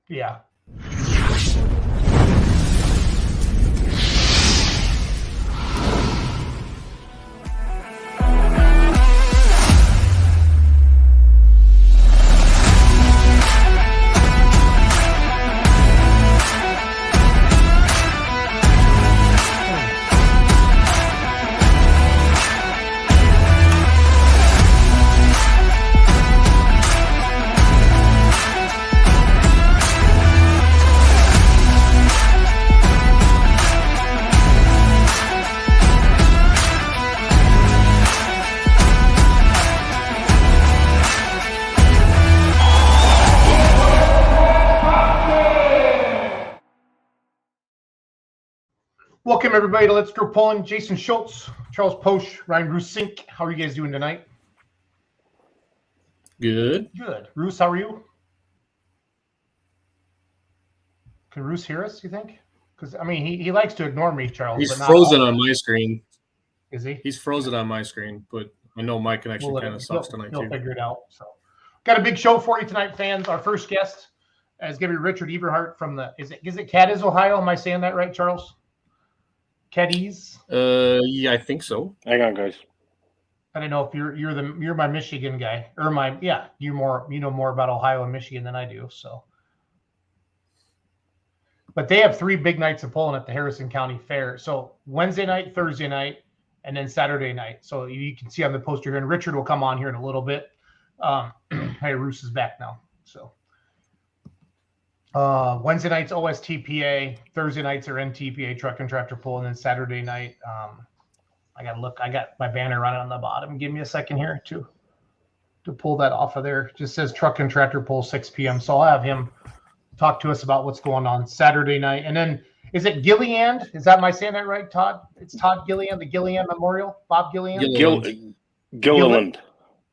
Yeah. Welcome, everybody, to Let's Go Pulling. Jason Schultz, Charles Posch, Ryan Rusink. How are you guys doing tonight? Good. Good. Roos, how are you? Can Roos hear us, you think? Because, I mean, he likes to ignore me, Charles. He's but not frozen all. on my screen. Is he? He's frozen on my screen, but I know my connection kind of sucks tonight, he'll too. figure it out. So, got a big show for you tonight, fans. Our first guest is going to be Richard Eberhart from the, is it Cadiz, Ohio? Am I saying that right, Charles? Cadiz? Yeah, I think so. Hang on, guys. I don't know if you're my Michigan guy, or you know more about Ohio and Michigan than I do. So, but they have 3 big nights of pulling at the Harrison County Fair. So Wednesday night, Thursday night, and then Saturday night. So you can see on the poster here, and Richard will come on here in a little bit. Hey, Roos is back now. So Wednesday nights OSTPA, Thursday nights are NTPA, truck and tractor pull, and then Saturday night. I got to look. I got my banner running on the bottom. Give me a second here to pull that off of there. Just says truck and tractor pull 6 p.m. So I'll have him talk to us about what's going on Saturday night. And then is it Gilliand? Am I saying that right, Todd? It's Todd Gilliand, the Gilliand Memorial. Bob Gilliand? Gilliland.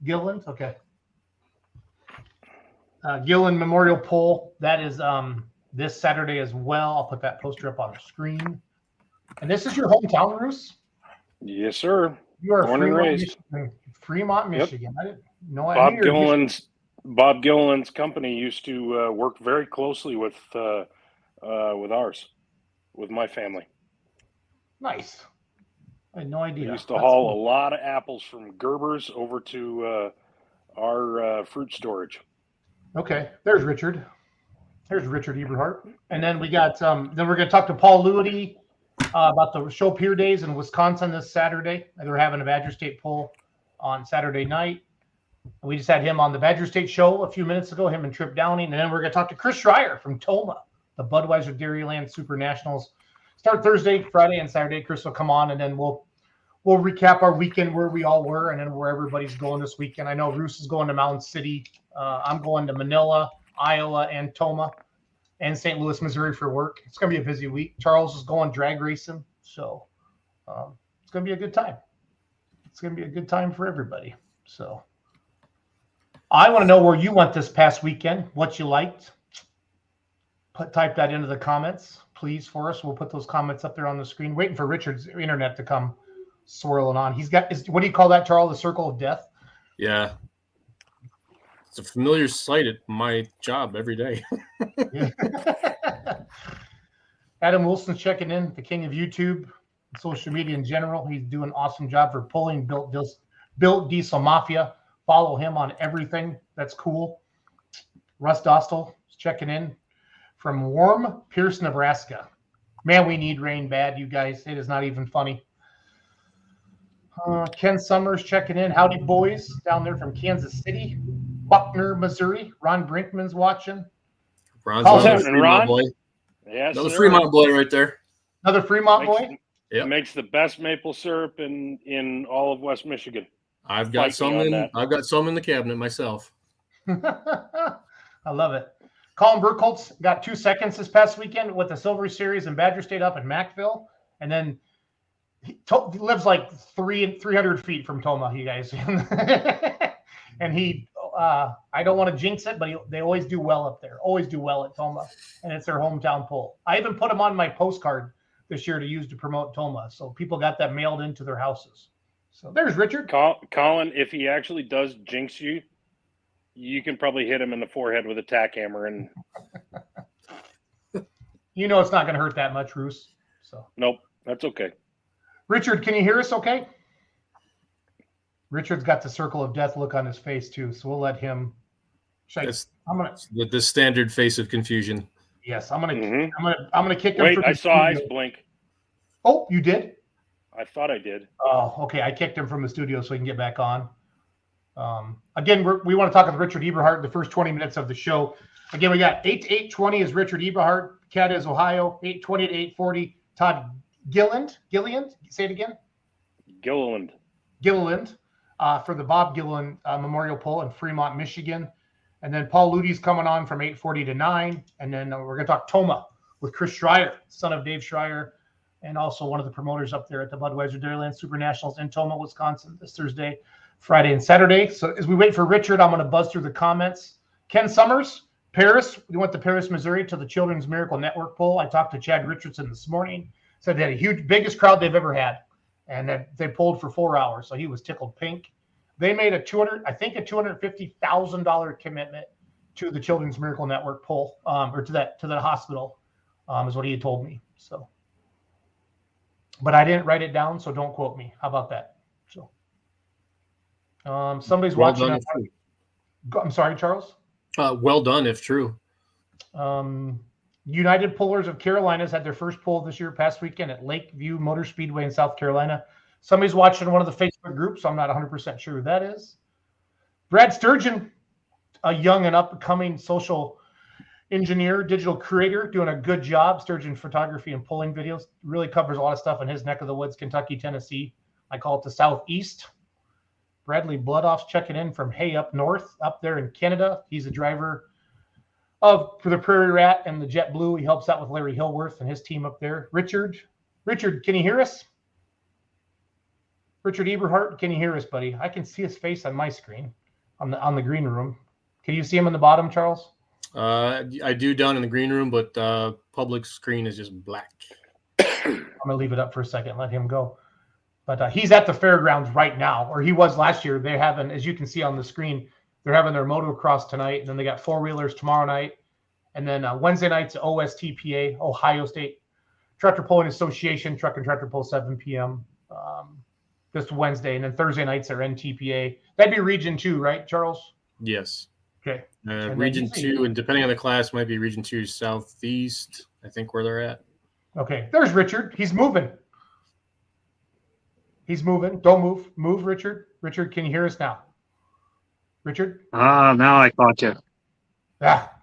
Gilliland, okay. Gilliland Memorial Pull. That is this Saturday as well. I'll put that poster up on the screen. And this is your hometown, Roos? Yes, sir. You are born and raised. Fremont, Michigan. Yep. I didn't know. Bob Gilliland's company used to work very closely with ours, with my family. Nice. I had no idea. He used to haul a lot of apples from Gerber's over to our fruit storage. Okay, there's Richard. There's Richard Eberhart. And then we got then we're going to talk to Paul Luety about the Shopiere days in Wisconsin this Saturday. They're having a Badger State pull on Saturday night. We just had him on the Badger State show a few minutes ago, him and Trip Downing. And then we're going to talk to Chris Schreier from Tomah, the Budweiser Dairyland Super Nationals. Start Thursday, Friday, and Saturday. Chris will come on, and then we'll recap our weekend where we all were and then where everybody's going this weekend. I know Roos is going to Mountain City. I'm going to Manila, Iowa, and Tomah, and St. Louis, Missouri for work. It's going to be a busy week. Charles is going drag racing, so it's going to be a good time. It's going to be a good time for everybody. So I want to know where you went this past weekend, what you liked. Type that into the comments, please, for us. We'll put those comments up there on the screen. Waiting for Richard's internet to come swirling on. He's got, what do you call that, Charles? The circle of death? Yeah. It's a familiar sight at my job every day. Adam Wilson's checking in, the king of YouTube, social media in general. He's doing an awesome job for pulling Built Diesel Mafia. Follow him on everything. That's cool. Russ Dostal is checking in from warm Pierce, Nebraska. Man, we need rain bad, you guys. It is not even funny. Ken Summers checking in. Howdy, boys, down there from Kansas City. Buckner, Missouri. Ron Brinkman's watching. Ron's another Fremont boy. Yes, another Fremont boy right there. Another Fremont boy? Yeah. Makes the best maple syrup in all of West Michigan. I've got some in the cabinet myself. I love it. Colin Burkholtz got 2 seconds this past weekend with the Silvery Series in Badger State up in Mackville. And then he lives like 300 feet from Tomah, you guys. And he, I don't want to jinx it, but they always do well up there. Always do well at Tomah. And it's their hometown pull. I even put them on my postcard this year to use to promote Tomah. So people got that mailed into their houses. So there's Richard. Colin, if he actually does jinx you, you can probably hit him in the forehead with a tack hammer and You know it's not going to hurt that much, Roos. So Nope, that's okay. Richard, can you hear us okay? Richard's got the circle of death look on his face too, so we'll let him. I'm gonna the standard face of confusion. Yes, I'm gonna Mm-hmm. I'm gonna kick him. Wait, from I the saw eyes studio. blink. Oh, you did? I thought I did. Oh, okay. I kicked him from the studio so he can get back on. Again, we want to talk with Richard Eberhart in the first 20 minutes of the show. Again, we got 8 to 8:20 is Richard Eberhart. Cat is Ohio. 8:20 to 8:40. Todd Gilliland. Say it again. Gilliland. For the Bob Gilliand Memorial Pull in Fremont, Michigan. And then Paul Luety's coming on from 8:40 to 9. And then we're going to talk Tomah with Chris Schreier, son of Dave Schreier, and also one of the promoters up there at the Budweiser Dairyland Super Nationals in Tomah, Wisconsin this Thursday, Friday, and Saturday. So as we wait for Richard, I'm going to buzz through the comments. Ken Summers, Paris. We went to Paris, Missouri to the Children's Miracle Network Pull. I talked to Chad Richardson this morning. Said they had a biggest crowd they've ever had. And that they pulled for 4 hours. So he was tickled pink. They made a $250,000 commitment to the Children's Miracle Network Pull, or to that hospital, is what he had told me. So, but I didn't write it down, so don't quote me. How about that? So, somebody's Well watching. done, if true. I'm sorry, Charles. Well done, if true. United Pullers of Carolinas had their first pull this year, past weekend at Lakeview Motor Speedway in South Carolina. Somebody's watching one of the Facebook groups, so I'm not 100% sure who that is. Brad Sturgeon, a young and upcoming social engineer, digital creator, doing a good job. Sturgeon photography and pulling videos. Really covers a lot of stuff in his neck of the woods, Kentucky, Tennessee. I call it the Southeast. Bradley Bloodoff's checking in from Hay up north, up there in Canada. He's a driver for the Prairie Rat and the JetBlue. He helps out with Larry Hillworth and his team up there. Richard, can you hear us? Richard Eberhart, can you hear us, buddy? I can see his face on my screen, on the green room. Can you see him in the bottom, Charles? I do down in the green room, but public screen is just black. I'm gonna leave it up for a second, let him go. But he's at the fairgrounds right now, or he was last year. They're having, as you can see on the screen, they're having their motocross tonight, and then they got four-wheelers tomorrow night, and then Wednesday night's OSTPA, Ohio State Tractor Pulling Association, Truck and Tractor Pull, 7 p.m. This Wednesday, and then Thursday nights are NTPA. That'd be Region 2, right, Charles? Yes. Okay. Region 2, and depending on the class, might be Region 2 Southeast, I think, where they're at. Okay. There's Richard. He's moving. Don't move. Move, Richard. Richard, can you hear us now? Richard? Now I caught you.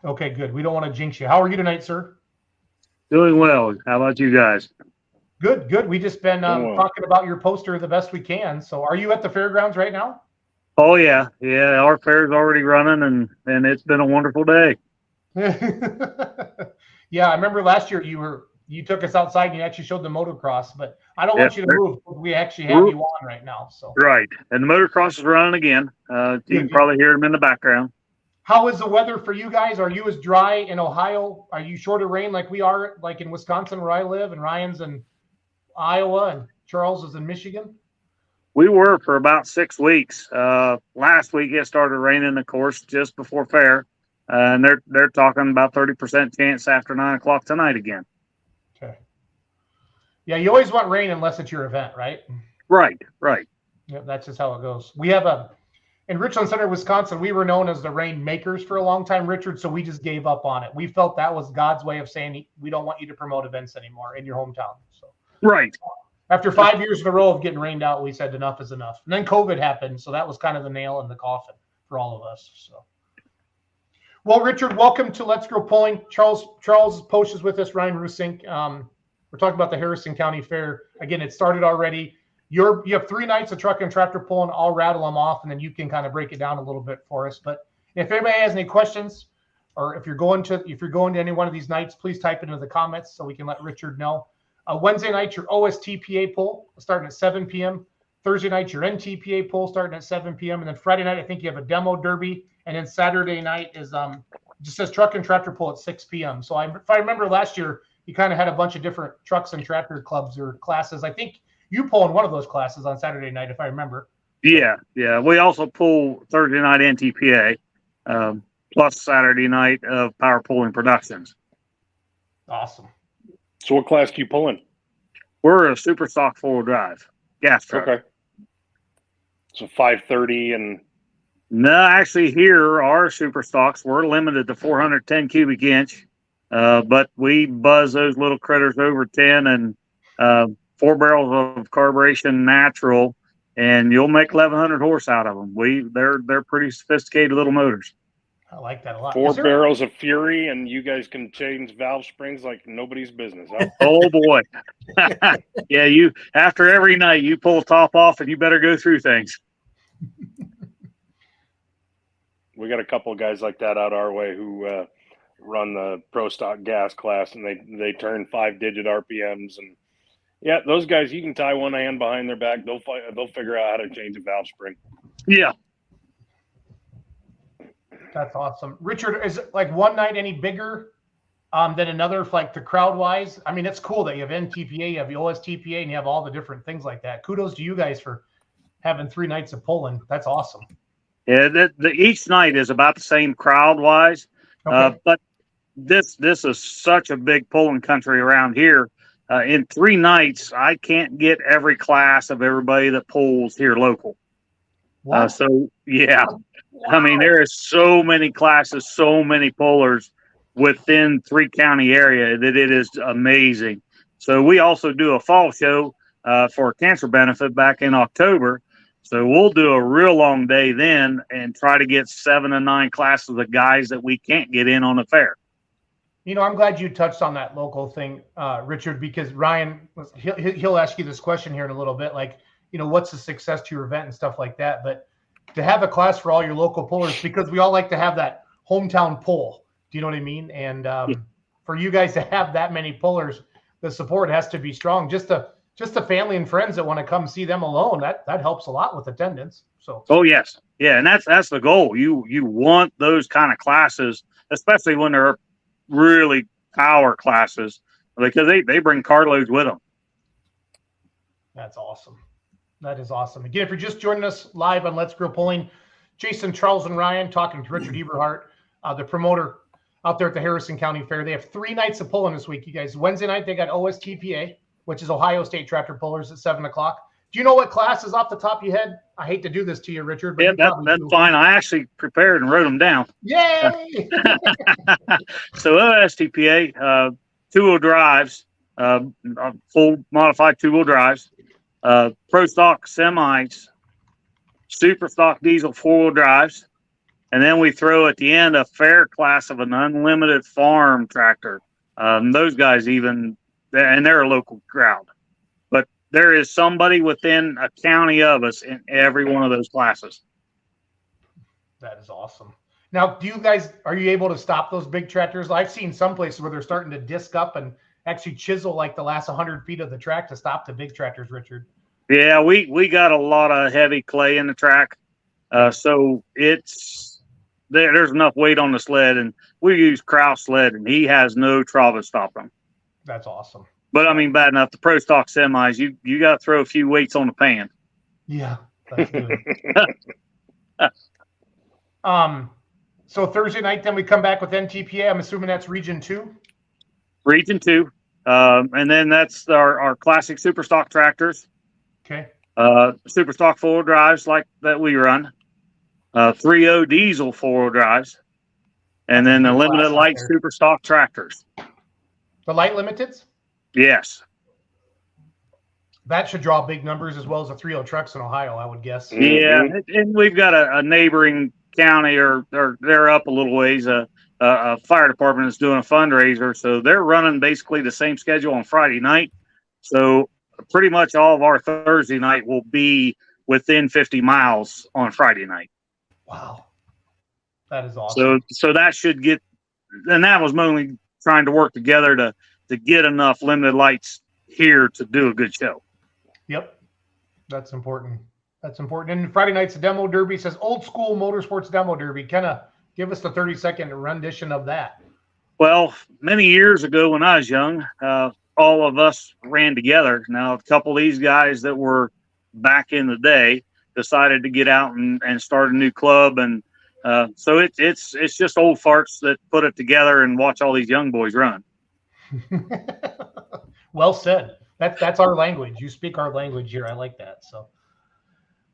Okay, good. We don't want to jinx you. How are you tonight, sir? Doing well. How about you guys? Good. We just been talking about your poster the best we can. So are you at the fairgrounds right now? Oh, yeah. Yeah, our fair's already running, and it's been a wonderful day. Yeah, I remember last year you took us outside and you actually showed the motocross, but I don't want you to move. We actually have you on right now. So Right. And the motocross is running again. You can probably hear them in the background. How is the weather for you guys? Are you as dry in Ohio? Are you short of rain like we are, like in Wisconsin where I live, and Ryan's in Iowa, and Charles is in Michigan? We were for about 6 weeks. Last week it started raining, of course, just before fair. And they're talking about 30% chance after 9 o'clock tonight again. Okay. Yeah, you always want rain unless it's your event, right? Right. Yeah, that's just how it goes. We have in Richland Center, Wisconsin, we were known as the rain makers for a long time, Richard, so we just gave up on it. We felt that was God's way of saying we don't want you to promote events anymore in your hometown. So Right. After 5 years in a row of getting rained out, we said enough is enough. And then COVID happened, so that was kind of the nail in the coffin for all of us. So, well, Richard, welcome to Let's Grow Pulling. Charles Post is with us. Ryan Rusink. We're talking about the Harrison County Fair. Again, it started already. You have 3 nights of truck and tractor pulling. I'll rattle them off, and then you can kind of break it down a little bit for us. But if anybody has any questions, or if you're going to any one of these nights, please type it into the comments so we can let Richard know. Wednesday night, your OSTPA pull starting at 7 p.m. Thursday night, your NTPA pull starting at 7 p.m. And then Friday night, I think you have a demo derby. And then Saturday night is just says truck and tractor pull at 6 p.m. So if I remember last year, you kind of had a bunch of different trucks and tractor clubs or classes. I think you pull in one of those classes on Saturday night, if I remember. Yeah. We also pull Thursday night NTPA, plus Saturday night of Power Pulling Productions. Awesome. So what class do you pull in? We're a super stock 4-wheel drive gas truck. Okay. So 530 and No, actually, here our super stocks we're limited to 410 cubic inch, but we buzz those little critters over 10 and 4 barrels of carburation natural, and you'll make 1,100 horse out of them. They're pretty sophisticated little motors. I like that a lot. 4 barrels of fury, and you guys can change valve springs like nobody's business. Huh? Oh boy, yeah! You after every night you pull the top off, and you better go through things. We got a couple of guys like that out our way who run the pro stock gas class, and they turn 5-digit RPMs, and yeah, those guys you can tie one hand behind their back. They'll figure out how to change a valve spring. Yeah. That's awesome. Richard, is like one night any bigger than another, like the crowd wise? I mean, it's cool that you have NTPA, you have the OSTPA, and you have all the different things like that. Kudos to you guys for having 3 nights of pulling. That's awesome. Yeah, each night is about the same crowd wise, Okay. but this is such a big pulling country around here. In 3 nights, I can't get every class of everybody that pulls here local. Wow. So yeah, I mean, there is so many classes, so many pullers within 3 county area that it is amazing. So we also do a fall show for a cancer benefit back in October. So we'll do a real long day then and try to get 7 and 9 classes of guys that we can't get in on the fair. You know, I'm glad you touched on that local thing, Richard, because Ryan, he'll ask you this question here in a little bit, like, you know, what's the success to your event and stuff like that. But to have a class for all your local pullers, because we all like to have that hometown pull. Do you know what I mean? And for you guys to have that many pullers, the support has to be strong. Just the family and friends that want to come see them alone, that helps a lot with attendance. So. Oh yes, yeah, and that's the goal. You want those kind of classes, especially when they're really power classes, because they bring carloads with them. That's awesome. That is awesome. Again, if you're just joining us live on Let's Grow Pulling, Jason, Charles, and Ryan talking to Richard Eberhart, the promoter out there at the Harrison County Fair. They have 3 nights of pulling this week, you guys. Wednesday night, they got OSTPA, which is Ohio State Tractor Pullers at 7 o'clock. Do you know what classes off the top of your head? I hate to do this to you, Richard. But Yeah, that's fine. I actually prepared and wrote them down. Yay! So OSTPA, 2-wheel drives, full modified 2-wheel drives, pro stock semis, super stock diesel 4-wheel drives, and then we throw at the end a fair class of an unlimited farm tractor. Those guys and they're a local crowd, but there is somebody within a county of us in every one of those classes. That is awesome. Now, are you able to stop those big tractors? I've seen some places where they're starting to disc up and actually chisel like the last 100 feet of the track to stop the big tractors, Richard. Yeah, we got a lot of heavy clay in the track. So there's enough weight on the sled, and we use Kraus sled, and he has no trouble stopping them. That's awesome. But I mean, bad enough, the pro stock semis, you got to throw a few weights on the pan. Yeah, that's good. So Thursday night, then we come back with NTPA. I'm assuming that's Region 2. Region 2. And then that's our classic super stock tractors. Okay. Super stock 4-wheel drives like that we run. 3.0 diesel 4-wheel drives. And then the limited light super stock tractors. The light limiteds? Yes. That should draw big numbers as well as the 3.0 trucks in Ohio, I would guess. Yeah, and we've got a neighboring county, or they're up a little ways. A fire department is doing a fundraiser, so they're running basically the same schedule on Friday night. So pretty much all of our Thursday night will be within 50 miles on Friday night. Wow, that is awesome. So that should get, and that was mainly trying to work together to get enough limited lights here to do a good show. Yep, that's important. That's important. And Friday night's demo derby. Says old school motorsports demo derby. Kind of give us the 30-second rendition of that. Well, many years ago when I was young, all of us ran together. Now, a couple of these guys that were back in the day decided to get out and start a new club. And so it's just old farts that put it together and watch all these young boys run. Well said. That's our language. You speak our language here. I like that. So,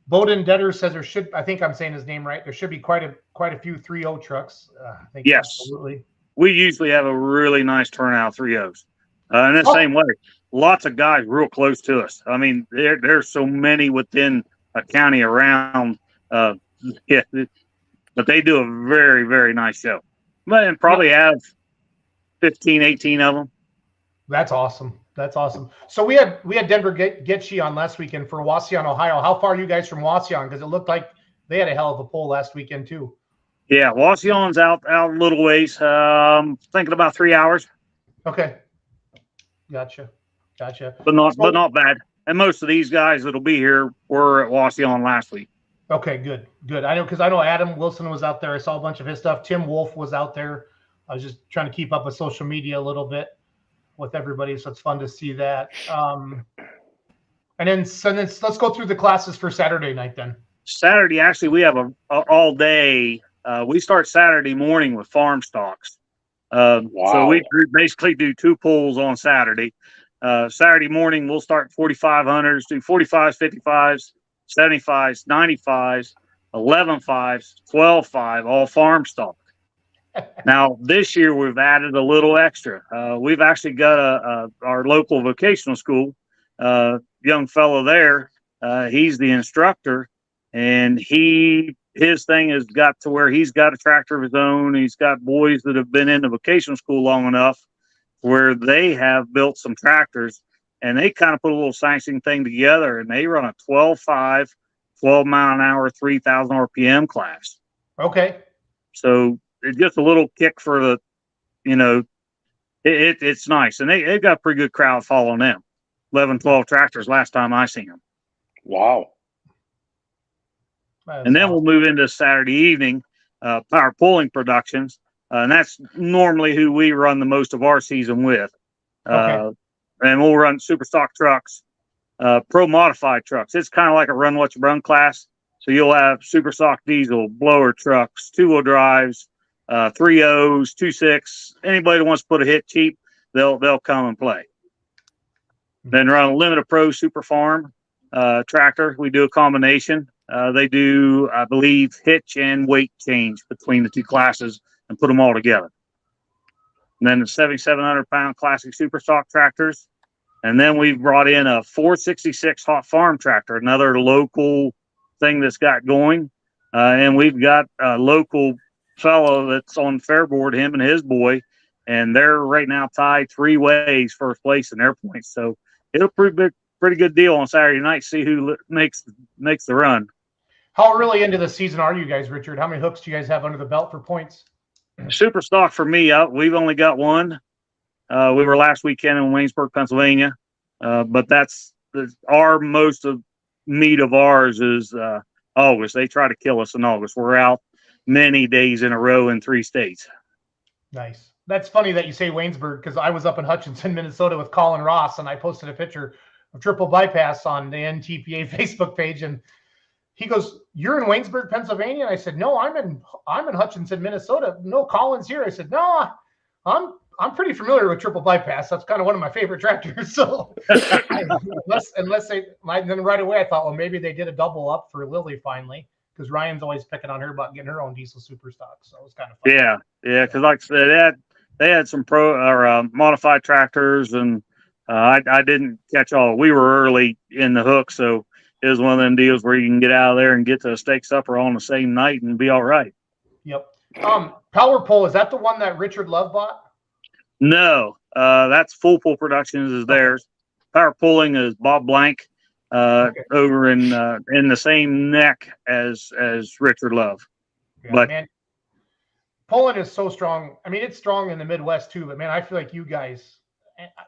Bowden Detter says there should. I think I'm saying his name right. There should be quite a few 3.0 trucks. I think Yes. absolutely. We usually have a really nice turnout 3.0s. In the same way, lots of guys real close to us. I mean, there's so many within a county around. Yeah, but they do a very, very nice show. And probably have 15, 18 of them. That's awesome. That's awesome. So we had Denver Getchie on last weekend for Wasion, Ohio. How far are you guys from Wasion? Because it looked like they had a hell of a pull last weekend too. Yeah, Wasion's out a little ways. Thinking about 3 hours. Okay. Gotcha. But not bad. And most of these guys that'll be here were at Wasion last week. Okay, good. I know Adam Wilson was out there. I saw a bunch of his stuff. Tim Wolf was out there. I was just trying to keep up with social media a little bit with everybody, so it's fun to see that. And then let's go through the classes for Saturday night then. Saturday, actually, we have a all day. We start Saturday morning with farm stocks. Wow. So we basically do 2 pulls on Saturday. Saturday morning, we'll start 4,500s, do 45s, 55s, 75s, 95s, 11.5s, 12.5, all farm stock. Now, this year, we've added a little extra. We've actually got our local vocational school, young fellow there. He's the instructor, and his thing has got to where he's got a tractor of his own. He's got boys that have been in the vocational school long enough where they have built some tractors, and they kind of put a little sanctioning thing together, and they run a 12.5, 12 mile an hour, 3,000 RPM class. Okay. So it's just a little kick for the, it's nice. And they've got a pretty good crowd following them. 11, 12 tractors last time I seen them. Wow. And then we'll move into Saturday evening, power pulling productions. And that's normally who we run the most of our season with. Okay. And we'll run super stock trucks, pro modified trucks. It's kind of like a run what you run class. So you'll have super stock diesel, blower trucks, 2-wheel drives, 3.0s, 2.6. Anybody that wants to put a hit cheap, they'll come and play. Then run a limited pro super farm tractor. We do a combination. They do, I believe, hitch and weight change between the 2 classes and put them all together. And then the 7,700-pound classic super stock tractors. And then we've brought in a 466 hot farm tractor, another local thing that's got going. And we've got a local fellow that's on Fairboard, him and his boy, and they're right now tied 3 ways first place in their points. So it'll pretty good deal on Saturday night. See who makes the run. How early into the season are you guys, Richard? How many hooks do you guys have under the belt for points? Super stock for me, we've only got 1. We were last weekend in Waynesburg, Pennsylvania, but that's our most of meat of ours is August. They try to kill us in August. We're out many days in a row in 3 states. Nice. That's funny that you say Waynesburg, because I was up in Hutchinson, Minnesota with Colin Ross, and I posted a picture of triple bypass on the NTPA Facebook page, and he goes, "You're in Waynesburg, Pennsylvania?" And I said, "No, I'm in Hutchinson, Minnesota. No, Colin's here." I said, "No, I'm pretty familiar with triple bypass. That's kind of one of my favorite tractors." So unless they, then right away I thought, well, maybe they did a double up for Lily finally, because Ryan's always picking on her about getting her own diesel super stock. So it was kind of fun. Yeah, because like I said, they had some pro or modified tractors, and I didn't catch all. We were early in the hook, so it was one of them deals where you can get out of there and get to a steak supper all on the same night and be all right. Yep. Power Pull, is that the one that Richard Love bought? No, that's Full Pull Productions is theirs. Power Pulling is Bob Blank over in the same neck as Richard Love. Yeah, but man, pulling is so strong. I mean, it's strong in the Midwest too, but man, I feel like you guys,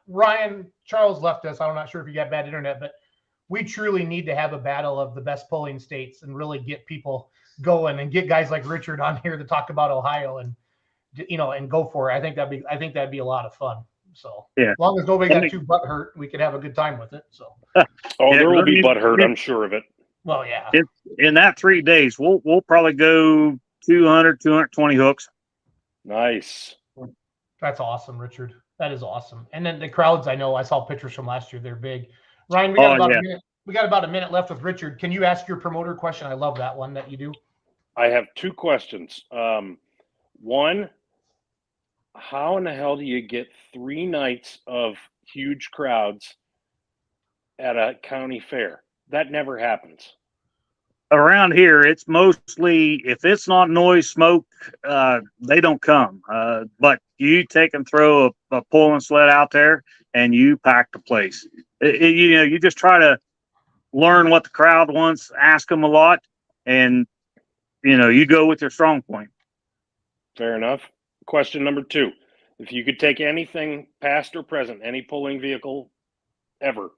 Ryan, Charles left us. I'm not sure if you got bad internet, but we truly need to have a battle of the best pulling states and really get people going and get guys like Richard on here to talk about Ohio and go for it. I think that'd be a lot of fun. So yeah, as long as nobody got too butt hurt, we could have a good time with it. So there will be butt hurt, I'm sure of it. Well, yeah. In that 3 days, we'll probably go 200, 220 hooks. Nice. That's awesome, Richard. That is awesome. And then the crowds, I know I saw pictures from last year. They're big. Ryan, we got about a minute. We got about a minute left with Richard. Can you ask your promoter question? I love that one that you do. I have two questions. One, how in the hell do you get 3 nights of huge crowds at a county fair? That never happens. Around here, it's mostly, if it's not noise, smoke, they don't come. But you take and throw a pulling sled out there and you pack the place. You just try to learn what the crowd wants, ask them a lot, and, you go with your strong point. Fair enough. Question number 2. If you could take anything, past or present, any pulling vehicle ever,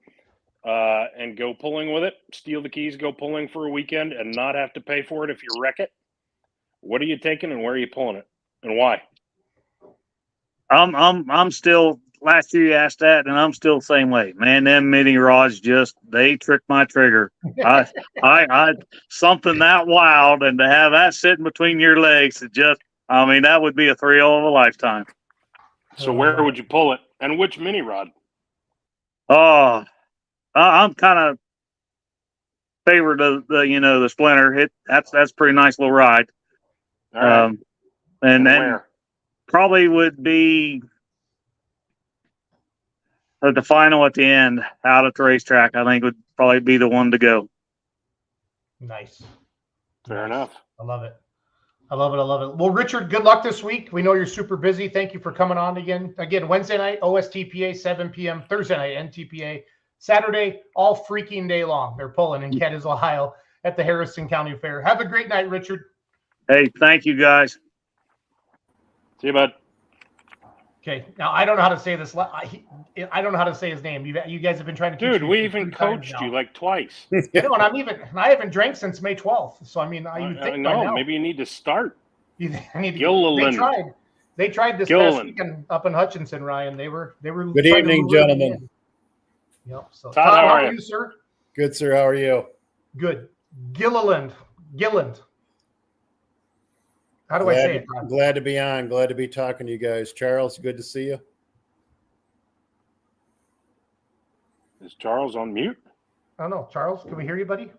and go pulling with it, steal the keys, go pulling for a weekend, and not have to pay for it if you wreck it, what are you taking and where are you pulling it and why? I'm still, last year you asked that, and I'm still the same way, man. Them mini rods they tricked my trigger. I something that wild, and to have that sitting between your legs, that would be a thrill of a lifetime. So where would you pull it, and which mini rod? Oh, I'm kind of favored of the Splinter. That's a pretty nice little ride. All right. And where? Probably would be the final at the end out at the racetrack. I think would probably be the one to go. Nice. Fair enough. I love it. I love it. Well, Richard, good luck this week. We know you're super busy. Thank you for coming on again. Wednesday night, OSTPA, 7 p.m. Thursday night, NTPA. Saturday, all freaking day long. They're pulling in Kedis, Ohio at the Harrison County Fair. Have a great night, Richard. Hey, thank you, guys. See you, bud. Okay. Now, I don't know how to say this. I don't know how to say his name. You guys have been trying to teach Dude, me we for even 3 times coached now. you like twice. And I haven't drank since May 12th. So, I mean, you think No, by now. maybe you need to start. I need to, Gilliland. They tried this Gilliland. past weekend up in Hutchinson, Ryan. They were. Good evening, gentlemen. Yep. So, Todd, Todd, how how are are you? you, sir? Good, sir. How are you? Good. Gilliland. How do I say it, Todd? Glad to be on. Glad to be talking to you guys. Charles, good to see you. Is Charles on mute? I don't know. Charles, can we hear you, buddy?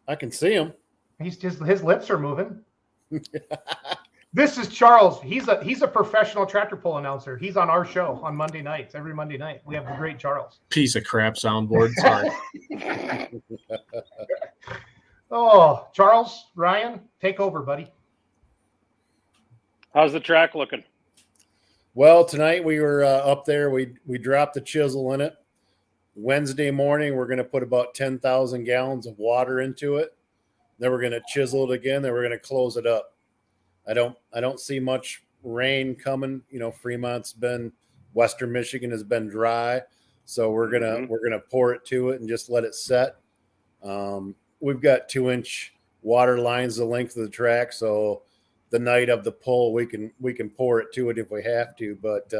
I can see him. His lips are moving. This is Charles. He's a professional tractor pull announcer. He's on our show on Monday nights, every Monday night. We have the great Charles. Piece of crap soundboard. Sorry. Oh, Charles, Ryan, take over, buddy. How's the track looking? Well, tonight we were up there. We dropped the chisel in it. Wednesday morning, we're going to put about 10,000 gallons of water into it. Then we're going to chisel it again. Then we're going to close it up. I don't see much rain coming. Western Michigan has been dry, so we're gonna pour it to it and just let it set. We've got 2-inch water lines the length of the track, so the night of the pull we can pour it to it if we have to. But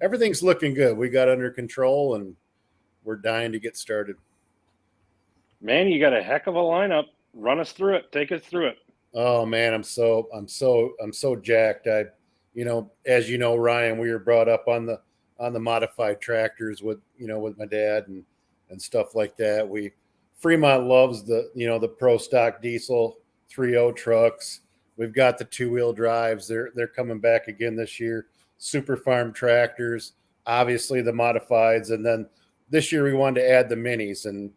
everything's looking good. We got under control and we're dying to get started. Man, you got a heck of a lineup. Run us through it. Take us through it. Oh man, I'm so jacked. As you know, Ryan, we were brought up on the modified tractors with my dad and stuff like that. Fremont loves the pro stock diesel 3.0 trucks. We've got the 2-wheel drives. They're coming back again this year. Super farm tractors, obviously the modifieds, and then this year we wanted to add the minis, and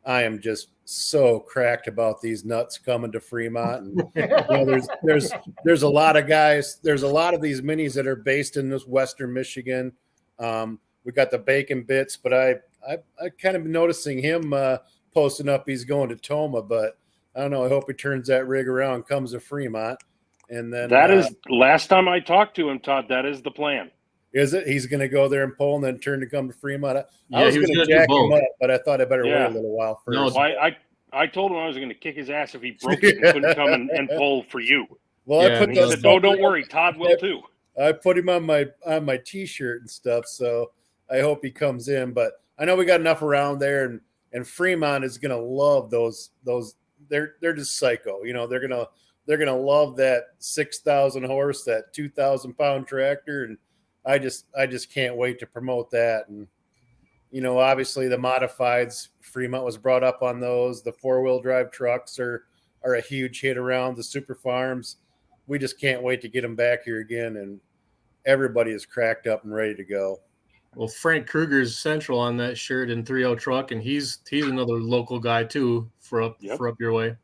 I am just so cracked about these nuts coming to Fremont. And there's a lot of guys. There's a lot of these minis that are based in this Western Michigan. We got the bacon bits, but I kind of noticing him posting up. He's going to Tomah, but I don't know. I hope he turns that rig around, comes to Fremont, and then that is last time I talked to him, Todd. That is the plan. Is it? He's going to go there and pull and then turn to come to Fremont. Yeah, I was going to jack him up, but I thought I better Yeah. wait a little while first. No, Well, I told him I was going to kick his ass if he broke it and couldn't come and pull for you. Well, Yeah, I put And he said, "No, don't worry. Todd will too." I put him on my T-shirt and stuff, so I hope he comes in. But I know we got enough around there, and Fremont is going to love those. They're just psycho. They're gonna love that 6,000 horse, that 2,000 pound tractor, and I just can't wait to promote that. And obviously the modifieds, Fremont was brought up on those. The 4-wheel drive trucks are a huge hit around the super farms. We just can't wait to get them back here again, and everybody is cracked up and ready to go. Well, Frank Kruger's central on that shirt in 3.0 truck, and he's another local guy too for up your way.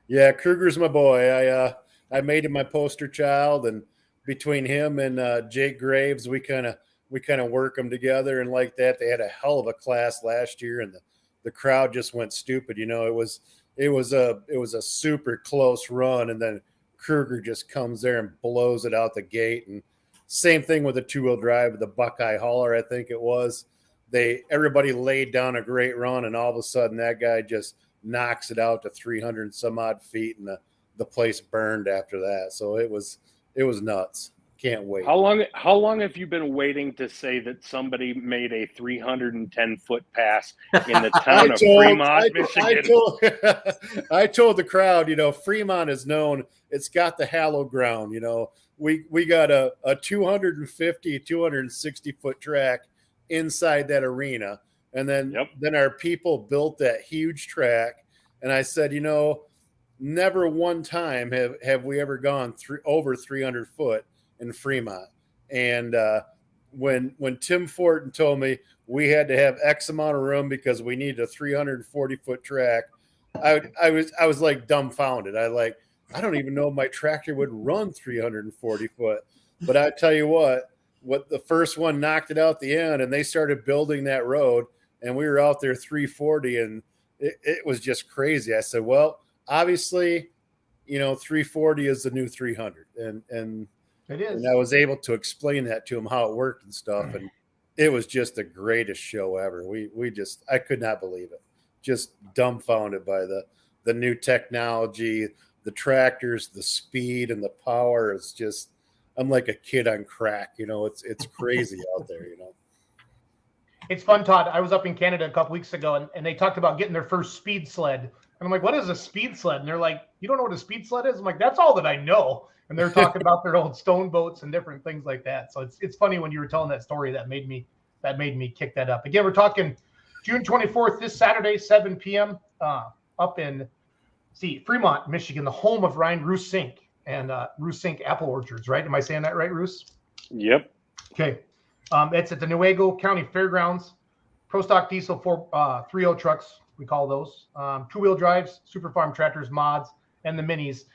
Yeah, Kruger's my boy. I made him my poster child, and between him and Jake Graves, we kind of work them together and like that. They had a hell of a class last year, and the crowd just went stupid. It was a super close run, and then Kruger just comes there and blows it out the gate. And same thing with the 2-wheel drive, the Buckeye Hauler, I think it was. Everybody laid down a great run, and all of a sudden that guy just knocks it out to 300 and some odd feet, and the place burned after that. So it was nuts. Can't wait. How long have you been waiting to say that somebody made a 310-foot pass in the town of Fremont, Michigan? I told the crowd, Fremont is known. It's got the hallowed ground. We got a 250, 260-foot track inside that arena. And then our people built that huge track. And I said, never one time have we ever gone over 300 foot in Fremont. And when Tim Fortin told me we had to have X amount of room because we needed a 340-foot track, I was like dumbfounded. I don't even know if my tractor would run 340 foot. But I tell you what the first one knocked it out the end, and they started building that road, and we were out there 340, and it was just crazy. I said, well, obviously, 340 is the new 300, and it is. And I was able to explain that to him, how it worked and stuff, and it was just the greatest show ever. I could not believe it. Just dumbfounded by the new technology, the tractors, the speed and the power. Is just, I'm like a kid on crack. It's crazy out there. It's fun, Todd. I was up in Canada a couple weeks ago, and they talked about getting their first speed sled. And I'm like, what is a speed sled? And they're like, you don't know what a speed sled is? I'm like, that's all that I know. And they're talking about their old stone boats and different things like that. So it's funny when you were telling that story, that made me kick that up. Again, we're talking June 24th, this Saturday, 7 p.m. Up in Fremont, Michigan, the home of Ryan Roos-Sink and Roos-Sink Apple Orchards, right? Am I saying that right, Roos? Yep. Okay. It's at the Newaygo County Fairgrounds. Pro stock diesel 3.0 trucks, we call those. 2-wheel drives, super farm tractors, mods, and the minis.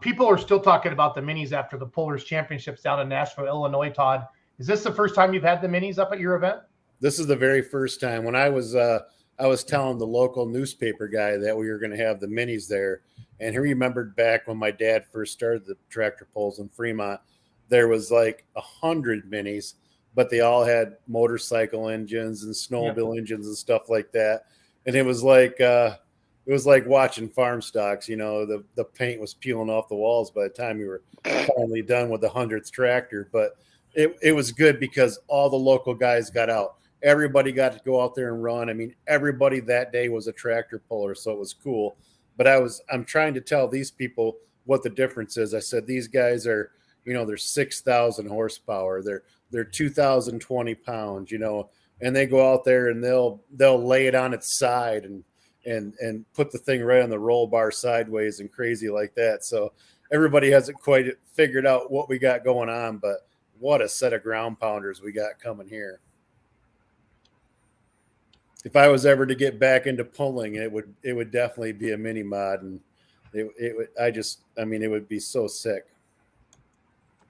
People are still talking about the minis after the Pullers Championships down in Nashville, Illinois, Todd. Is this the first time you've had the minis up at your event? This is the very first time. When I was telling the local newspaper guy that we were going to have the minis there, and he remembered back when my dad first started the tractor pulls in Fremont, there was like 100 minis, but they all had motorcycle engines and snowmobile engines and stuff like that. And it was like watching farm stocks. The paint was peeling off the walls by the time we were finally done with the 100th tractor. But it was good because all the local guys got out. Everybody got to go out there and run. I mean, everybody that day was a tractor puller, so it was cool. But I'm trying to tell these people what the difference is. I said, these guys are, they're 6,000 horsepower. They're 2,020 pounds, and they go out there and they'll lay it on its side and put the thing right on the roll bar sideways and crazy like that. So everybody hasn't quite figured out what we got going on, but what a set of ground pounders we got coming here. If I was ever to get back into pulling, it would definitely be a mini mod, and it would be so sick.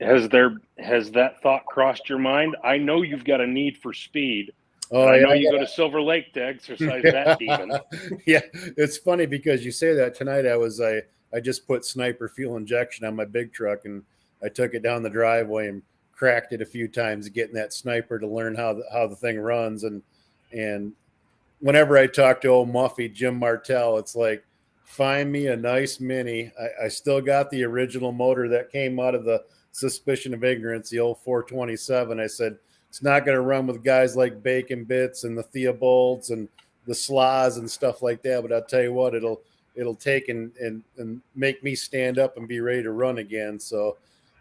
Has that thought crossed your mind? I know you've got a need for speed. Oh, I know you go to Silver Lake to exercise that demon. Yeah, it's funny because you say that. Tonight I just put sniper fuel injection on my big truck, and I took it down the driveway and cracked it a few times, getting that sniper to learn how the thing runs. And whenever I talk to old Muffy Jim Martell, it's like, find me a nice mini. I still got the original motor that came out of the Suspicion of Ignorance, the old 427. I said, it's not going to run with guys like Bacon Bits and the Theobalds and the Slaws and stuff like that. But I'll tell you what, it'll take and make me stand up and be ready to run again. So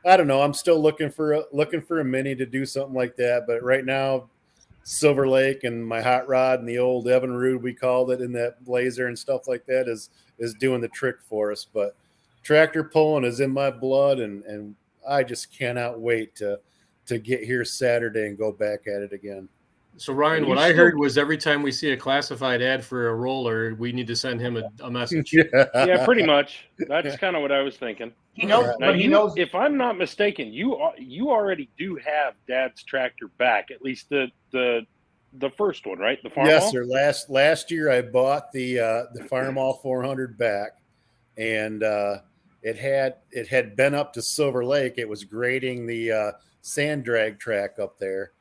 I don't know. I'm still looking for a mini to do something like that. But right now, Silver Lake and my hot rod and the old Evinrude, we called it, in that Blazer and stuff like that is doing the trick for us. But tractor pulling is in my blood, and I just cannot wait to get here Saturday and go back at it again. So Ryan, what I heard was every time we see a classified ad for a roller, we need to send him a message. Yeah, pretty much. That's kind of what I was thinking. He knows, Now, but he knows. if I'm not mistaken, you already do have Dad's tractor back, at least the first one, right? The Farm Yes, All? sir. Last year I bought the Farm All 400 back, and it had been up to Silver Lake. It was grading the sand drag track up there,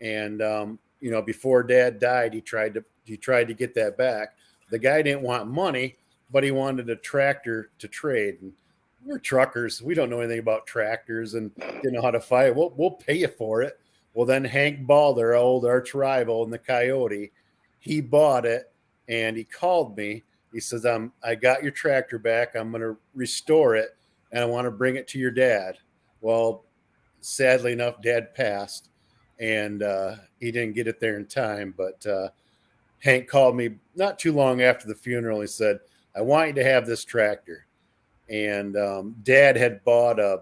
and before Dad died, he tried to get that back. The guy didn't want money, but he wanted a tractor to trade. And we're truckers. We don't know anything about tractors and didn't know how to fight. We'll pay you for it. Well, then Hank Ball, our old arch rival in the Coyote, he bought it, and he called me. He says, I got your tractor back. I'm going to restore it, and I want to bring it to your dad. Well, sadly enough, Dad passed, and he didn't get it there in time. But Hank called me not too long after the funeral. He said, I want you to have this tractor. And Dad had bought a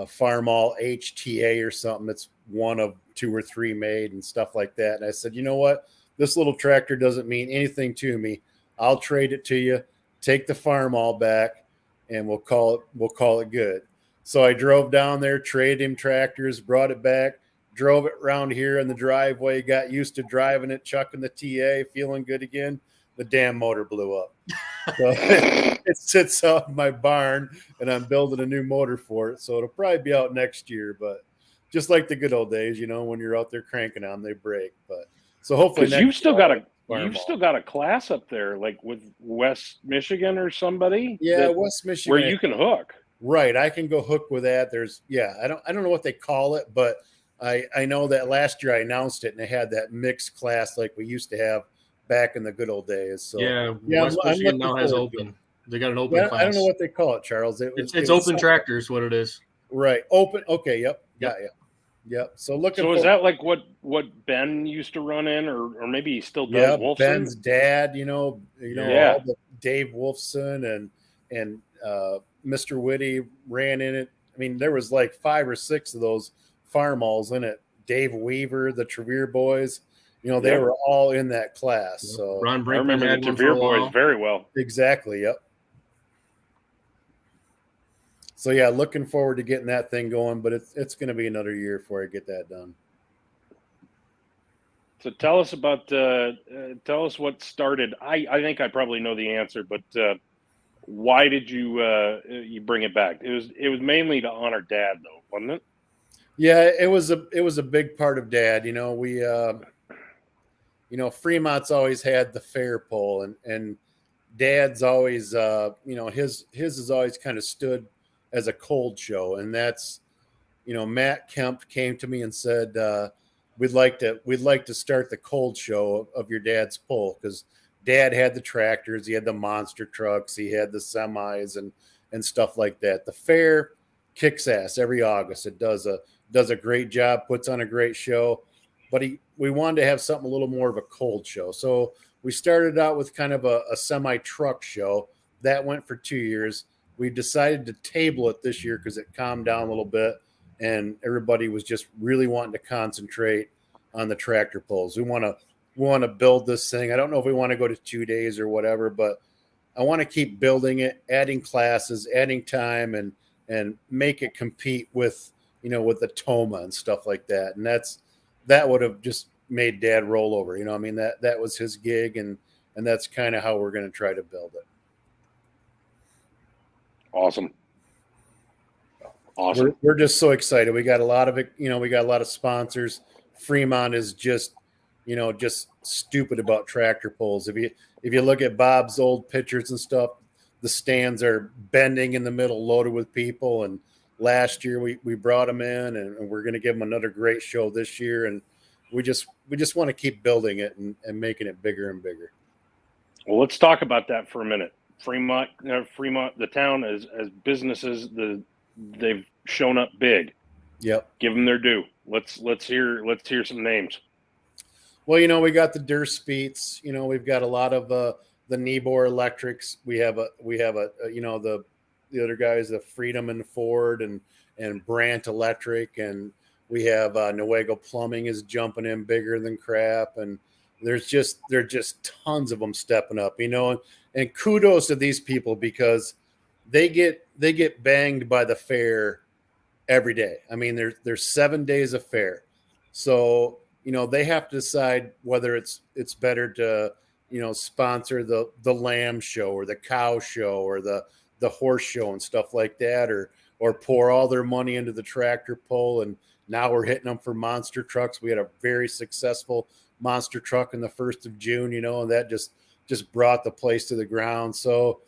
Farm All HTA or something. It's one of 2 or 3 made and stuff like that. And I said, you know what? This little tractor doesn't mean anything to me. I'll trade it to you. Take the Farm All back, and we'll call it good. So I drove down there, traded him tractors, brought it back, drove it around here in the driveway, got used to driving it, chucking the TA, feeling good again. The damn motor blew up. So it sits out in my barn, and I'm building a new motor for it. So it'll probably be out next year, but just like the good old days, when you're out there cranking on, they break. But so hopefully You've still got a class up there, like with West Michigan or somebody. Yeah, West Michigan, where you can hook. Right, I can go hook with that. I don't know what they call it, but I know that last year I announced it, and they had that mixed class like we used to have back in the good old days. So West Michigan now has open. They got an open class. I don't know what they call it, Charles. It's open tractors, what it is. Right, open. Okay, yep, got you. Yep. So is that like what Ben used to run in, or maybe he still does? Yeah, Wolfson? Ben's dad. All the Dave Wolfson and Mr. Whitty ran in it. I mean, there was like 5 or 6 of those Farm Alls in it. Dave Weaver, the Trevere boys. They were all in that class. Yep. So Ron I remember the Trevere boys very well. Exactly. Yep. So yeah, looking forward to getting that thing going, but it's going to be another year before I get that done. So tell us what started. I think I probably know the answer, but why did you bring it back? It was mainly to honor Dad, though, wasn't it? Yeah, it was a big part of Dad. We Fremont's always had the fair pull, and Dad's always his has always kind of stood as a cold show. And that's Matt Kemp came to me and said we'd like to start the cold show of your dad's pull, because Dad had the tractors, he had the monster trucks, he had the semis and stuff like that. The fair kicks ass every August. It does a great job, puts on a great show, but we wanted to have something a little more of a cold show. So we started out with kind of a semi truck show that went for 2 years. We decided to table it this year because it calmed down a little bit, and everybody was just really wanting to concentrate on the tractor pulls. We want to build this thing. I don't know if we want to go to 2 days or whatever, but I want to keep building it, adding classes, adding time, and make it compete with with the Tomah and stuff like that. And that would have just made Dad roll over. That was his gig, and that's kind of how we're going to try to build it. Awesome. We're just so excited. We got a lot of it. We got a lot of sponsors. Fremont is just stupid about tractor pulls. If you look at Bob's old pictures and stuff, the stands are bending in the middle, loaded with people. And last year we brought them in, and we're going to give them another great show this year. And we just want to keep building it and making it bigger and bigger. Well, let's talk about that for a minute. Fremont, the town, as businesses, they've shown up big. Yep. Give them their due. Let's hear some names. Well, we got the Derspeets. We've got a lot of the Nebor Electrics. We have the other guys, the Freedom and Ford and Brandt Electric, and we have Newego Plumbing is jumping in bigger than crap, and there's just tons of them stepping up, and kudos to these people because they get banged by the fair every day. I mean, there's 7 days of fair, so they have to decide whether it's better to sponsor the lamb show or the cow show or the horse show and stuff like that, or pour all their money into the tractor pull. And now we're hitting them for monster trucks. We had a very successful monster truck in the 1st of June, and that just brought the place to the ground. So,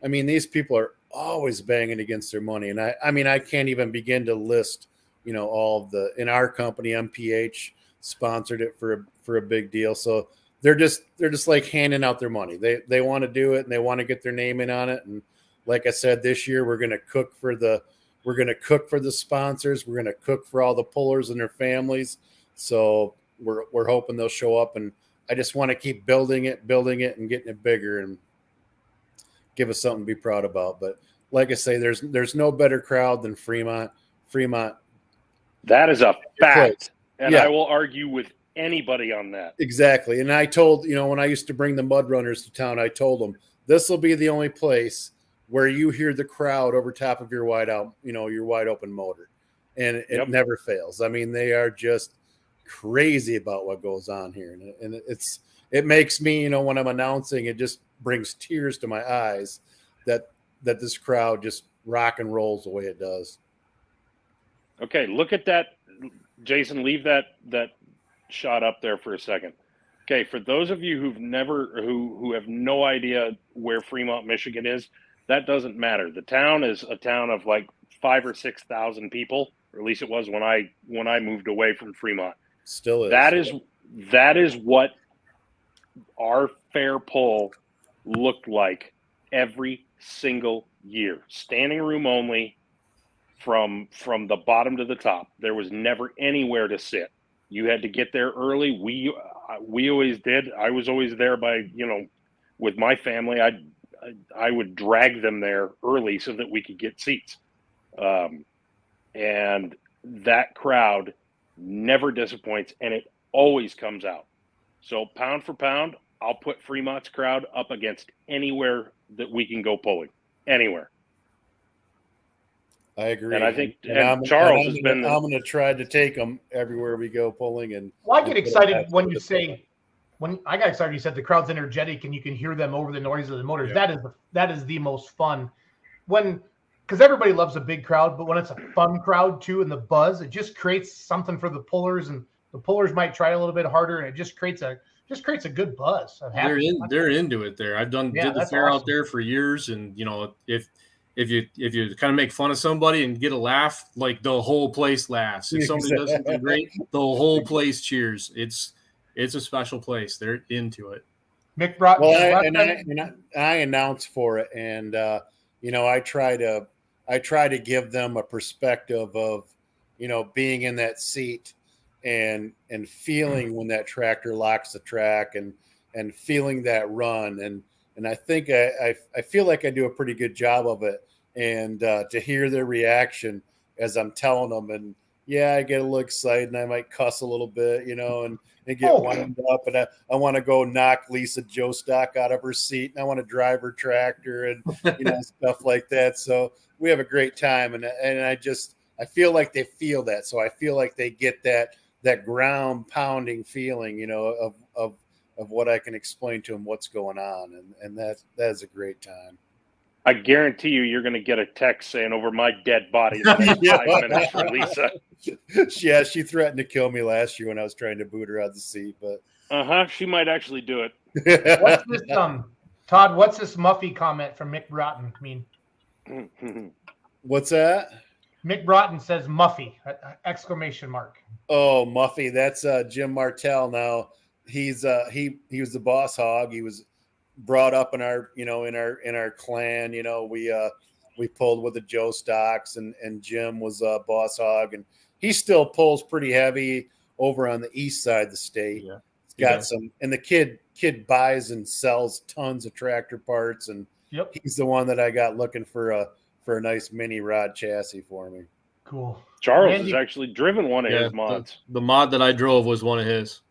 I mean, these people are always banging against their money. And I can't even begin to list, all of in our company, MPH sponsored it for a big deal. So they're just like handing out their money. They want to do it and they want to get their name in on it. And like I said, this year we're going to cook for the sponsors. We're going to cook for all the pullers and their families. So we're hoping they'll show up, and I just want to keep building it and getting it bigger and give us something to be proud about. But like I say, there's no better crowd than Fremont. That is a fact. And yeah. I will argue with anybody on that. Exactly. And I told, when I used to bring the mud runners to town, I told them this will be the only place where you hear the crowd over top of your wide open motor. And it never fails. I mean, they are just crazy about what goes on here. And it makes me, when I'm announcing, it just brings tears to my eyes that this crowd just rock and rolls the way it does. Okay. Look at that. Jason, leave that shot up there for a second. Okay, for those of you who have no idea where Fremont, Michigan is, that doesn't matter. The town is a town of like 5,000 or 6,000 people, or at least it was when I moved away from Fremont. Still is. That is what our fair pull looked like every single year. Standing room only. From the bottom to the top, there was never anywhere to sit. You had to get there early. We always did. I was always there by, with my family. I would drag them there early so that we could get seats. And that crowd never disappoints, and it always comes out. So pound for pound, I'll put Fremont's crowd up against anywhere that we can go pulling, anywhere. I agree. And I think Charles has been. I'm going to try to take them everywhere we go pulling. And I get excited when you say, I got excited, you said the crowd's energetic and you can hear them over the noise of the motors. Yeah. That is the most fun because everybody loves a big crowd, but when it's a fun crowd too, and the buzz, it just creates something for the pullers, and the pullers might try a little bit harder, and it just creates a good buzz. They're into it there. I've did the fair out there for years, and if you kind of make fun of somebody and get a laugh, like the whole place laughs. If somebody does something great, the whole place cheers. It's a special place. They're into it. Mick brought. Well, I announce for it, and I try to give them a perspective of being in that seat and feeling when that tractor locks the track and feeling that run and I think I feel like I do a pretty good job of it. And to hear their reaction as I'm telling them, and I get a little excited and I might cuss a little bit, and get wound up. And I want to go knock Lisa Jostock out of her seat, and I want to drive her tractor and stuff like that. So we have a great time, and I feel like they feel that. So I feel like they get that ground pounding feeling, of what I can explain to them what's going on. And that is a great time. I guarantee you're going to get a text saying over my dead body in the next 5 minutes from Lisa. Yeah, she threatened to kill me last year when I was trying to boot her out of the seat, but she might actually do it. What's this, Todd? What's this Muffy comment from Mick Broughton mean? What's that? Mick Broughton says Muffy! Exclamation mark. Oh, Muffy! That's Jim Martell. Now he was the boss hog. He was brought up in our in our clan. We we pulled with the Joe Stocks, and Jim was Boss Hog, and he still pulls pretty heavy over on the east side of the state. Yeah. He's got some, and the kid buys and sells tons of tractor parts, and he's the one that I got looking for a nice mini rod chassis for me. Cool. Charles has actually driven one of his mods. The mod that I drove was one of his.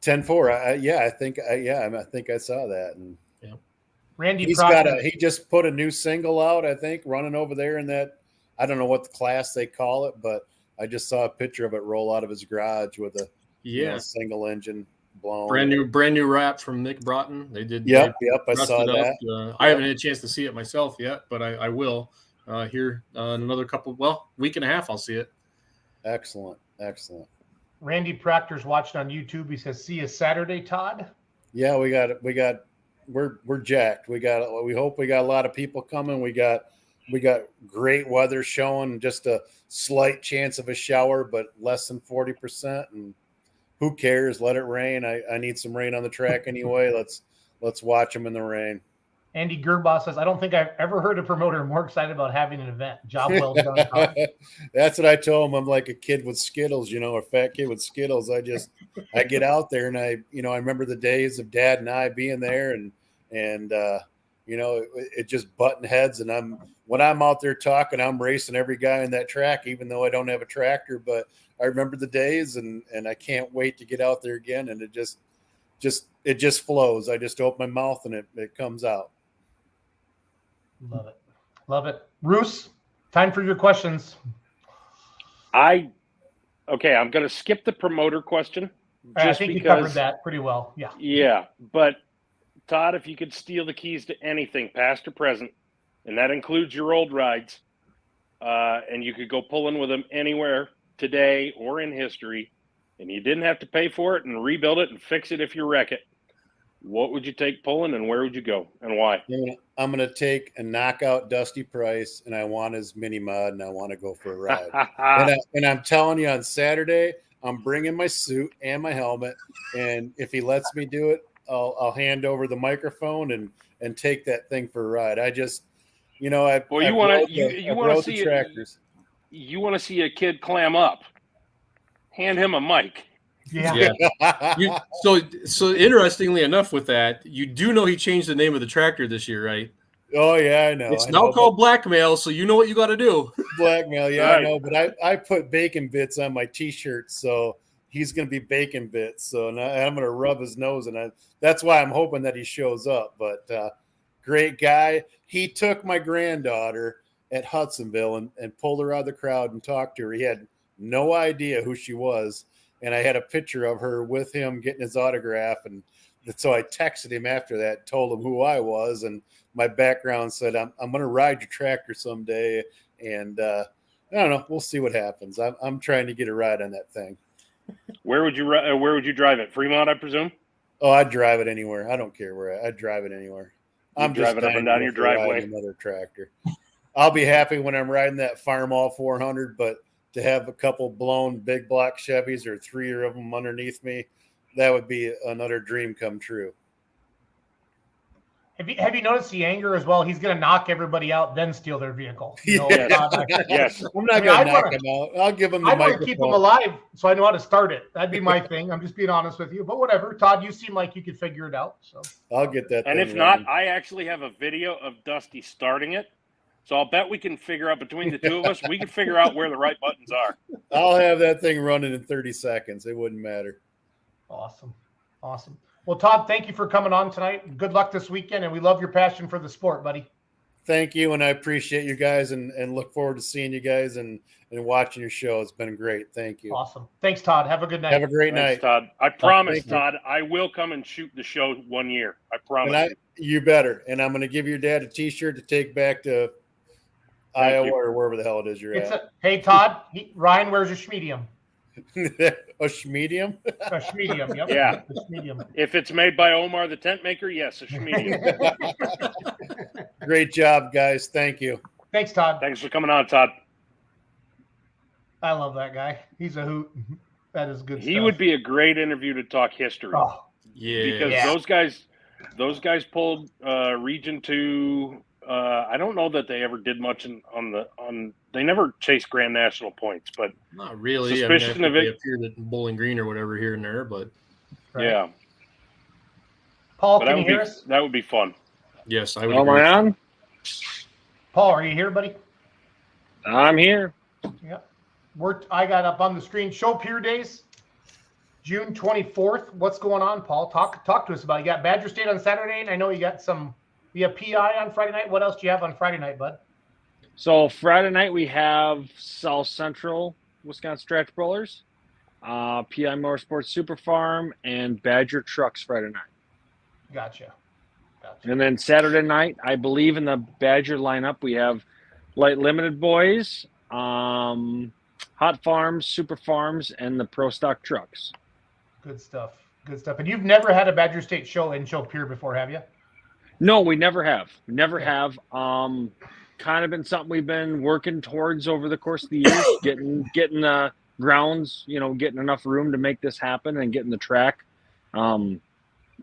10-4. I think I saw that. And Randy, he just put a new single out, I think, running over there in that, I don't know what the class they call it, but I just saw a picture of it roll out of his garage with a single engine blown. Brand new wrap from Nick Broughton. They did. Yep. I saw that. I haven't had a chance to see it myself yet, but I will here in another week and a half. I'll see it. Excellent. Randy Proctor's watching on YouTube. He says, "See you Saturday, Todd." Yeah, we're jacked. We hope we got a lot of people coming. We got great weather showing, just a slight chance of a shower, but less than 40%. And who cares? Let it rain. I need some rain on the track anyway. Let's watch them in the rain. Andy Gerbaugh says, "I don't think I've ever heard a promoter more excited about having an event. Job well done, Todd." That's what I told him. I'm like a kid with Skittles, a fat kid with Skittles. I get out there, and I remember the days of Dad and I being there, and it just button heads. And when I'm out there talking, I'm racing every guy in that track, even though I don't have a tractor. But I remember the days, and I can't wait to get out there again. And it just flows. I just open my mouth and it comes out. Love it. Roos, time for your questions. I'm going to skip the promoter question. I think you covered that pretty well. Yeah. Yeah. But Todd, if you could steal the keys to anything, past or present, and that includes your old rides, and you could go pulling with them anywhere today or in history, and you didn't have to pay for it and rebuild it and fix it if you wreck it, what would you take pulling, and where would you go, and why? I'm going to take a knockout Dusty Price, and I want his mini mod, and I want to go for a ride. and I'm telling you, on Saturday, I'm bringing my suit and my helmet, and if he lets me do it, I'll hand over the microphone and take that thing for a ride. I just, you want to see tractors. You want to see a kid clam up. Hand him a mic. Yeah. So interestingly enough, with that, you do know he changed the name of the tractor this year, right? Oh yeah, I know. It's now called Blackmail, so you know what you got to do. Blackmail, yeah, right. I know. But I put bacon bits on my T-shirt, so he's going to be bacon bits. So now I'm going to rub his nose, and that's why I'm hoping that he shows up. But great guy. He took my granddaughter at Hudsonville and pulled her out of the crowd and talked to her. He had no idea who she was. And I had a picture of her with him getting his autograph. And so I texted him after that, told him who I was. And my background said, I'm going to ride your tractor someday. And I don't know. We'll see what happens. I'm trying to get a ride on that thing. Where would you drive it? Fremont, I presume? Oh, I'd drive it anywhere. I don't care where. I'd drive it anywhere. I'm just drive it up and down your driveway. Another tractor. I'll be happy when I'm riding that Farm All 400, but to have a couple blown big block Chevys or 3 of them underneath me, that would be another dream come true. Have you noticed the anger as well? He's going to knock everybody out, then steal their vehicle. Yes. I'm not going to knock him out. I'll give him the microphone. I want to keep him alive, so I know how to start it. That'd be my thing. I'm just being honest with you. But whatever, Todd, you seem like you could figure it out. So I'll get that. And if not, I actually have a video of Dusty starting it. So I'll bet we can figure out between the two of us, we can figure out where the right buttons are. I'll have that thing running in 30 seconds. It wouldn't matter. Awesome. Well, Todd, thank you for coming on tonight. Good luck this weekend, and we love your passion for the sport, buddy. Thank you, and I appreciate you guys and look forward to seeing you guys and watching your show. It's been great. Thank you. Awesome. Thanks, Todd. Have a good night. Have a great night. Todd. I promise, Todd, I will come and shoot the show one year. I promise. You better. And I'm going to give your dad a T-shirt to take back to Iowa or wherever the hell it is you're at. Hey, Todd, Ryan wears a schmedium. A schmedium? A schmedium, yep. Yeah. A schmedium. If it's made by Omar the tent maker, yes, a schmedium. Great job, guys. Thank you. Thanks, Todd. Thanks for coming on, Todd. I love that guy. He's a hoot. That is good stuff. He would be a great interview to talk history. Yeah. Because those guys pulled Region 2 I don't know that they ever did much on. They never chased Grand National points, but not really. Suspicion I of think it. they appeared at Bowling Green or whatever here and there, but Right. Yeah. Paul, But can you hear us? that would be fun. yes, I would. Am agree. I on? Paul, are you here, buddy? I'm here. Yeah. I got up on the screen. Shopiere Days, June 24th. What's going on, Paul? Talk to us about it. You got Badger State on Saturday, and I know you got PI on Friday night. What else do you have on Friday night, bud? So Friday night we have South Central Wisconsin Tractor Pullers, PI Motorsports Super Farm, and Badger Trucks Friday night. Gotcha. And then Saturday night, I believe in the Badger lineup, we have Light Limited Boys, Hot Farms, Super Farms, and the Pro Stock Trucks. Good stuff. Good stuff. And you've never had a Badger State show in Shopiere before, have you? No, we never have. We never have. Kind of been something we've been working towards over the course of the years, getting the grounds, getting enough room to make this happen and getting the track.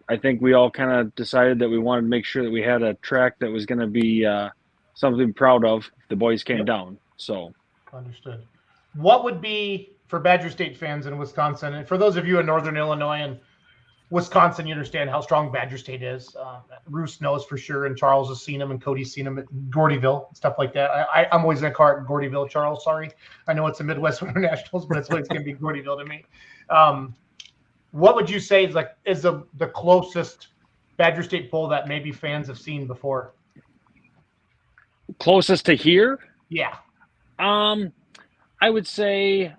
I think we all kind of decided that we wanted to make sure that we had a track that was going to be something to be proud of if the boys came down. So Understood. What would be, for Badger State fans in Wisconsin, and for those of you in Northern Illinois and Wisconsin, you understand how strong Badger State is. Roos knows for sure, and Charles has seen him, and Cody's seen him at Gordyville, stuff like that. I'm always going to call it Gordyville, Charles. Sorry. I know it's the Midwest Winter Nationals, but it's always going to be Gordyville to me. What would you say is the closest Badger State poll that maybe fans have seen before? closest to here? Yeah. I would say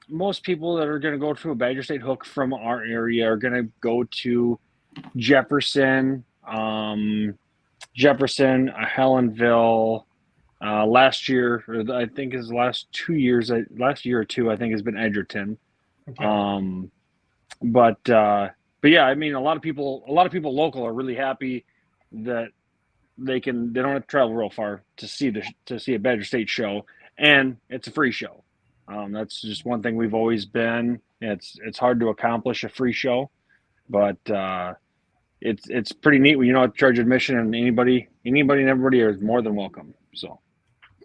most people that are going to go to a Badger State hook from our area are going to go to Jefferson, Helenville. Last year, or I think his last 2 years, last year or two, I think has been Edgerton. Okay. But yeah, I mean, a lot of people local are really happy that they don't have to travel real far to see a Badger State show, and it's a free show. That's just one thing we've always been. It's hard to accomplish a free show, but it's pretty neat when you don't charge admission, and anybody and everybody is more than welcome. So,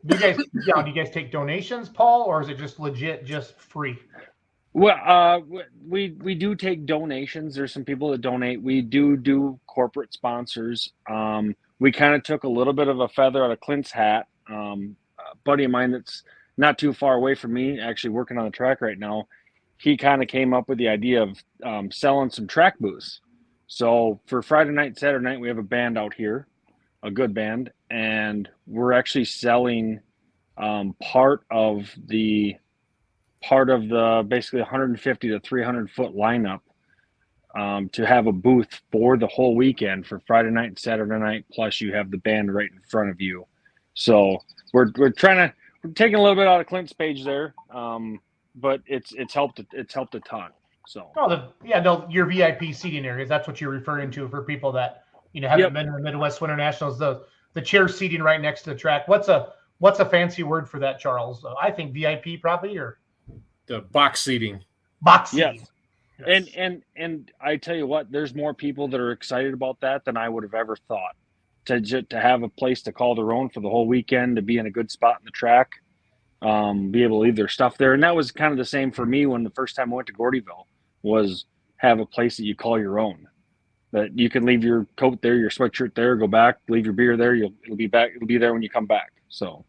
do you guys take donations, Paul, or is it just legit, just free? Well, we do take donations. There's some people that donate. We do corporate sponsors. We kind of took a little bit of a feather out of Clint's hat. A buddy of mine that's not too far away from me, actually working on the track right now, he kind of came up with the idea of selling some track booths. So for Friday night and Saturday night, we have a band out here, a good band, and we're actually selling part of the basically 150 to 300 foot lineup to have a booth for the whole weekend for Friday night and Saturday night. Plus you have the band right in front of you. So we're taking a little bit out of Clint's page there. But it's helped a ton. So your VIP seating areas, that's what you're referring to for people that haven't been to the Midwest Winter Nationals, the chair seating right next to the track. What's a fancy word for that, Charles? I think VIP probably, or the box seating. Box seating. Yes. And I tell you what, there's more people that are excited about that than I would have ever thought. To have a place to call their own for the whole weekend, to be in a good spot in the track, be able to leave their stuff there. And that was kind of the same for me when the first time I went to Gordyville, was have a place that you call your own. That you can leave your coat there, your sweatshirt there, go back, leave your beer there. It'll be there when you come back. So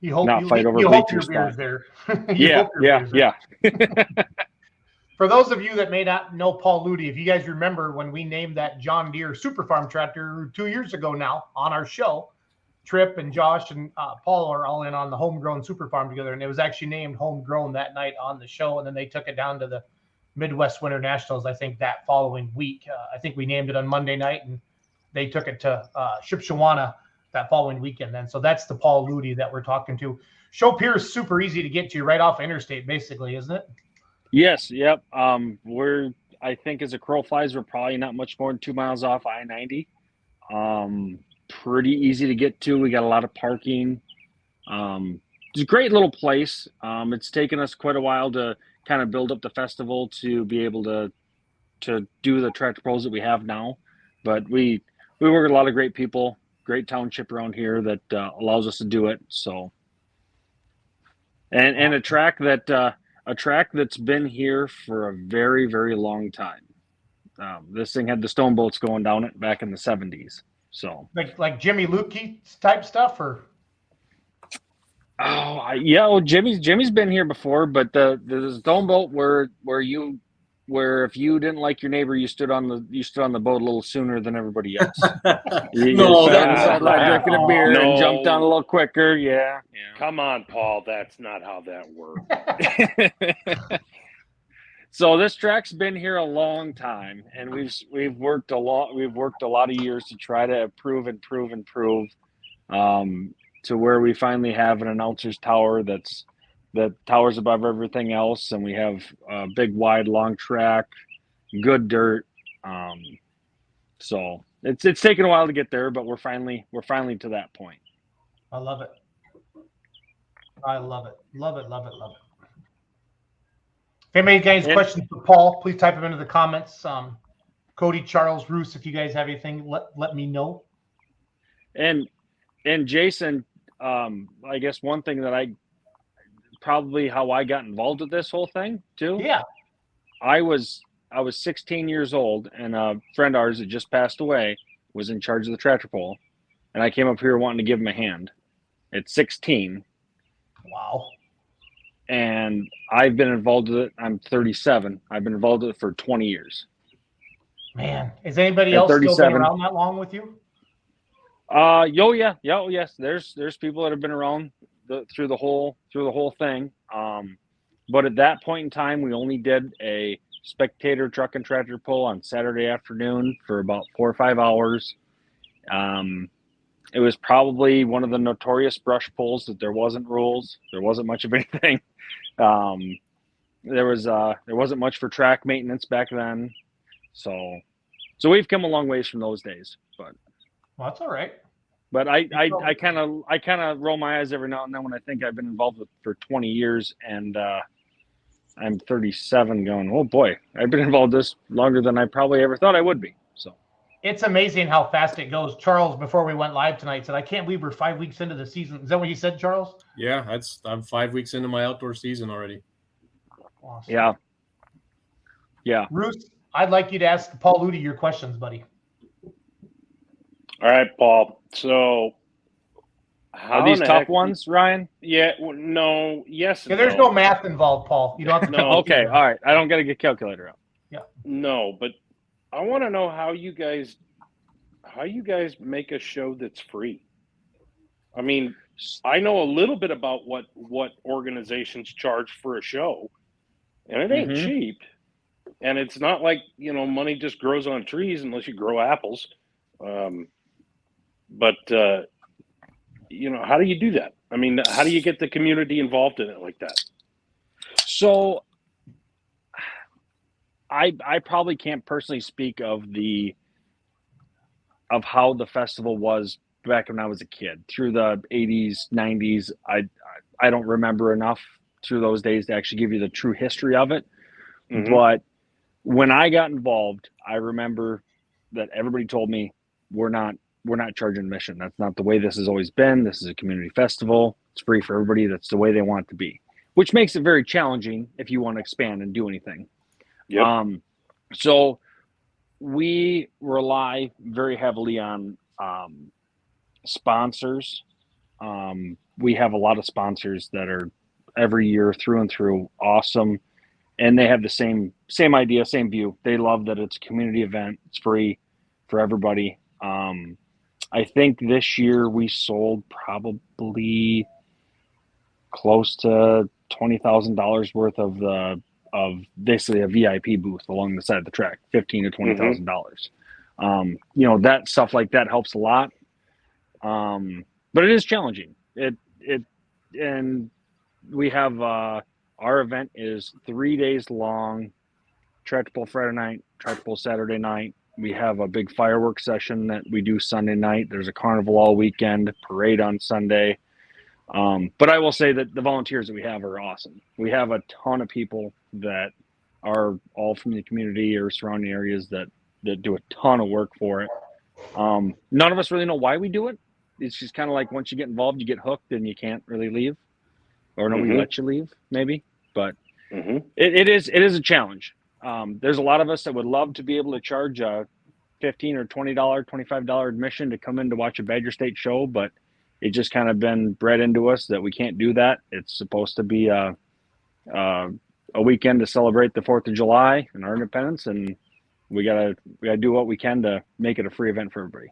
you hope not fight over your bleachers beer's there. Yeah. For those of you that may not know Paul Luety, if you guys remember when we named that John Deere Super Farm tractor 2 years ago now on our show, Tripp and Josh and Paul are all in on the homegrown Super Farm together, and it was actually named homegrown that night on the show, and then they took it down to the Midwest Winter Nationals, I think, that following week. I think we named it on Monday night, and they took it to Shipshewana that following weekend then. So that's the Paul Luety that we're talking to. Shopiere is super easy to get to, right off interstate, basically, isn't it? Yes. Yep. I think as a crow flies, we're probably not much more than 2 miles off I-90. Pretty easy to get to. We got a lot of parking. It's a great little place. It's taken us quite a while to kind of build up the festival to be able to do the tractor pulls that we have now. But we work with a lot of great people. great township around here that allows us to do it. So, and a track that's been here for a very, very long time. This thing had the stone boats going down it back in the 70s. So like Jimmy Lukey type stuff, or Jimmy's been here before, but the stone boat where if you didn't like your neighbor, you stood on the boat a little sooner than everybody else. No, that's drinking a beer and jumped on a little quicker. Yeah. Come on, Paul. That's not how that works. So this track's been here a long time, and we've worked a lot. We've worked a lot of years to try to improve, to where we finally have an announcer's tower that towers above everything else, and we have a big, wide, long track, good dirt. So it's taken a while to get there, but we're finally to that point. I love it. I love it. Love it. Love it. Love it. If anybody has questions for Paul, please type them into the comments. Cody, Charles, Roos, if you guys have anything, let me know. And Jason, I guess one thing that probably how I got involved with this whole thing too. Yeah. I was 16 years old, and a friend of ours that just passed away was in charge of the tractor pull, and I came up here wanting to give him a hand at 16. Wow. And I've been involved with it. I'm 37. I've been involved with it for 20 years. Man, is anybody else still been around that long with you? Yes. There's people that have been around through the whole thing. But at that point in time, we only did a spectator truck and tractor pull on Saturday afternoon for about 4 or 5 hours. It was probably one of the notorious brush pulls that there wasn't rules. There wasn't much of anything. There wasn't much for track maintenance back then. So we've come a long ways from those days, but well, that's all right. But I kind of roll my eyes every now and then when I think I've been involved with for 20 years, and I'm 37 going, oh boy, I've been involved this longer than I probably ever thought I would be. So it's amazing how fast it goes. Charles, before we went live tonight, said, I can't believe we're 5 weeks into the season. Is that what you said, Charles? Yeah, I'm 5 weeks into my outdoor season already. Awesome. Yeah. Bruce, I'd like you to ask Paul Luety your questions, buddy. All right, Paul. So are these tough ones, Ryan? Yeah. No. Yes. Yeah, there's no math involved, Paul. You don't have to. No. Okay. All right. I don't got to get calculator out. Yeah. No, but I want to know how you guys make a show that's free. I mean, I know a little bit about what organizations charge for a show, and it ain't cheap. And it's not like, money just grows on trees unless you grow apples. But how do you do that? I mean, how do you get the community involved in it like that? So I probably can't personally speak of how the festival was back when I was a kid through the 80s, 90s. I don't remember enough through those days to actually give you the true history of it. Mm-hmm. But when I got involved, I remember that everybody told me we're not charging admission. That's not the way this has always been. This is a community festival. It's free for everybody. That's the way they want it to be, which makes it very challenging if you want to expand and do anything. Yep. So we rely very heavily on sponsors. We have a lot of sponsors that are every year through and through awesome, and they have the same idea, same view. They love that it's a community event. It's free for everybody. I think this year we sold probably close to $20,000 worth of basically a VIP booth along the side of the track, $15,000 to $20,000. That stuff like that helps a lot. But it is challenging. And we have our event is 3 days long. Tractor pull Friday night, tractor pull Saturday night. We have a big fireworks session that we do Sunday night. There's a carnival all weekend, parade on Sunday. But I will say that the volunteers that we have are awesome. We have a ton of people that are all from the community or surrounding areas that do a ton of work for it. None of us really know why we do it. It's just kind of like once you get involved, you get hooked and you can't really leave, or nobody lets you leave, maybe. But it is a challenge. There's a lot of us that would love to be able to charge a $15 or $20, $25 admission to come in to watch a Badger State show, but it just kind of been bred into us that we can't do that. It's supposed to be a weekend to celebrate the 4th of July and our independence, and we gotta do what we can to make it a free event for everybody.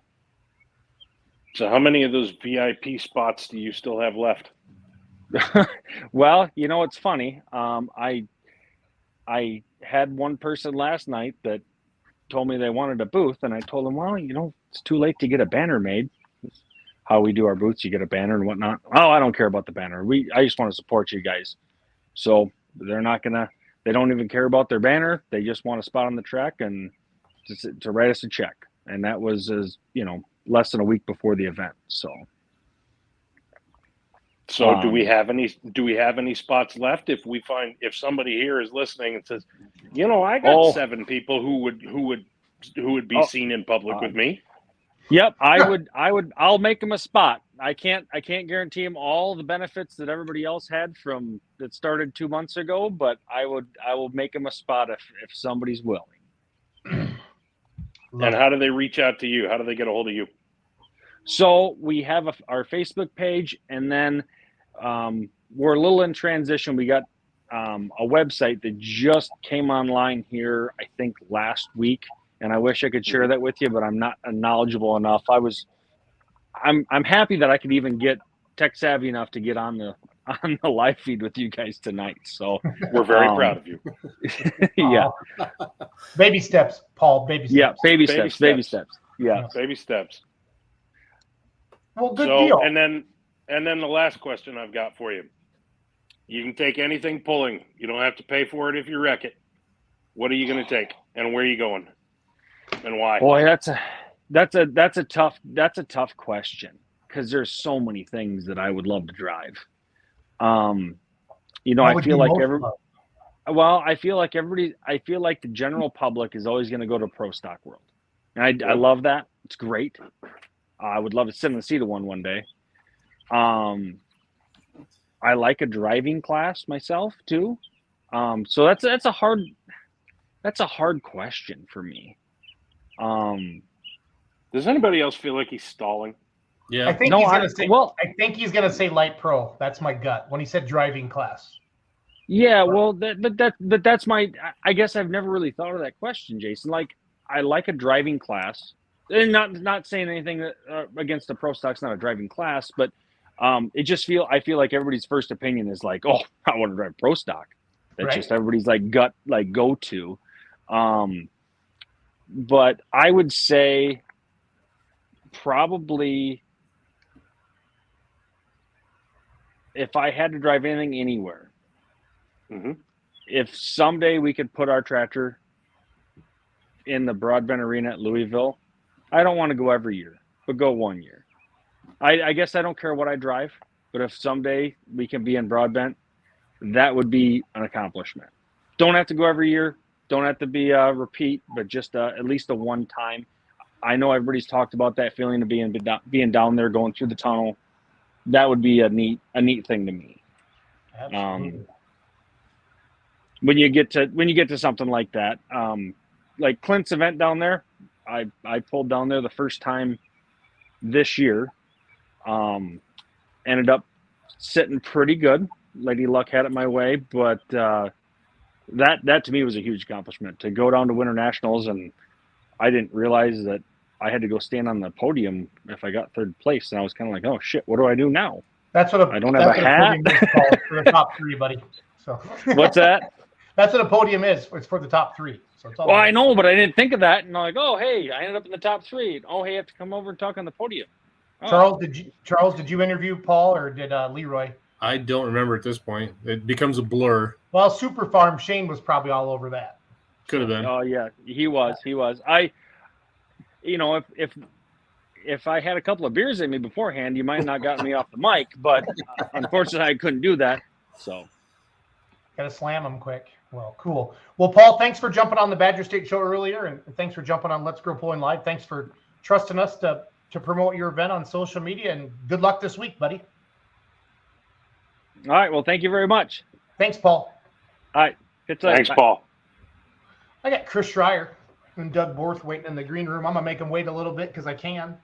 So how many of those VIP spots do you still have left? Well, it's funny. I had one person last night that told me they wanted a booth, and I told them, well, it's too late to get a banner made. How we do our booths, you get a banner and whatnot. Oh, I don't care about the banner. I just want to support you guys. So they don't even care about their banner. They just want a spot on the track and to write us a check. And that was, less than a week before the event. So do we have any spots left? If somebody here is listening and says, I got 7 people who would be seen in public with me. Yep. I'll make them a spot. I can't guarantee them all the benefits that everybody else had that started 2 months ago, but I will make them a spot if somebody's willing. And how do they reach out to you? How do they get a hold of you? So we have our Facebook page, and then we're a little in transition. We got a website that just came online here, I think, last week, and I wish I could share that with you, but I'm not knowledgeable enough. I'm happy that I could even get tech savvy enough to get on the live feed with you guys tonight. So we're very proud of you. Yeah. Baby steps, Paul. Baby steps. Yeah, baby steps. Yeah. Baby steps. Well, good deal. And then the last question I've got for you. You can take anything pulling. You don't have to pay for it if you wreck it. What are you going to take, and where are you going, and why? Boy, that's a tough question, because there's so many things that I would love to drive. I feel like the general public is always going to go to Pro Stock World. And I love that. It's great. I would love to sit in the seat of one day. I like a driving class myself too. So that's a hard question for me. Does anybody else feel like he's stalling? Yeah. I think he's gonna say light pro. That's my gut when he said driving class. Yeah, well, that's my. I guess I've never really thought of that question, Jason. Like, I like a driving class, and not saying anything against the pro stock's not a driving class, but I feel like everybody's first opinion is like, oh, I want to drive pro stock. That's just everybody's gut go to. But I would say probably, if I had to drive anything anywhere, if someday we could put our tractor in the Broadbent Arena at Louisville, I don't want to go every year, but go 1 year. I guess I don't care what I drive, but if someday we can be in Broadbent, that would be an accomplishment. Don't have to go every year. Don't have to be a repeat, but just at least a one time. I know everybody's talked about that feeling of being down there, going through the tunnel. That would be a neat thing to me. Absolutely. When you get to something like that, like Clint's event down there, I pulled down there the first time this year. Ended up sitting pretty good. Lady Luck had it my way, but that to me was a huge accomplishment to go down to Winter Nationals, and I didn't realize that I had to go stand on the podium if I got third place, and I was kind of like, oh shit, what do I do now? I don't have a hat for the top three, buddy. So what's that? That's what a podium is. It's for the top three. So it's all I know, but I didn't think of that, and I'm like, oh hey, I ended up in the top three. Oh hey, I have to come over and talk on the podium. Oh. Charles, did you interview Paul or did Leroy? I don't remember at this point. It becomes a blur. Well, Super Farm Shane was probably all over that. Could have been. Oh yeah, he was. If I had a couple of beers in me beforehand, you might not got me off the mic, but unfortunately I couldn't do that. So gotta slam him quick. Well, cool. Well, Paul, thanks for jumping on the Badger State show earlier, and thanks for jumping on Let's Grow Pulling Live. Thanks for trusting us to promote your event on social media, and good luck this week, buddy. All right. Well, thank you very much. Thanks, Paul. All right. Good luck. Thanks, Bye. Paul. I got Chris Schreier and Doug Borth waiting in the green room. I'm gonna make them wait a little bit because I can.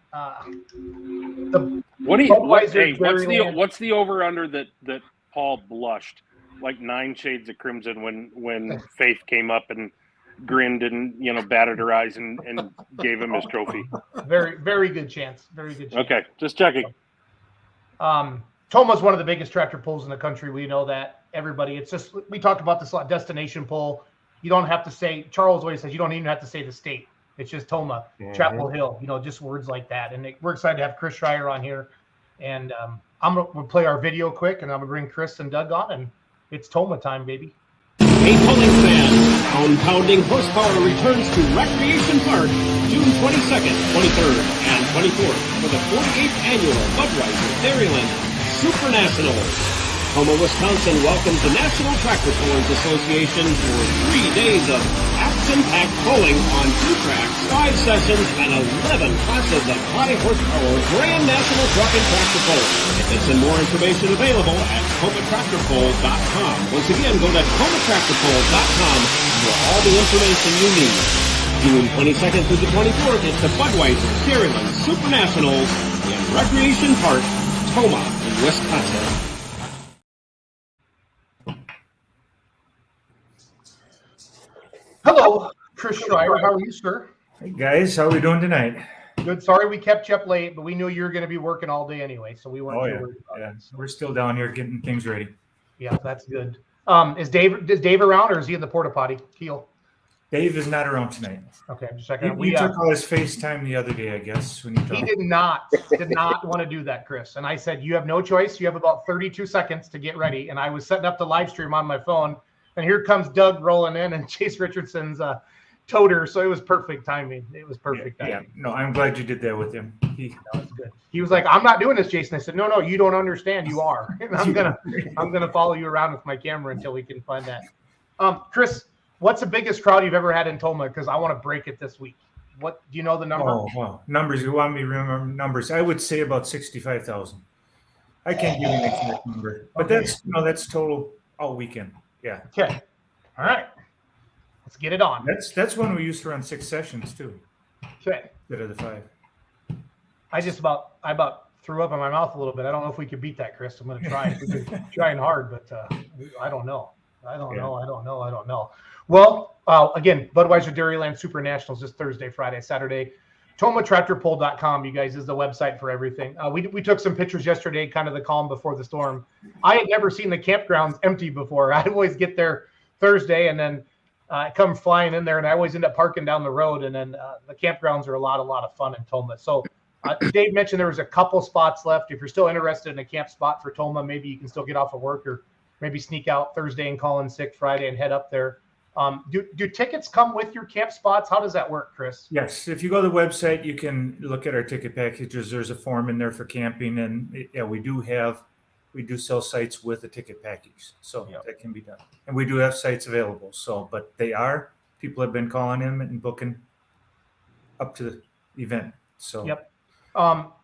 What's the over under that Paul blushed like 9 shades of crimson when Faith came up and grinned and batted her eyes and gave him his trophy? Very, very good chance. Very good chance. Okay, just checking. Tomah's one of the biggest tractor pulls in the country. We know that, everybody. It's just, we talked about this a lot, destination pull. You don't have to say, Charles always says, you don't even have to say the state. It's just Tomah, Chapel Hill, just words like that. And we're excited to have Chris Schreier on here. And we'll play our video quick, and I'm going to bring Chris and Doug on, and it's Tomah time, baby. Hey, pulling fans, pound-pounding horsepower returns to Recreation Park June 22nd, 23rd, and 24th for the 48th annual Budweiser Dairyland Super Nationals. Tomah, Wisconsin welcomes the National Tractor Pullers Association for 3 days of action-packed pulling on 2 tracks, 5 sessions, and 11 classes of high horsepower Grand National Truck and Tractor Pull. Tickets and more information available at TomahTractorPull.com. Once again, go to TomahTractorPull.com for all the information you need. June 22nd through the 24th, it's the Budweiser Dairyland Super Nationals in Recreation Park, Tomah, Wisconsin. Hello, Chris Schreier. How are you, sir? Hey guys, how are we doing tonight? Good. Sorry we kept you up late, but we knew you were going to be working all day anyway, so we weren't too worried about it. We're still down here getting things ready. Yeah, that's good. Is Dave around, or is he in the porta potty? Keel. Dave is not around tonight. Okay, I'm just checking. We took all his FaceTime the other day, I guess. When he did not want to do that, Chris. And I said, you have no choice. You have about 32 seconds to get ready. And I was setting up the live stream on my phone, and here comes Doug rolling in and Chase Richardson's toter. So it was perfect timing. It was perfect timing. Yeah, no, I'm glad you did that with him. That was good. He was like, I'm not doing this, Jason. I said, no, you don't understand. You are. And I'm gonna follow you around with my camera until we can find that. Chris, what's the biggest crowd you've ever had in Tomah? Because I want to break it this week. What do you know the number? Oh, wow. Numbers. You want me to remember numbers? I would say about 65,000. I can't give you an exact number, but that's total all weekend. Yeah. Okay. All right. Let's get it on. That's when we used to run 6 sessions too. Okay. Instead of the 5. I about threw up in my mouth a little bit. I don't know if we could beat that, Chris. I'm going to try. We're trying hard, but I don't know. I don't know. Well, again, Budweiser Dairyland Super Nationals this Thursday, Friday, Saturday. TomahTractorPull.com, you guys, is the website for everything. We took some pictures yesterday, kind of the calm before the storm. I had never seen the campgrounds empty before. I always get there Thursday and then come flying in there, and I always end up parking down the road. And then the campgrounds are a lot of fun in Tomah. So Dave mentioned there was a couple spots left. If you're still interested in a camp spot for Tomah, maybe you can still get off of work or maybe sneak out Thursday and call in sick Friday and head up there. Do tickets come with your camp spots? How does that work, Chris? Yes. If you go to the website, you can look at our ticket packages. There's a form in there for camping, and we do sell sites with a ticket package, so that can be done. And we do have sites available. So, but people have been calling in and booking up to the event. So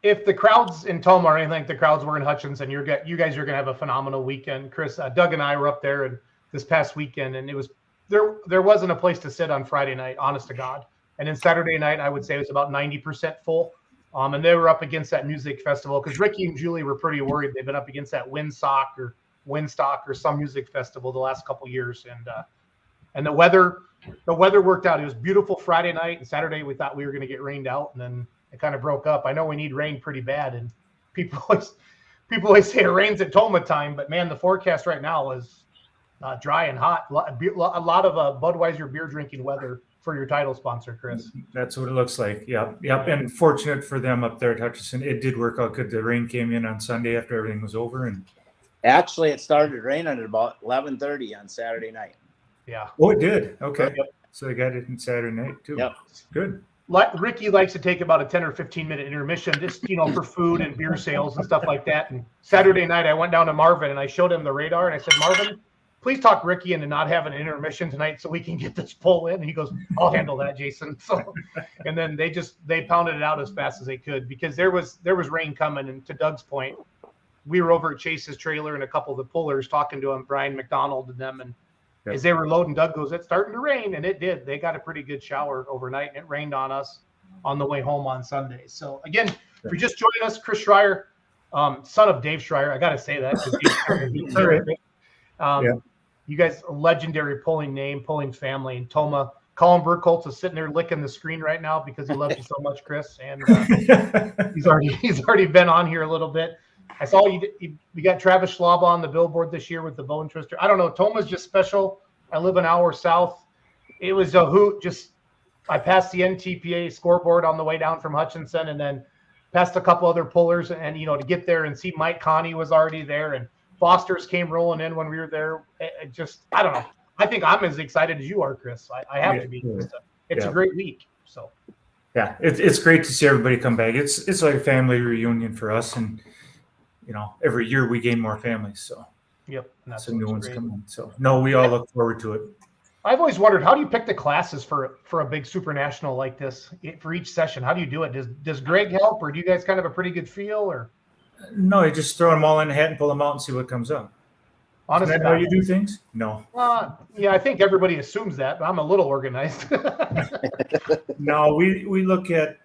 if the crowds in Tomah are anything like the crowds were in Hutchinson, you guys are going to have a phenomenal weekend. Chris, Doug and I were up there and this past weekend, and it was there wasn't a place to sit on Friday night, honest to God. And then Saturday night, I would say it was about 90% full. And they were up against that music festival because Ricky and Julie were pretty worried. They've been up against that Windstock or some music festival the last couple of years. And the weather worked out. It was beautiful Friday night, and Saturday we thought we were going to get rained out, and then it kind of broke up. I know we need rain pretty bad, and people always say it rains at Tomah time, but man, the forecast right now is dry and hot. A lot of Budweiser beer drinking weather for your title sponsor, Chris. That's what it looks like. Yep. And fortunate for them up there at Hutchinson, it did work out good. The rain came in on Sunday after everything was over, and actually it started raining at about 11:30 on Saturday night. Yeah. Oh, it did. Okay. Yep. So they got it on Saturday night too. Yep. Good. Ricky likes to take about a 10 or 15 minute intermission, just for food and beer sales and stuff like that. And Saturday night, I went down to Marvin and I showed him the radar, and I said, Marvin, please talk Ricky into not having an intermission tonight so we can get this pull in. And he goes, I'll handle that, Jason. So, and then they pounded it out as fast as they could because there was rain coming. And to Doug's point, we were over at Chase's trailer and a couple of the pullers talking to him, Brian McDonald and them. And as they were loading, Doug goes, it's starting to rain. And it did. They got a pretty good shower overnight and it rained on us on the way home on Sunday. So again, if you're just joining us, Chris Schreier, son of Dave Schreier. I got to say that. You guys, a legendary pulling family. And Tomah, Colin Burkholtz is sitting there licking the screen right now because he loves you so much, Chris. And he's already been on here a little bit. I saw you got Travis Schlab on the billboard this year with the bone twister. I don't know. Tomah's just special. I live an hour south. It was a hoot. I passed the NTPA scoreboard on the way down from Hutchinson and then passed a couple other pullers. And, to get there and see Mike Connie was already there. And Foster's came rolling in when we were there. I don't know. I think I'm as excited as you are, Chris. I have to be. It's a great week. So, yeah, it's great to see everybody come back. It's like a family reunion for us, and every year we gain more families. So, yep, and that's some new ones come in. So, no, we all look forward to it. I've always wondered, how do you pick the classes for a big super national like this for each session? How do you do it? Does Greg help, or do you guys kind of have a pretty good feel, or? No, you just throw them all in a hat and pull them out and see what comes up. Honestly, is that how you do things? No. Yeah, I think everybody assumes that, but I'm a little organized. No, we look at,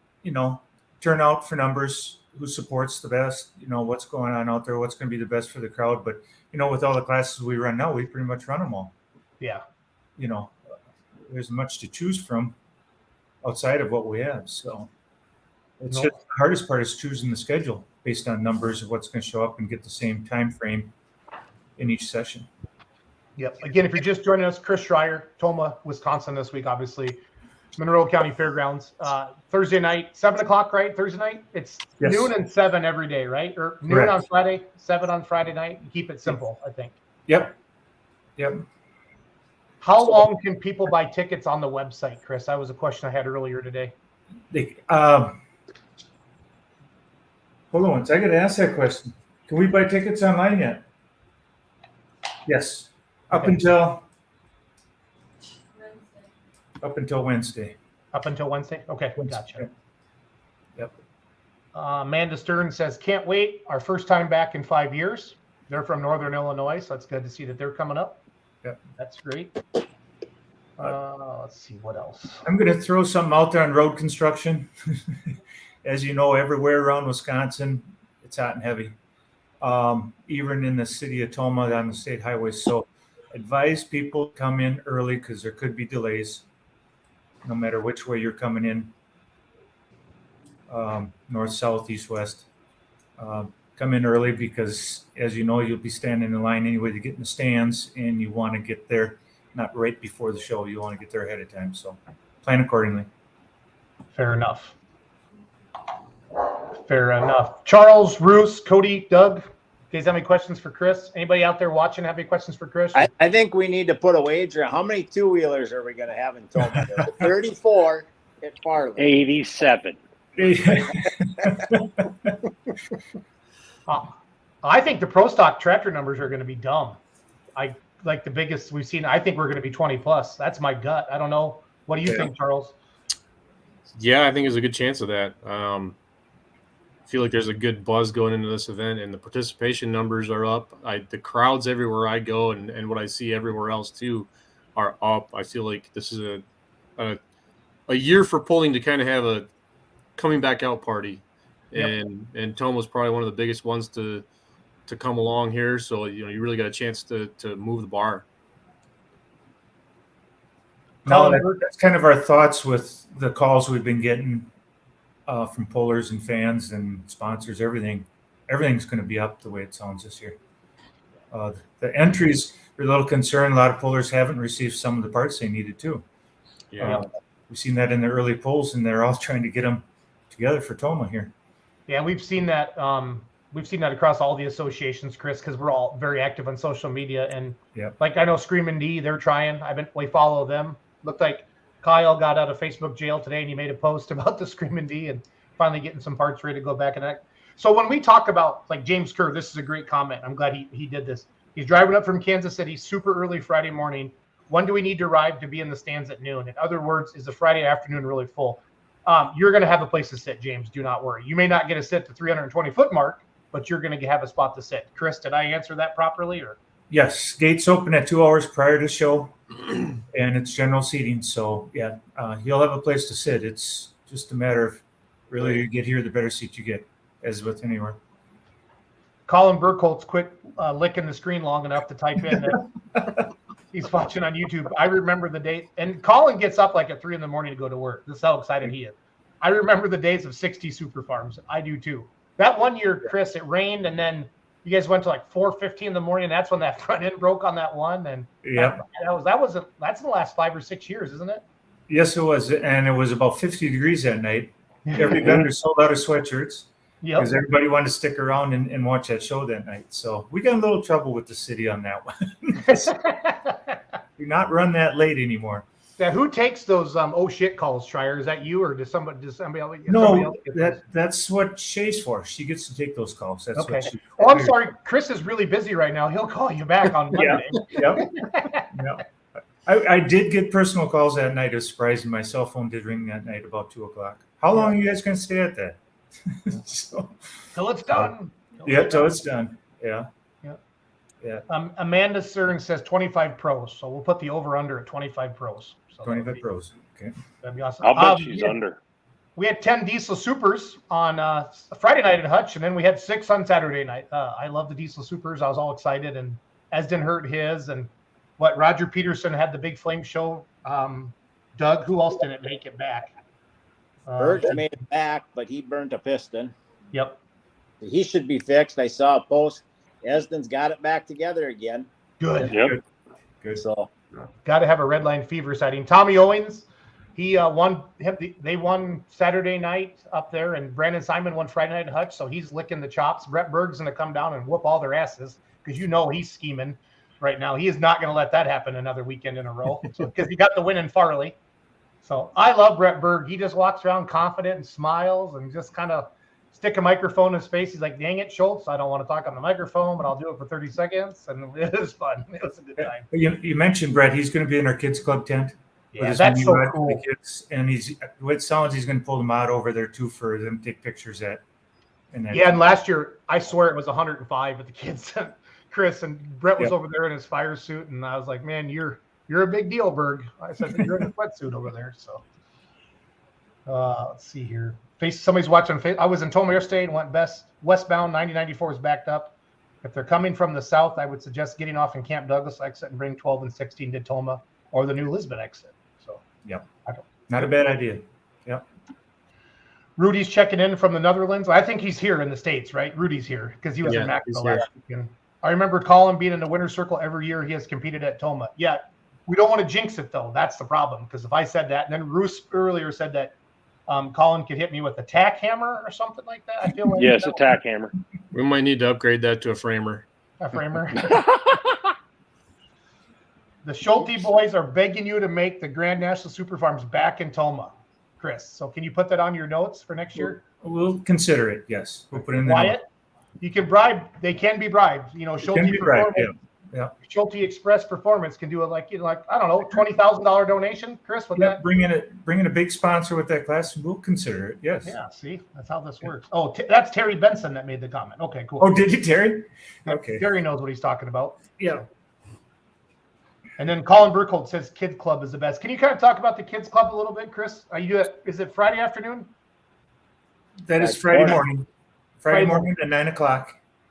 turnout for numbers, who supports the best, what's going on out there, what's going to be the best for the crowd. But, with all the classes we run now, we pretty much run them all. Yeah. There's much to choose from outside of what we have. So it's just the hardest part is choosing the schedule based on numbers of what's going to show up and get the same time frame in each session. Yep. Again, if you're just joining us, Chris Schreier, Tomah, Wisconsin this week, obviously. Monroe County Fairgrounds. Thursday night, 7 o'clock, right? Thursday night? It's noon and 7 every day, right? Or noon Correct. On Friday, 7 on Friday night. You keep it simple, I think. Yep. How long can people buy tickets on the website, Chris? That was a question I had earlier today. Hold on, I got to ask that question. Can we buy tickets online yet? Yes. Up until Wednesday. Up until Wednesday? Okay, gotcha. Yep. Amanda Stern says, can't wait. Our first time back in 5 years. They're from Northern Illinois, so it's good to see that they're coming up. Yep. That's great. Let's see what else. I'm going to throw something out there on road construction. As you know, everywhere around Wisconsin, it's hot and heavy. Even in the city of Tomah on the state highways. So advise people to come in early because there could be delays no matter which way you're coming in. North, south, east, west. Come in early because, as you know, you'll be standing in line anyway to get in the stands, and you want to get there not right before the show. You want to get there ahead of time. So plan accordingly. Fair enough. Charles, Roos, Cody, Doug, you guys have any questions for Chris? Anybody out there watching have any questions for Chris? I think we need to put a wager. How many two-wheelers are we going to have in Tomah? 34 at Farley. 87. I think the pro stock tractor numbers are going to be dumb. I like the biggest we've seen. I think we're going to be 20 plus. That's my gut. I don't know. What do you think, Charles? Yeah, I think there's a good chance of that. I feel like there's a good buzz going into this event, and the participation numbers are up. The crowds everywhere I go and what I see everywhere else too are up. I feel like this is a year for pulling to kind of have a coming back out party. And Tomah's probably one of the biggest ones to come along here. So, you really got a chance to move the bar. No, that's kind of our thoughts with the calls we've been getting from pullers and fans and sponsors. Everything's going to be up the way it sounds this year. The entries are a little concerned. A lot of pullers haven't received some of the parts they needed too. Yeah. We've seen that in the early pulls, and they're all trying to get them together for Tomah here. Yeah, we've seen that. We've seen that across all the associations, Chris, because we're all very active on social media. And like I know Screamin' D, they're trying. We follow them. Looked like Kyle got out of Facebook jail today, and he made a post about the Screamin' D and finally getting some parts ready to go back in that. So when we talk about like James Kerr, this is a great comment. I'm glad he did this. He's driving up from Kansas City super early Friday morning. When do we need to arrive to be in the stands at noon? In other words, is the Friday afternoon really full? You're going to have a place to sit, James. Do not worry. You may not get a sit to 320-foot mark, but you're going to have a spot to sit. Chris, did I answer that properly? Or Yes, gates open at 2 hours prior to show, and it's general seating. So yeah, you'll have a place to sit. It's just a matter of really you get here, the better seat you get, as with anywhere. Colin Burkholtz quit licking the screen long enough to type in that he's watching on YouTube. I remember the day, and Colin gets up like at 3 a.m. to go to work. This is how excited he is. I remember the days of 60 super farms. I do too. That one year, Chris, it rained, and then you guys went to like 4:15 in the morning. That's when that front end broke on that one. And that's in the last 5 or 6 years, isn't it? Yes, it was, and it was about 50 degrees that night. Every vendor sold out of sweatshirts because everybody wanted to stick around and watch that show that night. So we got a little trouble with the city on that one. Do not run that late anymore. Now, who takes those oh shit calls, Schreier? Is that you or does somebody else? No, that's what Shay's for. She gets to take those calls. That's okay. What she, oh, I'm sorry. Chris is really busy right now. He'll call you back on Monday. Yeah. I did get personal calls that night. It was surprising. My cell phone did ring that night about 2:00. How long are you guys going to stay at that? Till it's done. Till it's done. Yeah. Amanda Cern says 25 pros. So we'll put the over under at 25 pros. So 25 pros. Okay. That'd be awesome. I'll bet she's under. We had 10 diesel supers on Friday night at Hutch, and then we had 6 on Saturday night. I love the diesel supers. I was all excited, and as didn't hurt his. And what Roger Peterson had the big flame show. Doug, who else didn't make it back? Birch made it back, but he burnt a piston. Yep. He should be fixed. I saw a post. Esden's got it back together again. Good. Yep. Good. So got to have a red line fever sighting. Tommy Owens, he won. They won Saturday night up there, and Brandon Simon won Friday night at Hutch. So he's licking the chops. Brett Berg's going to come down and whoop all their asses because he's scheming right now. He is not going to let that happen another weekend in a row because he got the win in Farley. So I love Brett Berg. He just walks around confident and smiles and just kind of stick a microphone in his face. He's like, dang it, Schultz, I don't want to talk on the microphone, but I'll do it for 30 seconds. And it was fun. It was a good time. You mentioned, Brett, he's going to be in our kids club tent. Yeah, that's so cool. The kids, and it sounds he's going to pull them out over there too for them to take pictures at. And last year, I swear it was 105 at the kids. Chris and Brett was over there in his fire suit, and I was like, man, you're a big deal, Berg. I said, you're in a sweatsuit over there. So let's see here. Somebody's watching. I was in Tomah yesterday and went westbound. 9094 is backed up. If they're coming from the south, I would suggest getting off in Camp Douglas exit and bring 12 and 16 to Tomah or the new Lisbon exit. So not a bad idea. Yep. Rudy's checking in from the Netherlands. I think he's here in the States, right? Rudy's here because he was in Maxwell last weekend. I remember Colin being in the winner's circle every year he has competed at Tomah. Yeah, we don't want to jinx it, though. That's the problem, because if I said that, and then Roos earlier said that Colin could hit me with a tack hammer or something like that. I feel like yes, a tack hammer. We might need to upgrade that to a framer. A framer. The Schulte boys are begging you to make the Grand National Super Farms back in Tomah, Chris. So can you put that on your notes for next year? We'll consider it. Yes, we'll put it in the Wyatt. You can bribe. They can be bribed. Schulte Performance. Yeah. Schulte Express Performance can do it like I don't know, $20,000 donation, Chris. With that, bring in a big sponsor with that class. We'll consider it. Yes. Yeah. See, that's how this works. Oh, that's Terry Benson that made the comment. Okay, cool. Oh, did you, Terry? Okay. Terry knows what he's talking about. Yeah. And then Colin Burkholdt says Kids Club is the best. Can you kind of talk about the Kids Club a little bit, Chris? Is it Friday afternoon? That is Friday morning. Friday morning at 9:00.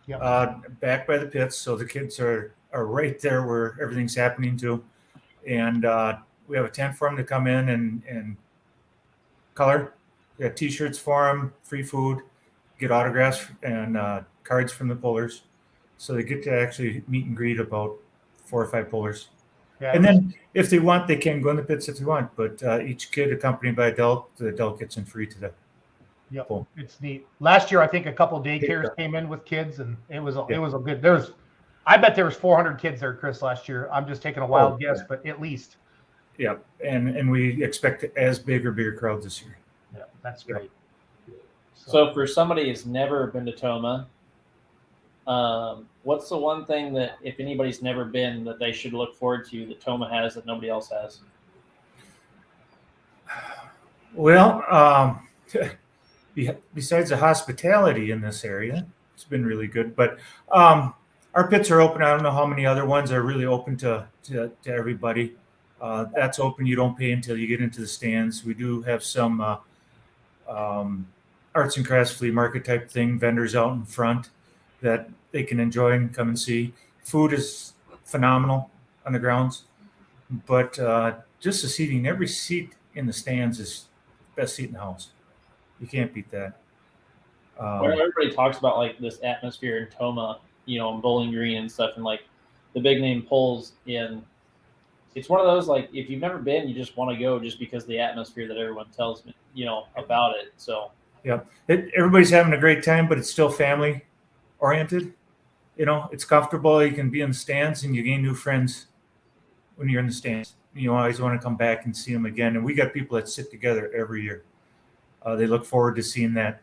Yep. Back by the pits, so the kids are right there where everything's happening to, and we have a tent for them to come in and color. We have T-shirts for them, free food, get autographs and cards from the pullers, so they get to actually meet and greet about 4 or 5 pullers. Yeah, and then if they want, they can go in the pits if they want, but each kid accompanied by adult, the adult gets in free to the. Yep, pull. It's neat. Last year, I think a couple of daycares came in with kids, and it was a good. I bet there was 400 kids there, Chris, last year. I'm just taking a wild guess, but at least. Yeah, and we expect as big or bigger crowds this year. Yeah, that's great. So for somebody who's never been to Tomah, What's the one thing that if anybody's never been that they should look forward to that Tomah has that nobody else has? Well, besides the hospitality in this area, it's been really good. But our pits are open. I don't know how many other ones are really open to everybody. That's open. You don't pay until you get into the stands. We do have some arts and crafts flea market type thing, vendors out in front that they can enjoy and come and see. Food is phenomenal on the grounds, but just the seating, every seat in the stands is best seat in the house. You can't beat that. Well, everybody talks about like this atmosphere in Tomah, in Bowling Green and stuff, and like the big name pulls in. It's one of those, like, if you've never been, you just want to go just because of the atmosphere that everyone tells me, about it. So, yeah, everybody's having a great time, but it's still family oriented. It's comfortable. You can be in the stands and you gain new friends when you're in the stands. You always want to come back and see them again. And we got people that sit together every year. They look forward to seeing that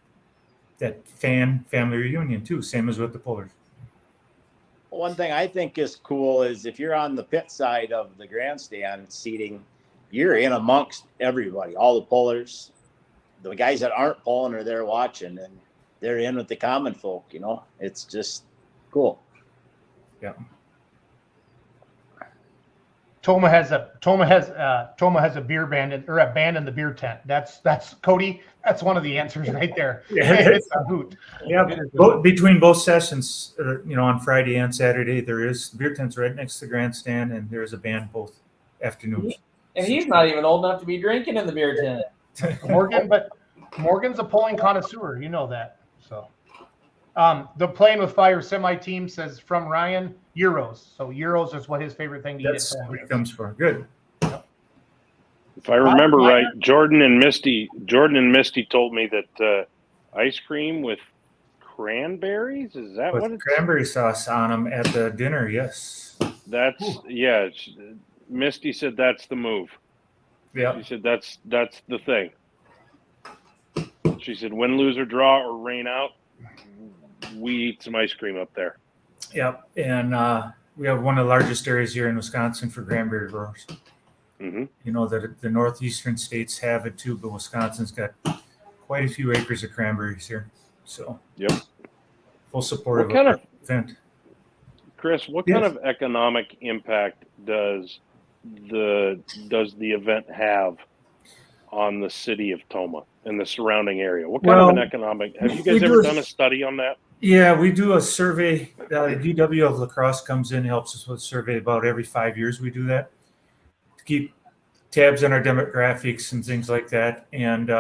family reunion too, same as with the Pullers. One thing I think is cool is if you're on the pit side of the grandstand seating, you're in amongst everybody, all the pullers. The guys that aren't pulling are there watching, and they're in with the common folk. It's just cool. Yeah. Tomah has a beer band or a band in the beer tent. That's Cody. That's one of the answers right there. Yeah, it's a hoot. Yeah, between both sessions, on Friday and Saturday, there is beer tents right next to the grandstand, and there's a band both afternoons. And he's not even old enough to be drinking in the beer tent. Morgan's a pulling connoisseur. You know that. So, the Playing with Fire semi team says from Ryan. Euros. So Euros is what his favorite thing to eat. That's what it comes for. Good. If I remember right, Jordan and Misty told me that ice cream with cranberries, is that with what it's cranberry sauce on them at the dinner? Yes. Yeah. Misty said that's the move. Yeah. She said that's the thing. She said win, lose, or draw or rain out, we eat some ice cream up there. Yep, and we have one of the largest areas here in Wisconsin for cranberry growers. Mm-hmm. That the northeastern states have it too, but Wisconsin's got quite a few acres of cranberries here. So, yep, full support of the event. Chris, what kind of economic impact does the event have on the city of Tomah and the surrounding area? What kind of an economic? Have you guys ever done a study on that? Yeah, we do a survey. The DW of La Crosse comes in, helps us with a survey about every 5 years. We do that to keep tabs on our demographics and things like that. And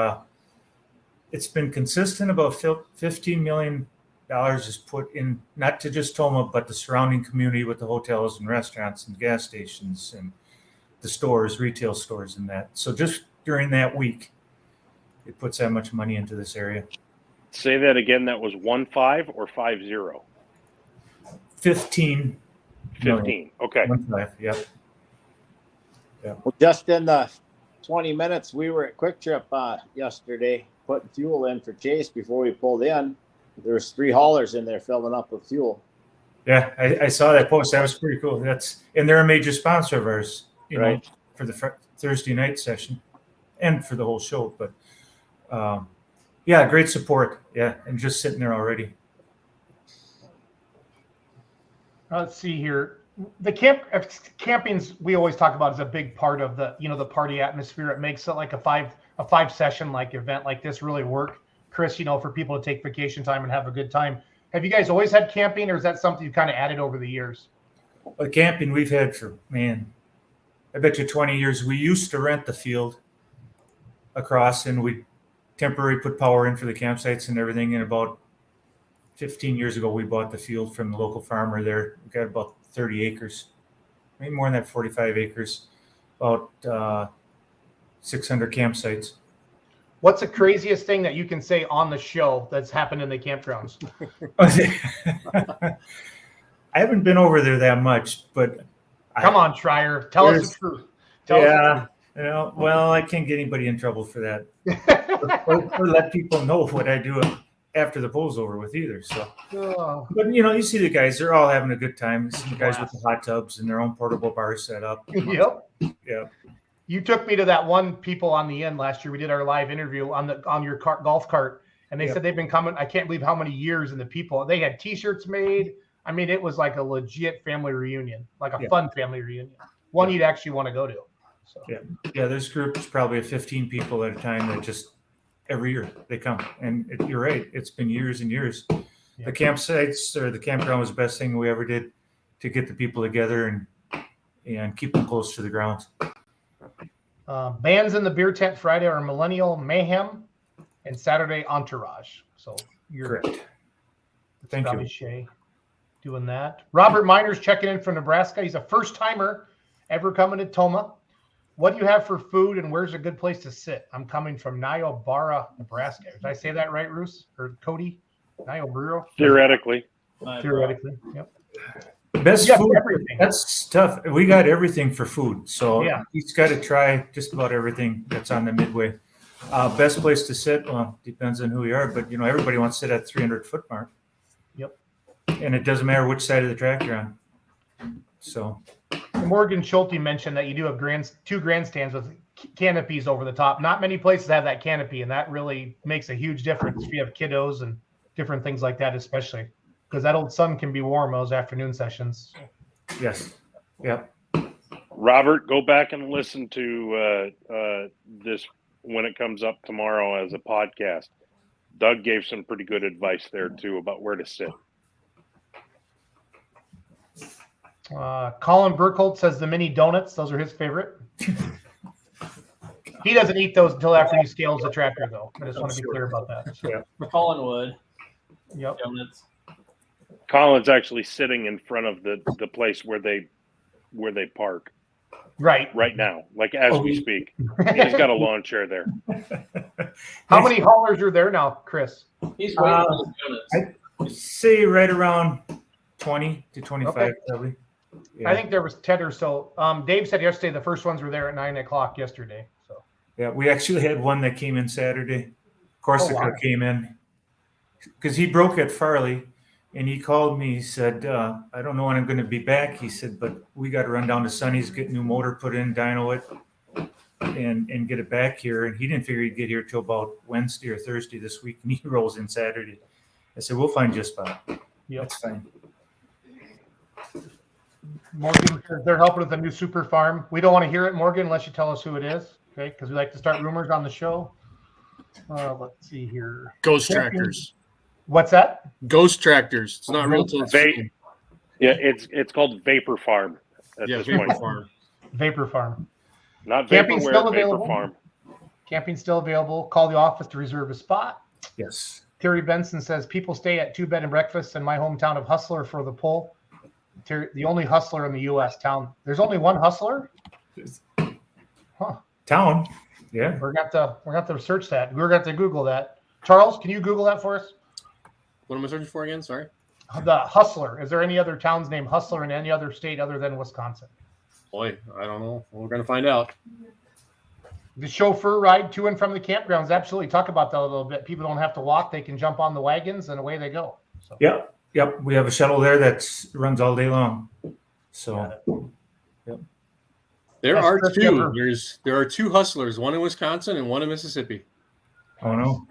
it's been consistent. About $15 million is put in, not to just Tomah, but the surrounding community with the hotels and restaurants and gas stations and the stores, retail stores and that. So just during that week, it puts that much money into this area. Say that again. That was 15 or 50? 15. 15. Okay. 15. Yep. Yeah. Well, just in the 20 minutes we were at Quick Trip yesterday, putting fuel in for Chase before we pulled in. There was 3 haulers in there filling up with fuel. Yeah, I saw that post. That was pretty cool. And they're a major sponsor of ours, right, for the Thursday night session and for the whole show. But yeah, great support. Yeah, and just sitting there already. Let's see here. The camping's we always talk about is a big part of the the party atmosphere. It makes it like a five session like event like this really work. Chris, for people to take vacation time and have a good time. Have you guys always had camping, or is that something you kind of added over the years? Well, camping we've had for, I bet you 20 years. We used to rent the field across, and we temporarily put power in for the campsites and everything. And about 15 years ago, we bought the field from the local farmer there. We got about 30 acres, maybe more than that, 45 acres, about 600 campsites. What's the craziest thing that you can say on the show that's happened in the campgrounds? I haven't been over there that much, but come on, Schreier, tell us the truth. Tell us the truth. Well, I can't get anybody in trouble for that. or let people know what I do after the poll's over with either. So, but you see the guys; they're all having a good time. You see the guys with the hot tubs and their own portable bar set up. Yep. Yeah. You took me to that one people on the end last year. We did our live interview on your golf cart, and they said they've been coming. I can't believe how many years. And the people, they had T-shirts made. I mean, it was like a legit family reunion, like a fun family reunion. One you'd actually want to go to. So. Yeah. There's groups probably of 15 people at a time that just every year they come. And you're right. It's been years and years. Yeah. The campsites or the campground was the best thing we ever did to get the people together and keep them close to the ground. Bands in the beer tent Friday are Millennial Mayhem and Saturday Entourage. So you're correct. Thank you. Shay doing that. Robert Miner's checking in from Nebraska. He's a first timer ever coming to Tomah. What do you have for food and where's a good place to sit? I'm coming from Niobrara, Nebraska. Did I say that right, Roos or Cody? Niobrara? Theoretically. Yep. Best food. Everything. That's tough. We got everything for food. So he's got to try just about everything that's on the Midway. Best place to sit, well, depends on who you are, but everybody wants to sit at 300-foot mark. Yep. And it doesn't matter which side of the track you're on. So Morgan Schulte mentioned that you do have two grandstands with canopies over the top. Not many places have that canopy, and that really makes a huge difference if you have kiddos and different things like that, especially because that old sun can be warm those afternoon sessions. Yes. Yep. Robert, go back and listen to this when it comes up tomorrow as a podcast. Doug gave some pretty good advice there too about where to sit. Colin Burkholt says the mini donuts; those are his favorite. He doesn't eat those until after he scales the tractor, though. I just want to be clear about that. Yeah. Colin would. Yep. Donuts. Colin's actually sitting in front of the place where they park. Right now, like as we speak. He's got a lawn chair there. How many haulers are there now, Chris? He's waiting for the donuts. I'd say right around 20 to 25, probably. Yeah. I think there was 10 or so. Dave said yesterday the first ones were there at 9 o'clock yesterday. So yeah, we actually had one that came in Saturday. Corsica came in because he broke at Farley, and he called me. He said, "I don't know when I'm going to be back." He said, "But we got to run down to Sonny's, get new motor put in, dyno it, and get it back here." And he didn't figure he'd get here till about Wednesday or Thursday this week, and he rolls in Saturday. I said, "We'll find you a spot." Yep. That's fine. Morgan, they're helping with the new super farm. We don't want to hear it, Morgan, unless you tell us who it is, okay? Because we like to start rumors on the show. Let's see here. Ghost tractors. What's that? Ghost tractors. It's not real till it's it's called Vapor Farm at this Vapor point. Farm. Vapor Farm. Not Camping's Vaporware, still Vapor available. Farm. Camping's still available. Call the office to reserve a spot. Yes. Terry Benson says people stay at 2 bed and breakfasts in my hometown of Hustler for the pull. The only hustler in the U.S. town. There's only one hustler. Huh. Town. Yeah. We're going to research that. We're going to Google that. Charles, can you Google that for us? What am I searching for again? Sorry. The hustler. Is there any other towns named Hustler in any other state other than Wisconsin? Boy, I don't know. We're going to find out. The chauffeur ride to and from the campgrounds. Absolutely. Talk about that a little bit. People don't have to walk. They can jump on the wagons and away they go. So. Yep. We have a shuttle there that runs all day long. So, There That's are Chris two. Schreier. There are two hustlers, one in Wisconsin and one in Mississippi. oh no.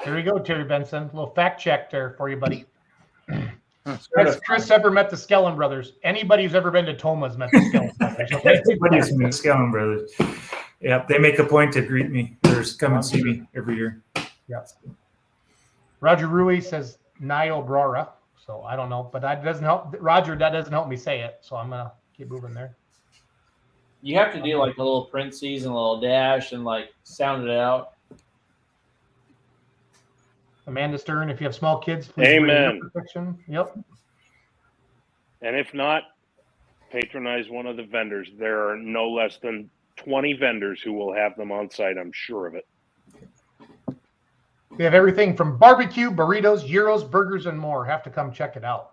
There you go, Terry Benson. A little fact check there for you, buddy. Has Chris ever met the Skellen brothers? Anybody who's ever been to Tomah has met the Skellen brothers. Okay? Everybody's in the Skellen brothers. Yeah, they make a point to greet me or come and see me every year. Yeah. Roger Rui says Niobrara. So I don't know, but that doesn't help. Roger, that doesn't help me say it. So I'm gonna keep moving there. You have to do like a little parentheses and a little dash and like sound it out. Amanda Stern, if you have small kids, please. Amen. Protection. Yep. And if not, patronize one of the vendors. There are no less than 20 vendors who will have them on site. I'm sure of it. We have everything from barbecue, burritos, gyros, burgers, and more. Have to come check it out.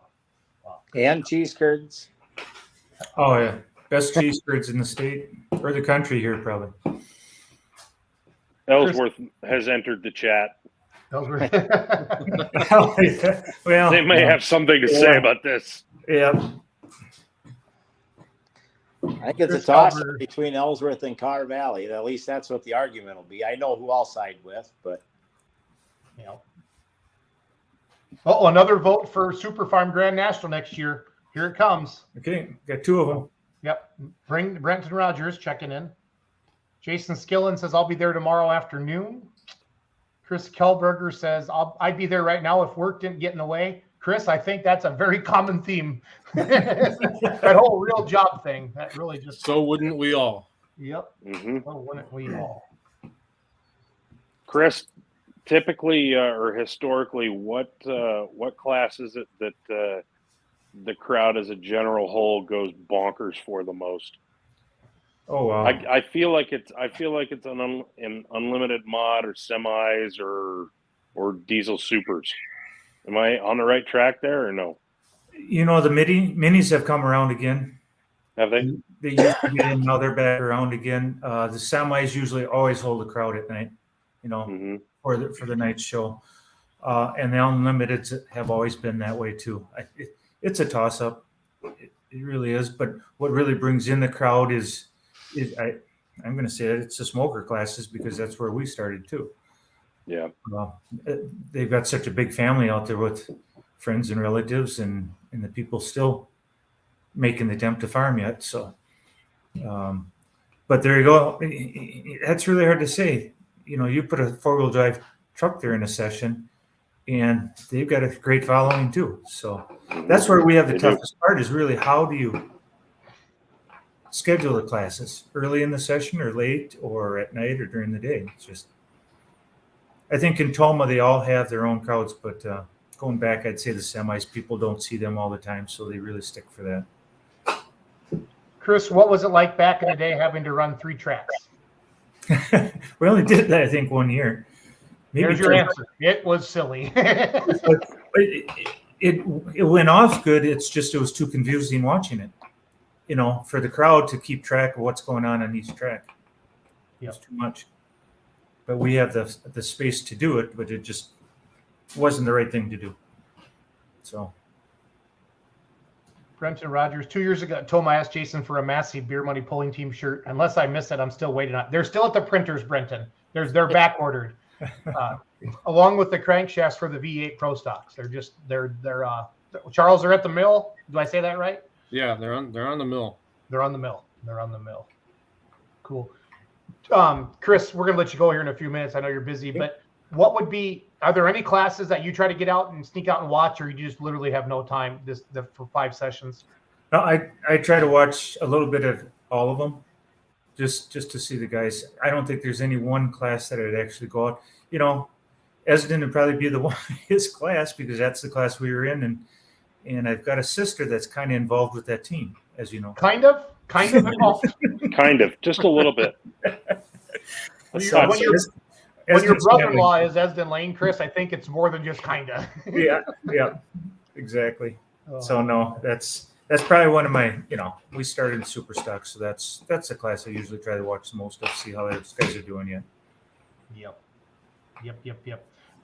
Wow. And cheese curds. Oh yeah, best cheese curds in the state or the country here probably. Ellsworth has entered the chat. Ellsworth. Well, They may have something to say about this. yeah. I think it's a Chris toss Albert. between Ellsworth and Carr Valley. At least that's what the argument will be. I know who I'll side with, but Yeah. Oh, another vote for Super Farm Grand National next year. Here it comes. Okay, got two of them. Yep. Bring Brenton Rogers checking in. Jason Skillen says, I'll be there tomorrow afternoon. Chris Kellberger says, I'd be there right now if work didn't get in the way. Chris, I think that's a very common theme. That whole real job thing. That really just. So wouldn't we all? Yep. Mm-hmm. Oh, wouldn't we all? Chris, typically or historically, what class is it that the crowd as a general whole goes bonkers for the most? Oh, wow. I feel like it's an unlimited mod or semis or diesel supers. Am I on the right track there or no? You know, the minis have come around again. Have they? They used to get in, now they're back around again. The semis usually always hold a crowd at night, you know, Mm-hmm. for the night show. And the unlimiteds have always been that way too. It's a toss up. It really is. But what really brings in the crowd is I'm going to say it, it's the smoker classes because that's where we started too. Yeah. They've got such a big family out there with friends and relatives and the people still making the attempt to farm yet. So, but there you go. That's really hard to say. You know, you put a 4-wheel drive truck there in a session and they've got a great following too. So that's where we have the toughest part is really how do you schedule the classes early in the session or late or at night or during the day. It's just, I think in Tomah, they all have their own crowds, but going back, I'd say the semis, people don't see them all the time. So they really stick for that. Chris, what was it like back in the day having to run 3 tracks? We only did that, I think, 1 year. Maybe There's your answer. It was silly. it went off good. It's just, it was too confusing watching it, you know, for the crowd to keep track of what's going on each track. It's too much. But we have the space to do it, but it just wasn't the right thing to do. So. Brenton Rogers, 2 years ago, Tomah asked Jason for a massive beer money pulling team shirt. Unless I missed it, I'm still waiting on. They're still at the printers, Brenton. They're back ordered, along with the crankshafts for the V8 Pro stocks. They're Charles, they're at the mill. Do I say that right? Yeah, they're on the mill. They're on the mill. Cool. Chris, we're gonna let you go here in a few minutes. I know you're busy, but are there any classes that you try to get out and sneak out and watch, or you just literally have no time for 5 sessions? No, I try to watch a little bit of all of them, just to see the guys. I don't think there's any one class that I'd actually go out. You know, Esden would probably be the one his class because that's the class we were in, and I've got a sister that's kind of involved with that team, as you know. Kind of involved. Kind of, just a little bit. When your brother-in-law is Esden Lane, Chris, I think it's more than just kinda. yeah, exactly. So no, that's probably one of my. You know, we started in super stock, so that's the class I usually try to watch the most of, see how those guys are doing yet. Yep.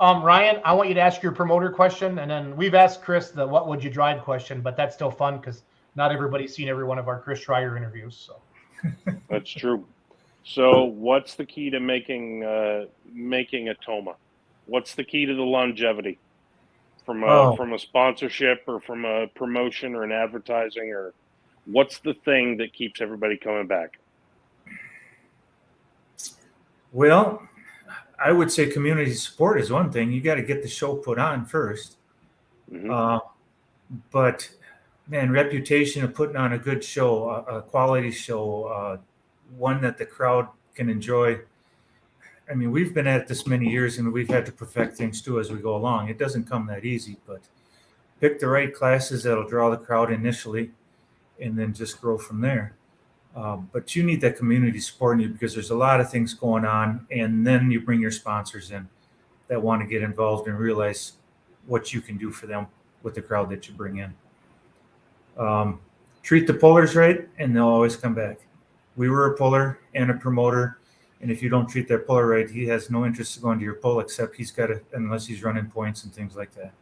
Ryan, I want you to ask your promoter question, and then we've asked Chris the "What would you drive?" question, but that's still fun because not everybody's seen every one of our Chris Schreier interviews. So That's true. So, what's the key to making a Tomah? What's the key to the longevity from a sponsorship or from a promotion or an advertising, or what's the thing that keeps everybody coming back? Well, I would say community support is one thing. You got to get the show put on first. Mm-hmm. But man, reputation of putting on a good show, a quality show, one that the crowd can enjoy. I mean, we've been at this many years and we've had to perfect things too as we go along. It doesn't come that easy, but pick the right classes that'll draw the crowd initially and then just grow from there. But you need that community supporting you because there's a lot of things going on, and then you bring your sponsors in that want to get involved and realize what you can do for them with the crowd that you bring in. Treat the pullers right and they'll always come back. We were a puller and a promoter And if you don't treat that puller right, he has no interest in going to your pull, except he's got to, unless he's running points and things like that.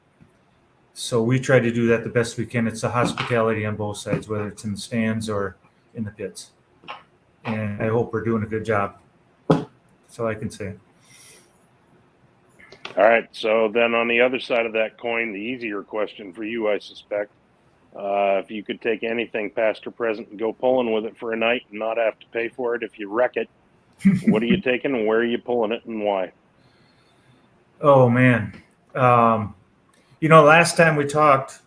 So we try to do that the best we can. It's a hospitality on both sides, whether it's in the stands or in the pits. And I hope we're doing a good job. That's all I can say. All right. So then on the other side of that coin, the easier question for you, I suspect, if you could take anything past or present and go pulling with it for a night and not have to pay for it if you wreck it, what are you taking and where are you pulling it and why? Oh, man. Last time we talked,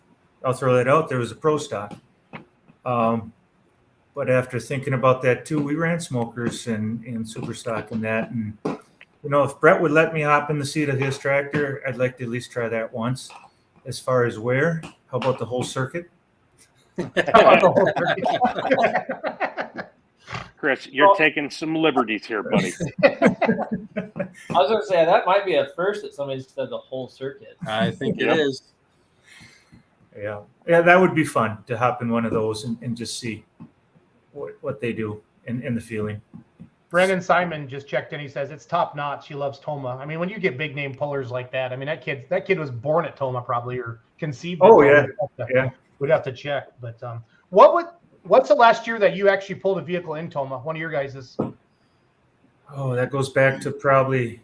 I'll throw that out, there was a pro stock. But after thinking about that too, we ran smokers and super stock and that. And, if Brett would let me hop in the seat of his tractor, I'd like to at least try that once. As far as where, how about the whole circuit? Chris, you're taking some liberties here, buddy. I was going to say, that might be a first that somebody said the whole circuit. I think it is. Yeah, that would be fun to hop in one of those and just see what they do and the feeling. Brendan Simon just checked in. He says it's top notch. He loves Tomah. I mean, when you get big name pullers like that, I mean, that kid was born at Tomah probably, or conceived. Oh at yeah. We'd have to check. But what's the last year that you actually pulled a vehicle in Tomah? One of your guys's. Oh, that goes back to probably,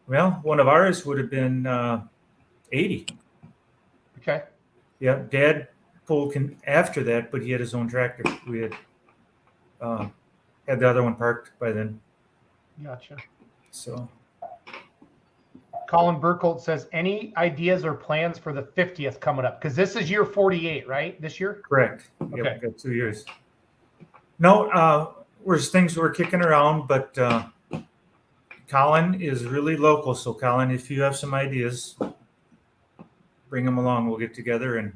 one of ours would have been 80. Okay. Yeah, Dad pulled after that, but he had his own tractor. We had the other one parked by then. Gotcha. So. Colin Burkholt says, any ideas or plans for the 50th coming up? Because this is year 48, right? This year? Correct. Okay. Yep, got 2 years. No, there's things we're kicking around, but Colin is really local. So, Colin, if you have some ideas, bring them along. We'll get together and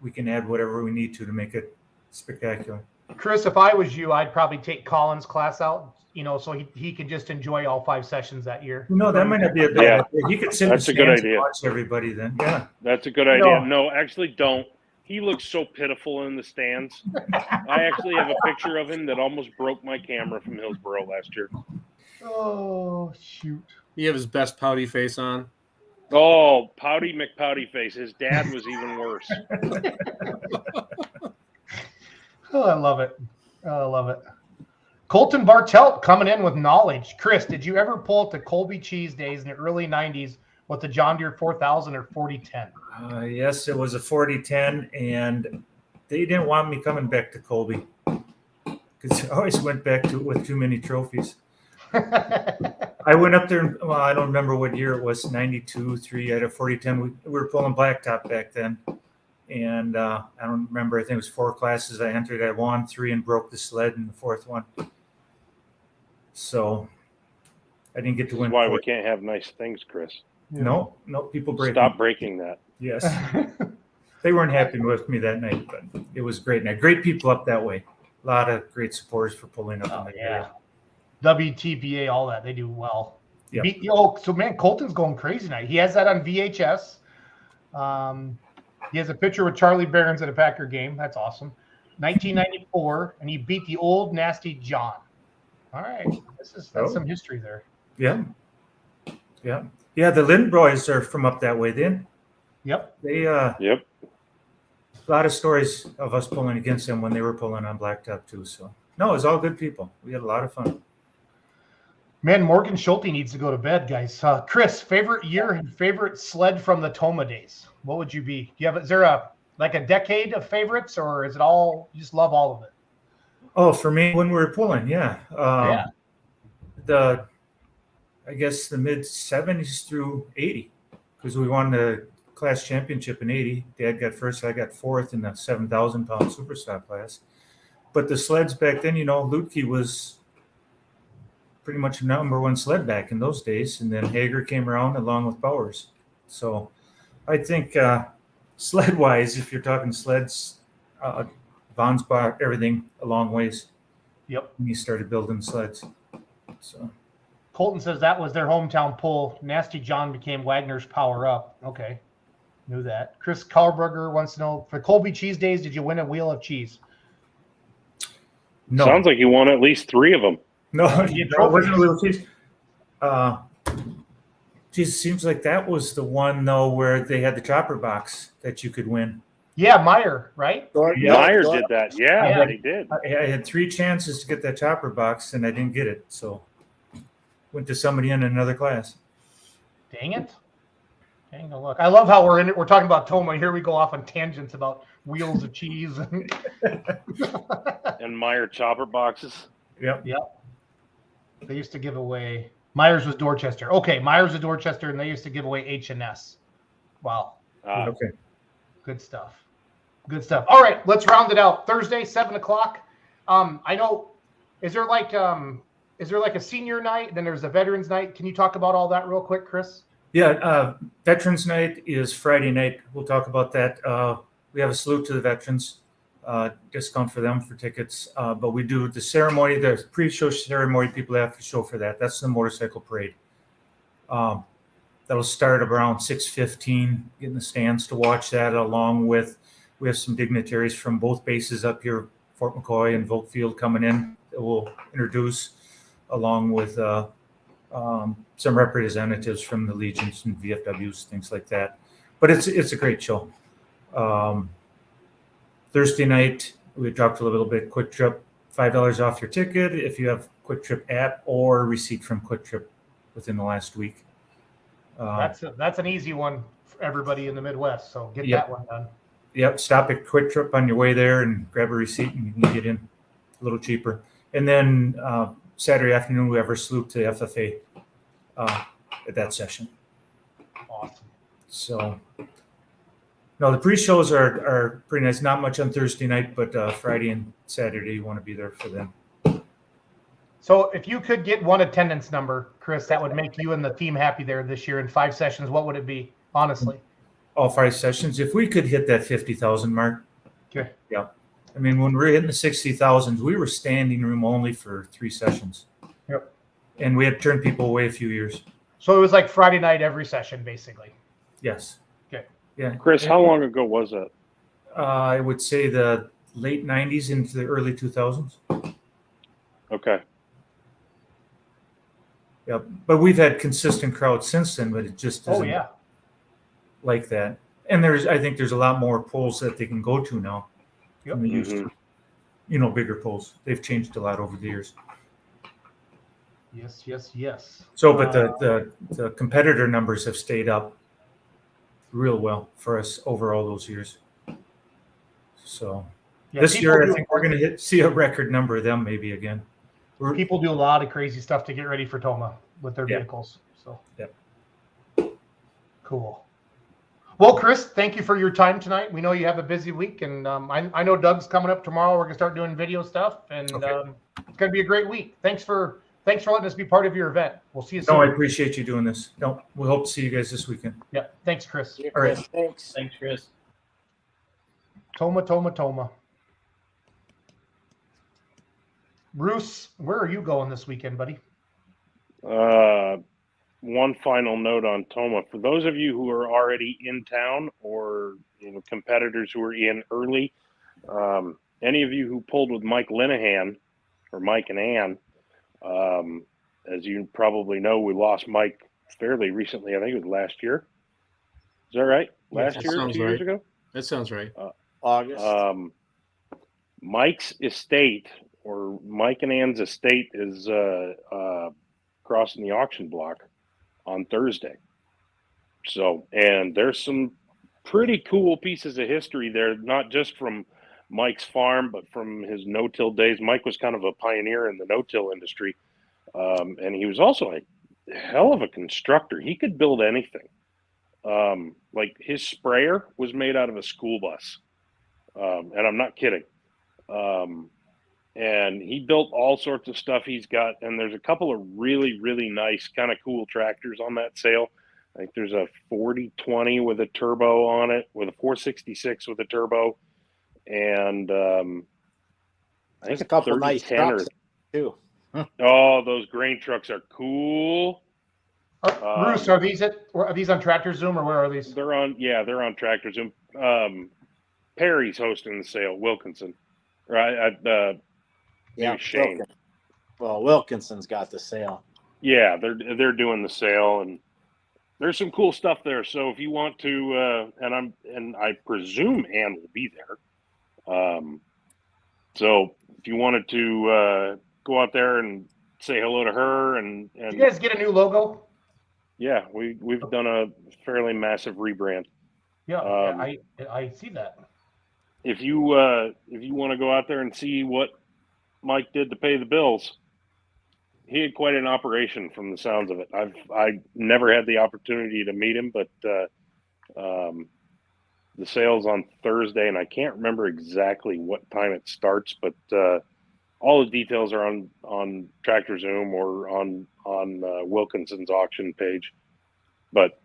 we can add whatever we need to make it spectacular. Chris, if I was you, I'd probably take Colin's class out, so he can just enjoy all 5 sessions that year. That might not be a bad idea. He could sit That's in a good stands idea. and watch everybody then. Yeah. That's a good idea. No, actually don't. He looks so pitiful in the stands. I actually have a picture of him that almost broke my camera from Hillsboro last year. Oh, shoot. You have his best pouty face on. Oh, Pouty McPouty face. His dad was even worse. Oh, I love it. I love it. Colton Bartelt coming in with knowledge. Chris, did you ever pull at the Colby Cheese days in the early 90s with the John Deere 4000 or 4010? Yes, it was a 4010, and they didn't want me coming back to Colby because I always went back to it with too many trophies. I went up there, I don't remember what year it was, 92, 3, I had a 4010. We were pulling blacktop back then. And I don't remember, I think it was 4 classes I entered. I won 3 and broke the sled in the 4th one. So I didn't get to win. That's why we can't have nice things, Chris. No, people break. Stop breaking that. Yes. They weren't happy with me that night, but it was great night. Great people up that way. A lot of great supporters for pulling up in the area. WTPA, all that. They do well. Yep. So, man, Colton's going crazy tonight. He has that on VHS. He has a picture with Charlie Barons at a Packer game. That's awesome. 1994, and he beat the old nasty John. All right. That's some history there. Yeah. Yeah. Yeah, the Lind boys are from up that way then. Yep. They Yep. A lot of stories of us pulling against them when they were pulling on blacktop too. So no, it was all good people. We had a lot of fun. Man, Morgan Schulte needs to go to bed, guys. Chris, favorite year and favorite sled from the Tomah days? What would you be? Is there a decade of favorites, or is it all, you just love all of it? Oh, for me, when we were pulling, yeah. I guess the mid 70s through 80, because we won the class championship in 80. Dad got first, I got 4th in the 7,000 pound super stock class. But the sleds back then, Luety was pretty much the number 1 sled back in those days. And then Hager came around along with Bowers. So I think sled wise, if you're talking sleds, Vaughn's bought everything a long ways. Yep. When he started building sleds. So Colton says that was their hometown pull. Nasty John became Wagner's power up. Okay. Knew that. Chris Karlberger wants to know, for Colby Cheese Days, did you win a wheel of cheese? No. Sounds like you won at least 3 of them. No, You it wasn't a little cheese. Geez, it seems like that was the one though where they had the chopper box that you could win. Yeah, Meyer, right? Meyer did that. Yeah, he did. I had 3 chances to get that chopper box and I didn't get it, so went to somebody in another class. Dang it. Dang a look. I love how we're talking about Tomah. Here we go off on tangents about wheels of cheese And Meyer chopper boxes. Yep. They used to give away. Myers was Dorchester. Okay, Myers was Dorchester, and they used to give away H&S. Wow. Okay. Good stuff. Good stuff. All right, let's round it out. Thursday, 7:00. I know. Is there like a senior night? Then there's a veterans night. Can you talk about all that real quick, Chris? Yeah, Veterans Night is Friday night. We'll talk about that. We have a salute to the veterans, discount for them for tickets. But we do the ceremony, the pre-show ceremony. People have to show for that. That's the motorcycle parade. That'll start around 6:15. Get in the stands to watch that. Along with, we have some dignitaries from both bases up here, Fort McCoy and Volkfield, coming in that we'll introduce, along with some representatives from the Legions and VFWs, things like that. But it's a great show. Thursday night, we dropped a little bit. Quick Trip, $5 off your ticket if you have Quick Trip app or receipt from Quick Trip within the last week. That's an easy one for everybody in the Midwest. So get that one done. Yep. Stop at Quick Trip on your way there and grab a receipt, and you can get in a little cheaper. And then Saturday afternoon, we have our salute to the FFA at that session. Awesome. So, no, the pre-shows are pretty nice. Not much on Thursday night, but Friday and Saturday, you want to be there for them. So if you could get one attendance number, Chris, that would make you and the team happy there this year in 5 sessions. What would it be, honestly? All 5 sessions. If we could hit that 50,000 mark. Okay. Yeah. I mean, when we're hitting the 60,000s, we were standing room only for 3 sessions. Yep. And we had turned people away a few years. So it was like Friday night every session, basically. Yes. Okay. Yeah. Chris, how long ago was that? I would say the late 90s into the early 2000s. Okay. Yeah, but we've had consistent crowds since then, but it just isn't like that. And I think there's a lot more polls that they can go to now. Yep. Than they used to. Bigger polls. They've changed a lot over the years. Yes. So, but the competitor numbers have stayed up real well for us over all those years. So this year, I think we're going to see a record number of them maybe again. People do a lot of crazy stuff to get ready for Tomah with their vehicles. So, cool. Well, Chris, thank you for your time tonight. We know you have a busy week, and I know Doug's coming up tomorrow. We're gonna start doing video stuff, and it's gonna be a great week. Thanks for letting us be part of your event. We'll see you soon. No, I appreciate you doing this. No, we hope to see you guys this weekend. Yeah, thanks, Chris. Yeah, All right. Thanks, Chris. Tomah. Bruce, where are you going this weekend, buddy? One final note on Tomah. For those of you who are already in town or competitors who are in early, any of you who pulled with Mike Linehan or Mike and Ann, as you probably know, we lost Mike fairly recently. I think it was last year. Is that right? Last year, 2 years ago? That sounds right. August. Mike's estate, or Mike and Ann's estate, is crossing the auction block on Thursday. So, and there's some pretty cool pieces of history there, not just from Mike's farm, but from his no-till days. Mike was kind of a pioneer in the no-till industry. And he was also a hell of a constructor. He could build anything. Like his sprayer was made out of a school bus. And I'm not kidding. And he built all sorts of stuff he's got. And there's a couple of really, really nice, kind of cool tractors on that sale. I think there's a 4020 with a turbo on it, with a 466 with a turbo. And I think there's a couple nice trucks too. Oh, those grain trucks are cool. Bruce, are these on Tractor Zoom, or where are these? They're on Tractor Zoom. Perry's hosting the sale. Wilkinson, right? Shane. Okay. Well, Wilkinson's got the sale. Yeah, they're doing the sale, and there's some cool stuff there. So if you want to, and I presume Ann will be there. So if you wanted to go out there and say hello to her, and Did you guys get a new logo? yeah, we've done a fairly massive rebrand. Yeah, I see that. If you want to go out there and see what Mike did to pay the bills, he had quite an operation from the sounds of it. I never had the opportunity to meet him, but the sale's on Thursday, and I can't remember exactly what time it starts, but all the details are on Tractor Zoom or on Wilkinson's auction page. But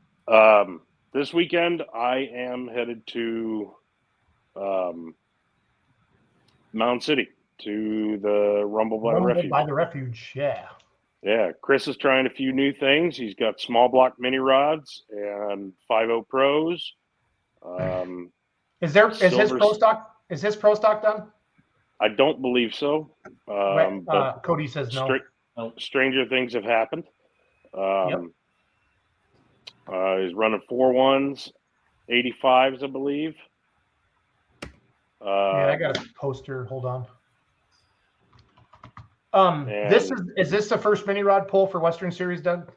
this weekend, I am headed to Mound City to the Rumble by the Refuge. By the Refuge, yeah. Yeah, Chris is trying a few new things. He's got small block mini rods and 5.0 Pros. Is his pro stock done? I don't believe so. But Cody says no. Stranger things have happened. Yep. He's running 4.1s, 85s, I believe. Yeah, I got a poster. Hold on. Is this the first mini rod pull for Western Series, Doug?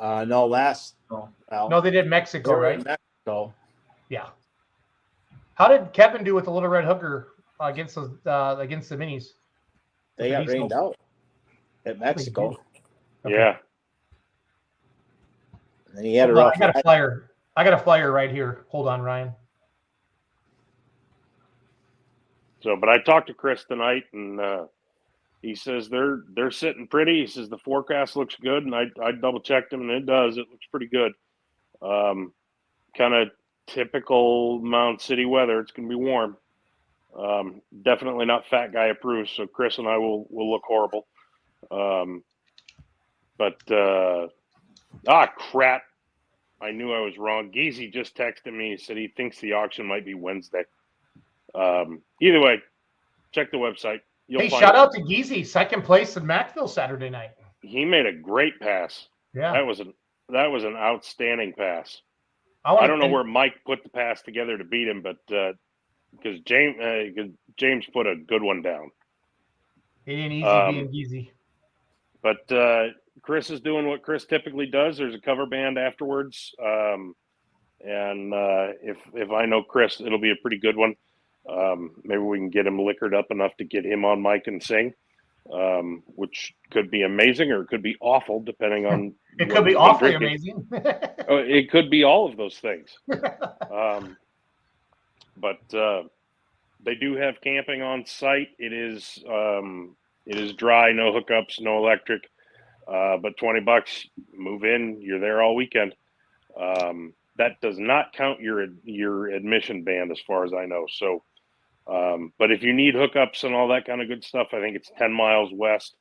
No, No, they did Mexico, right? Mexico. Yeah. How did Kevin do with the little red hooker against the minis? They got rained out at Mexico. Okay. Yeah. And then he had a rough. I got a flyer right here. Hold on, Ryan. So, but I talked to Chris tonight, and he says they're sitting pretty. He says the forecast looks good, and I double checked him, and it does. It looks pretty good. Kind of typical Mound City weather. It's going to be warm. Definitely not fat guy approved. So Chris and I will look horrible. Crap! I knew I was wrong. Geezy just texted me. He said he thinks the auction might be Wednesday. Either way, check the website. Hey, shout out to Geezy, second place in Maxville Saturday night. He made a great pass. Yeah, that was an outstanding pass. I don't know where Mike put the pass together to beat him, but because James put a good one down. It ain't easy being Geezy. But Chris is doing what Chris typically does. There's a cover band afterwards, and if I know Chris, it'll be a pretty good one. Maybe we can get him liquored up enough to get him on mic and sing, which could be amazing or it could be awful, depending on. It could be awfully amazing. It could be all of those things. But they do have camping on site. It is dry, no hookups, no electric. But $20, move in, you're there all weekend. That does not count your admission band, as far as I know. So, but if you need hookups and all that kind of good stuff, I think it's 10 miles west.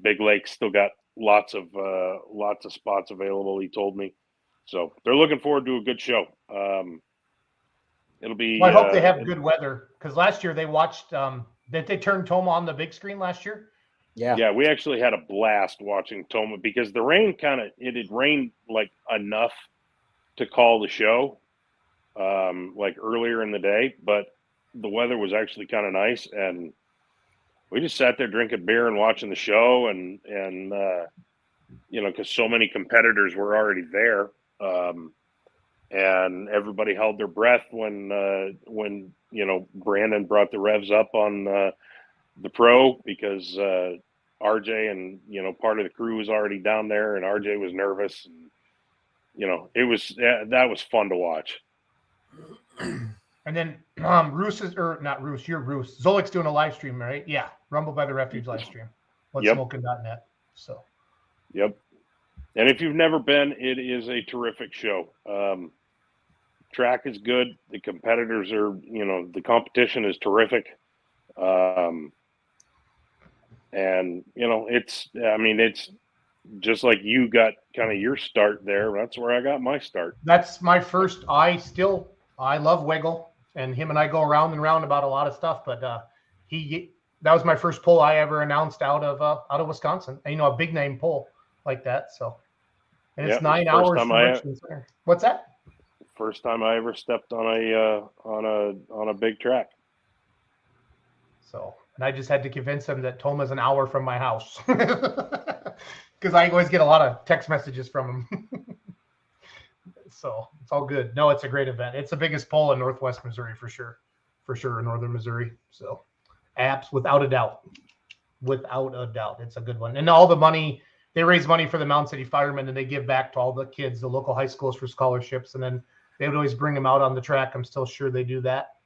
Big Lake still got lots of spots available. He told me, so they're looking forward to a good show. It'll be. Well, I hope they have good weather, because last year they watched. Did they turn Tomah on the big screen last year? Yeah, we actually had a blast watching Tomah, because the rain it had rained like enough to call the show, like earlier in the day, but the weather was actually kind of nice, and we just sat there drinking beer and watching the show, and because so many competitors were already there, and everybody held their breath when Brandon brought the revs up on the pro, because RJ and part of the crew was already down there, and RJ was nervous, and that was fun to watch. And then Roos you're Roos. Zolik's doing a live stream, right? Yeah, Rumble by the Refuge live stream. Whatsmoking.net. So. Yep. And if you've never been, it is a terrific show. Track is good. The competitors are, the competition is terrific. And it's just like you got kind of your start there. That's where I got my start. That's my first. I love Wiggle, and him and I go around and round about a lot of stuff, but that was my first pull I ever announced out of Wisconsin. And, a big name pull like that. So, and it's 9 hours from Richmond Center. What's that? First time I ever stepped on a big track. So, and I just had to convince him that Tomah's an hour from my house because I always get a lot of text messages from him. So it's all good. No, it's a great event. It's the biggest pull in Northwest Missouri for sure, in Northern Missouri. So apps, without a doubt, it's a good one. And all the money, they raise money for the Mountain City Firemen, and they give back to all the kids, the local high schools, for scholarships. And then they would always bring them out on the track. I'm still sure they do that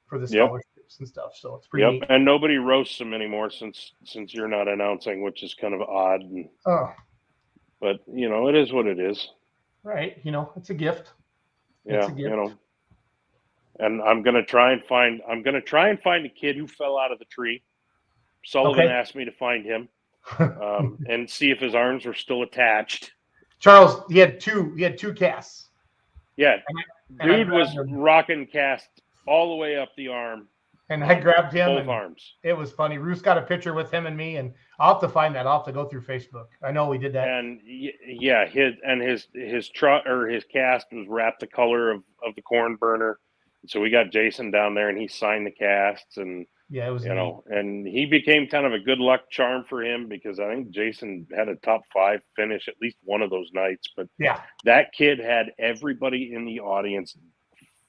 for the scholarships and stuff. So it's pretty neat. And nobody roasts them anymore since you're not announcing, which is kind of odd. But it is what it is. Right. It's a gift. Yeah. And I'm gonna try and find a kid who fell out of the tree. Sullivan asked me to find him, and see if his arms were still attached. Charles, he had two casts. Yeah, dude was rocking cast all the way up the arm. And I grabbed him. Both arms. It was funny. Ruth got a picture with him and me, and I'll have to find that. I'll have to go through Facebook. I know we did that. And his truck or his cast was wrapped the color of the corn burner. So we got Jason down there, and he signed the casts, and it was and he became kind of a good luck charm for him because I think Jason had a top 5 finish at least one of those nights. But that kid had everybody in the audience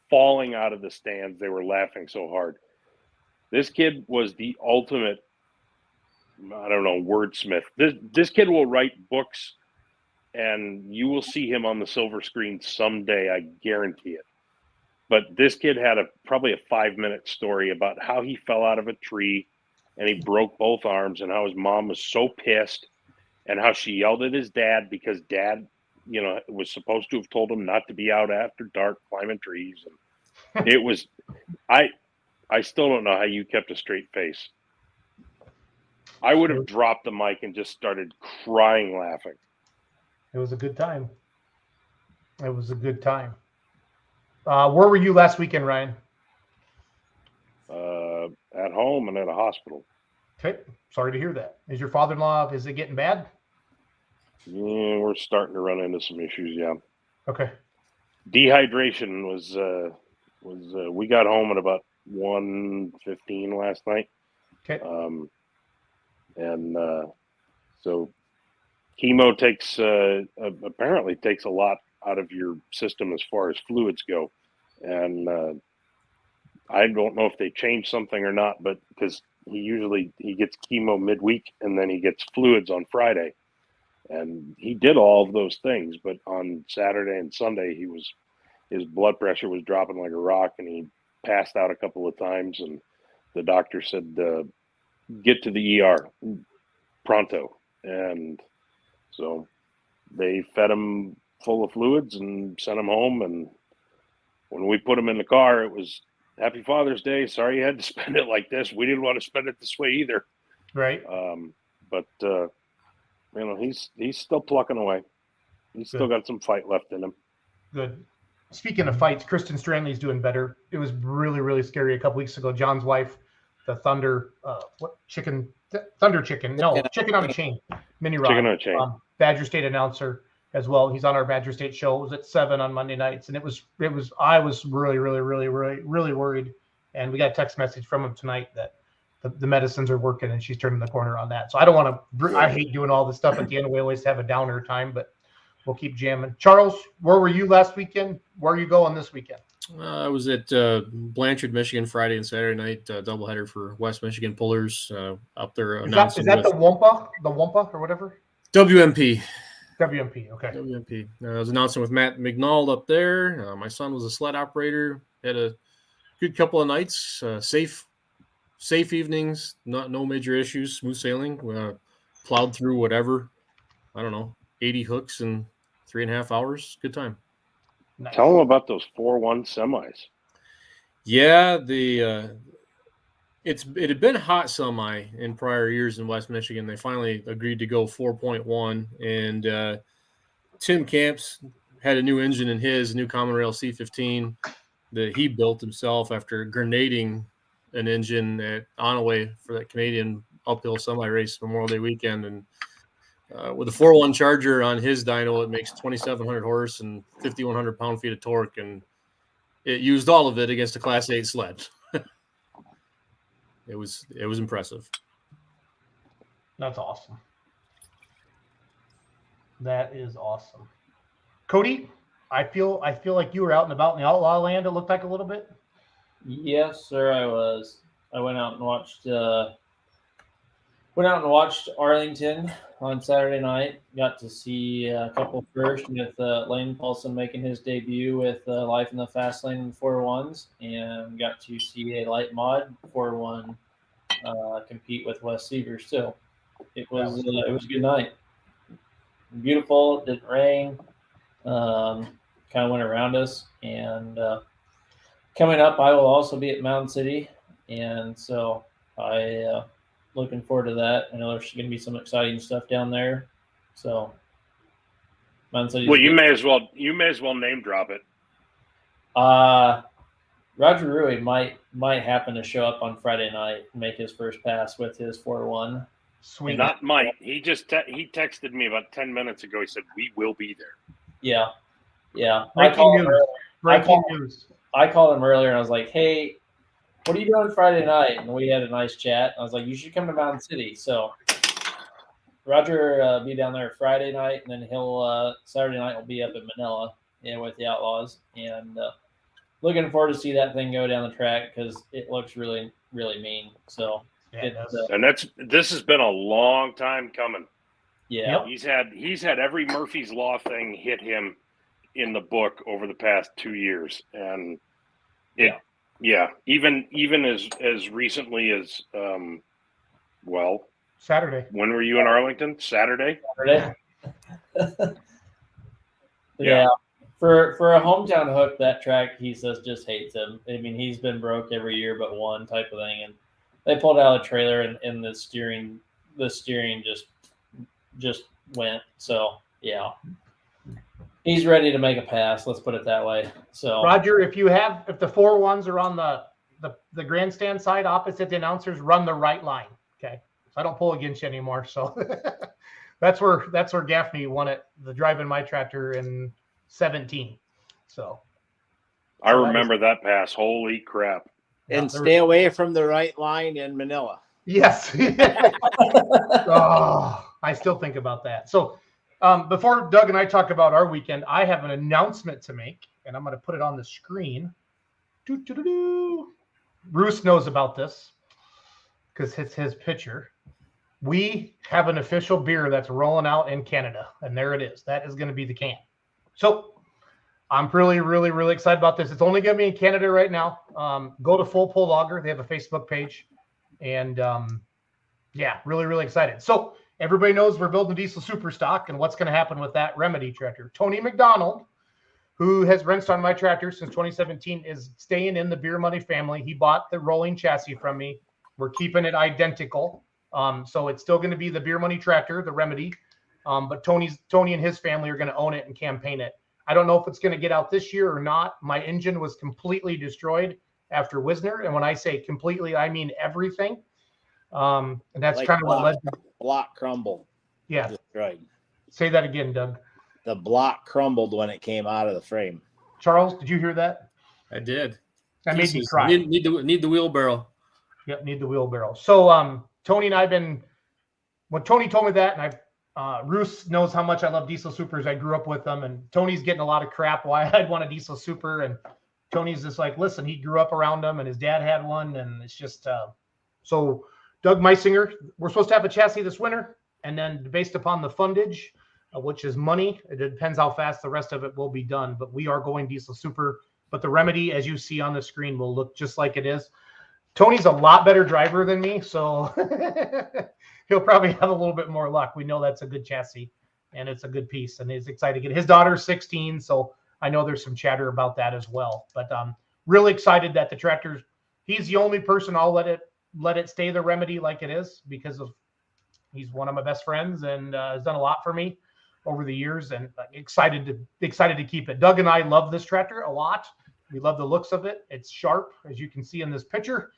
falling out of the stands. They were laughing so hard. This kid was the ultimate, wordsmith. This kid will write books, and you will see him on the silver screen someday. I guarantee it. But this kid had probably a 5-minute story about how he fell out of a tree and he broke both arms, and how his mom was so pissed, and how she yelled at his dad because dad, was supposed to have told him not to be out after dark climbing trees. And it was, I still don't know how you kept a straight face. I would have dropped the mic and just started crying laughing. It was a good time. Where were you last weekend, Ryan? At home and at a hospital. Okay. Sorry to hear that. Is your father-in-law, is it getting bad? Yeah, we're starting to run into some issues, yeah. Okay. Dehydration was we got home at about 1:15 last night. Okay. So chemo apparently takes a lot out of your system as far as fluids go. And I don't know if they changed something or not, but because he gets chemo midweek and then he gets fluids on Friday. And he did all of those things, but on Saturday and Sunday, his blood pressure was dropping like a rock, and he passed out a couple of times, and the doctor said, get to the ER pronto. And so they fed him full of fluids and sent him home. And when we put him in the car, it was Happy Father's Day. Sorry you had to spend it like this. We didn't want to spend it this way either. Right. But he's still plucking away. He's still got some fight left in him. Good. Speaking of fights, Kristen Stranley's doing better. It was really, really scary a couple weeks ago. John's wife, the Thunder Chicken. No, Chicken on a Chain. Mini Rod. Chicken on a Chain. Badger State announcer as well. He's on our Badger State show. It was at 7 on Monday nights, and I was really, really, really, really, really worried. And we got a text message from him tonight that the medicines are working, and she's turning the corner on that. So I don't want to. I hate doing all this stuff at the end. We always have a downer time, but we'll keep jamming. Charles, where were you last weekend? Where are you going this weekend? I was at Blanchard, Michigan, Friday and Saturday night, doubleheader for West Michigan Pullers up there. Is that the Wampa or whatever? WMP. Okay. WMP. I was announcing with Matt McNall up there. My son was a sled operator. Had a good couple of nights. Safe evenings. No major issues. Smooth sailing. Plowed through whatever. I don't know. 80 hooks in 3.5 hours. Good time. Nice. Tell them about those 4-1 semis. Yeah, it had been hot semi in prior years in West Michigan. They finally agreed to go 4.1, and Tim Camps had a new engine in his new Common Rail C15 that he built himself after grenading an engine at Onaway for that Canadian uphill semi race Memorial Day weekend, and with a 4.1 Charger on his dyno, it makes 2,700 horse and 5,100 pound-feet of torque, and it used all of it against a Class 8 sled. It was impressive. That's awesome. That is awesome. Cody, I feel like you were out and about in the outlaw land. It looked like a little bit. Yes, sir. I was. I went out and watched Arlington on Saturday night. Got to see a couple first with Lane Paulson making his debut with Life in the Fast Lane 4.1s, and got to see a light mod 4.1 compete with Wes Severs too. It was a good night. Beautiful. It didn't rain. Kind of went around us, and coming up, I will also be at Mountain City, and so I looking forward to that. I know there's going to be some exciting stuff down there. So Mountain City. Well, you may as well name drop it. Roger Rui might happen to show up on Friday night and make his first pass with his 4.1. Sweet. Not might. He just he texted me about 10 minutes ago. He said we will be there. Yeah. Breaking news. I called him earlier and I was like, hey, what are you doing Friday night? And we had a nice chat. I was like, you should come to Mountain City. So Roger be down there Friday night, and then he'll Saturday night will be up in Manila with the Outlaws. And looking forward to see that thing go down the track because it looks really, really mean. So and this has been a long time coming. Yeah. He's had every Murphy's Law thing hit him in the book over the past 2 years, and even as recently as Saturday. When were you in Arlington? Saturday. Yeah. For a hometown hook, that track he says just hates him. I mean, he's been broke every year but one type of thing, and they pulled out a trailer and the steering just went. So yeah. He's ready to make a pass. Let's put it that way. So Roger, if the 4.1s are on the grandstand side opposite the announcers, run the right line. Okay. So I don't pull against you anymore. So that's where Gaffney won it, the driving my tractor in 17. So I remember that pass. Holy crap. And stay away from the right line in Manila. Yes. Oh, I still think about that. So before Doug and I talk about our weekend, I have an announcement to make, and I'm going to put it on the screen. Bruce knows about this because it's his picture. We have an official beer that's rolling out in Canada, and there it is. That is going to be the can. So I'm really, really, really excited about this. It's only going to be in Canada right now. Go to Full Pull Lager. They have a Facebook page, and really, really excited. So everybody knows we're building diesel super stock, and what's going to happen with that Remedy tractor. Tony McDonald, who has rinsed on my tractor since 2017, is staying in the Beer Money family. He bought the rolling chassis from me. We're keeping it identical. So it's still going to be the Beer Money tractor, the Remedy. But Tony and his family are going to own it and campaign it. I don't know if it's going to get out this year or not. My engine was completely destroyed after Wisner. And when I say completely, I mean everything. And that's like kind of what led to block crumbled. Yeah. Destroyed. Say that again, Doug. The block crumbled when it came out of the frame. Charles, did you hear that? I did. That made me cry. Need the wheelbarrow. Yep, need the wheelbarrow. So Tony and I've been, when Tony told me that, and Roos knows how much I love diesel supers. I grew up with them, and Tony's getting a lot of crap why I'd want a diesel super, and Tony's just like, listen, he grew up around them, and his dad had one, and it's just so Doug Meisinger, we're supposed to have a chassis this winter, and then based upon the fundage, which is money, it depends how fast the rest of it will be done, but we are going diesel super. But the Remedy, as you see on the screen, will look just like it is. Tony's a lot better driver than me, so he'll probably have a little bit more luck. We know that's a good chassis, and it's a good piece, and he's excited to get it. His daughter's 16, so I know there's some chatter about that as well. But really excited that the tractor's, he's the only person I'll let it stay the Remedy like it is, because of he's one of my best friends and has done a lot for me over the years, and excited to keep it. Doug and I love this tractor a lot. We love the looks of it. It's sharp, as you can see in this picture.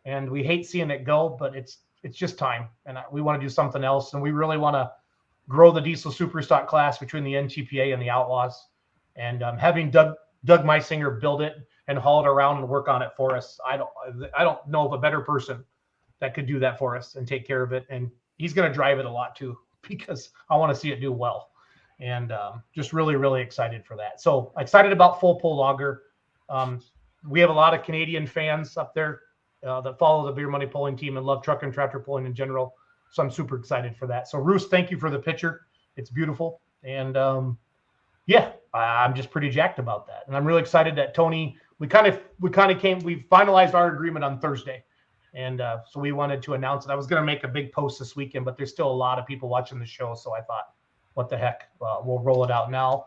and we hate seeing it go, but it's just time, and we want to do something else, and we really want to grow the diesel super stock class between the NTPA and the Outlaws, and having Doug Meisinger build it and haul it around and work on it for us. I don't know of a better person that could do that for us and take care of it, and he's going to drive it a lot too, because I want to see it do well, and just really, really excited for that. So excited about Full Pull Lager. We have a lot of Canadian fans up there that follow the Beer Money Pulling team and love truck and tractor pulling in general. So I'm super excited for that. So Roos, thank you for the picture. It's beautiful. And yeah, I'm just pretty jacked about that. And I'm really excited that Tony, we finalized our agreement on Thursday. And so we wanted to announce it. I was going to make a big post this weekend, but there's still a lot of people watching the show. So I thought, what the heck? We'll roll it out now.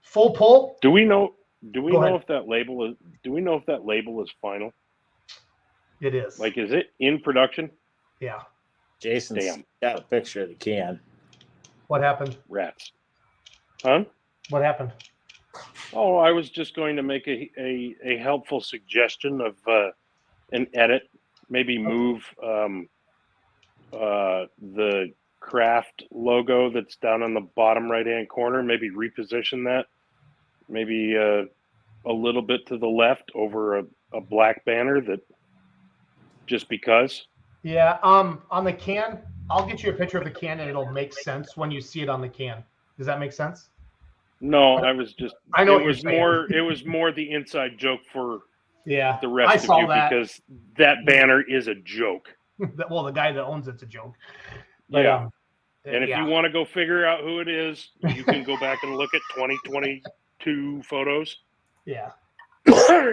Full Pull. Do we know if that label is final? It is. Like, is it in production? Yeah. Jason's got a picture of the can. What happened? Rats. Huh? What happened? Oh, I was just going to make a helpful suggestion of an edit. Maybe move the Kraft logo that's down on the bottom right-hand corner. Maybe reposition that. Maybe a little bit to the left over a black banner that just because. Yeah. On the can, I'll get you a picture of the can and it'll make sense when you see it on the can. Does that make sense? No, I was just. I know it was more. It was more the inside joke for the rest of you because that banner is a joke. Well, the guy that owns it's a joke. But, yeah. And if you want to go figure out who it is, you can go back and look at 2022 photos. Yeah.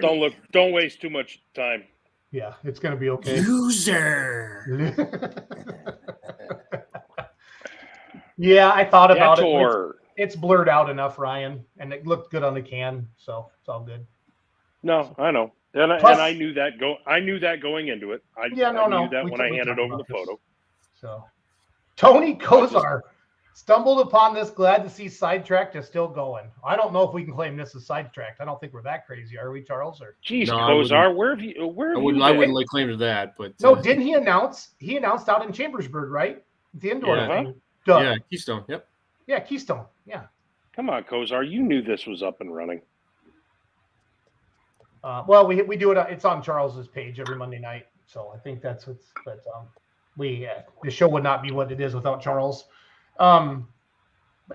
Don't waste too much time. Yeah, it's going to be okay. Loser. Yeah, I thought about it. It's blurred out enough, Ryan, and it looked good on the can, so it's all good. No, I know. And I knew that going into it. I knew that when I handed over the photo. So Tony Kozar stumbled upon this. Glad to see Sidetracked is still going. I don't know if we can claim this as Sidetracked. I don't think we're that crazy, are we, Charles? Or geez, no, Kozar, where have you? I wouldn't lay claim to that, but no, didn't he announce? He announced out in Chambersburg, right? The indoor thing. Yeah, Keystone. Yep. Yeah, Keystone. Yeah. Come on, Kozar. You knew this was up and running. Well, we do it. It's on Charles's page every Monday night, so I think that's what's. But the show would not be what it is without Charles. And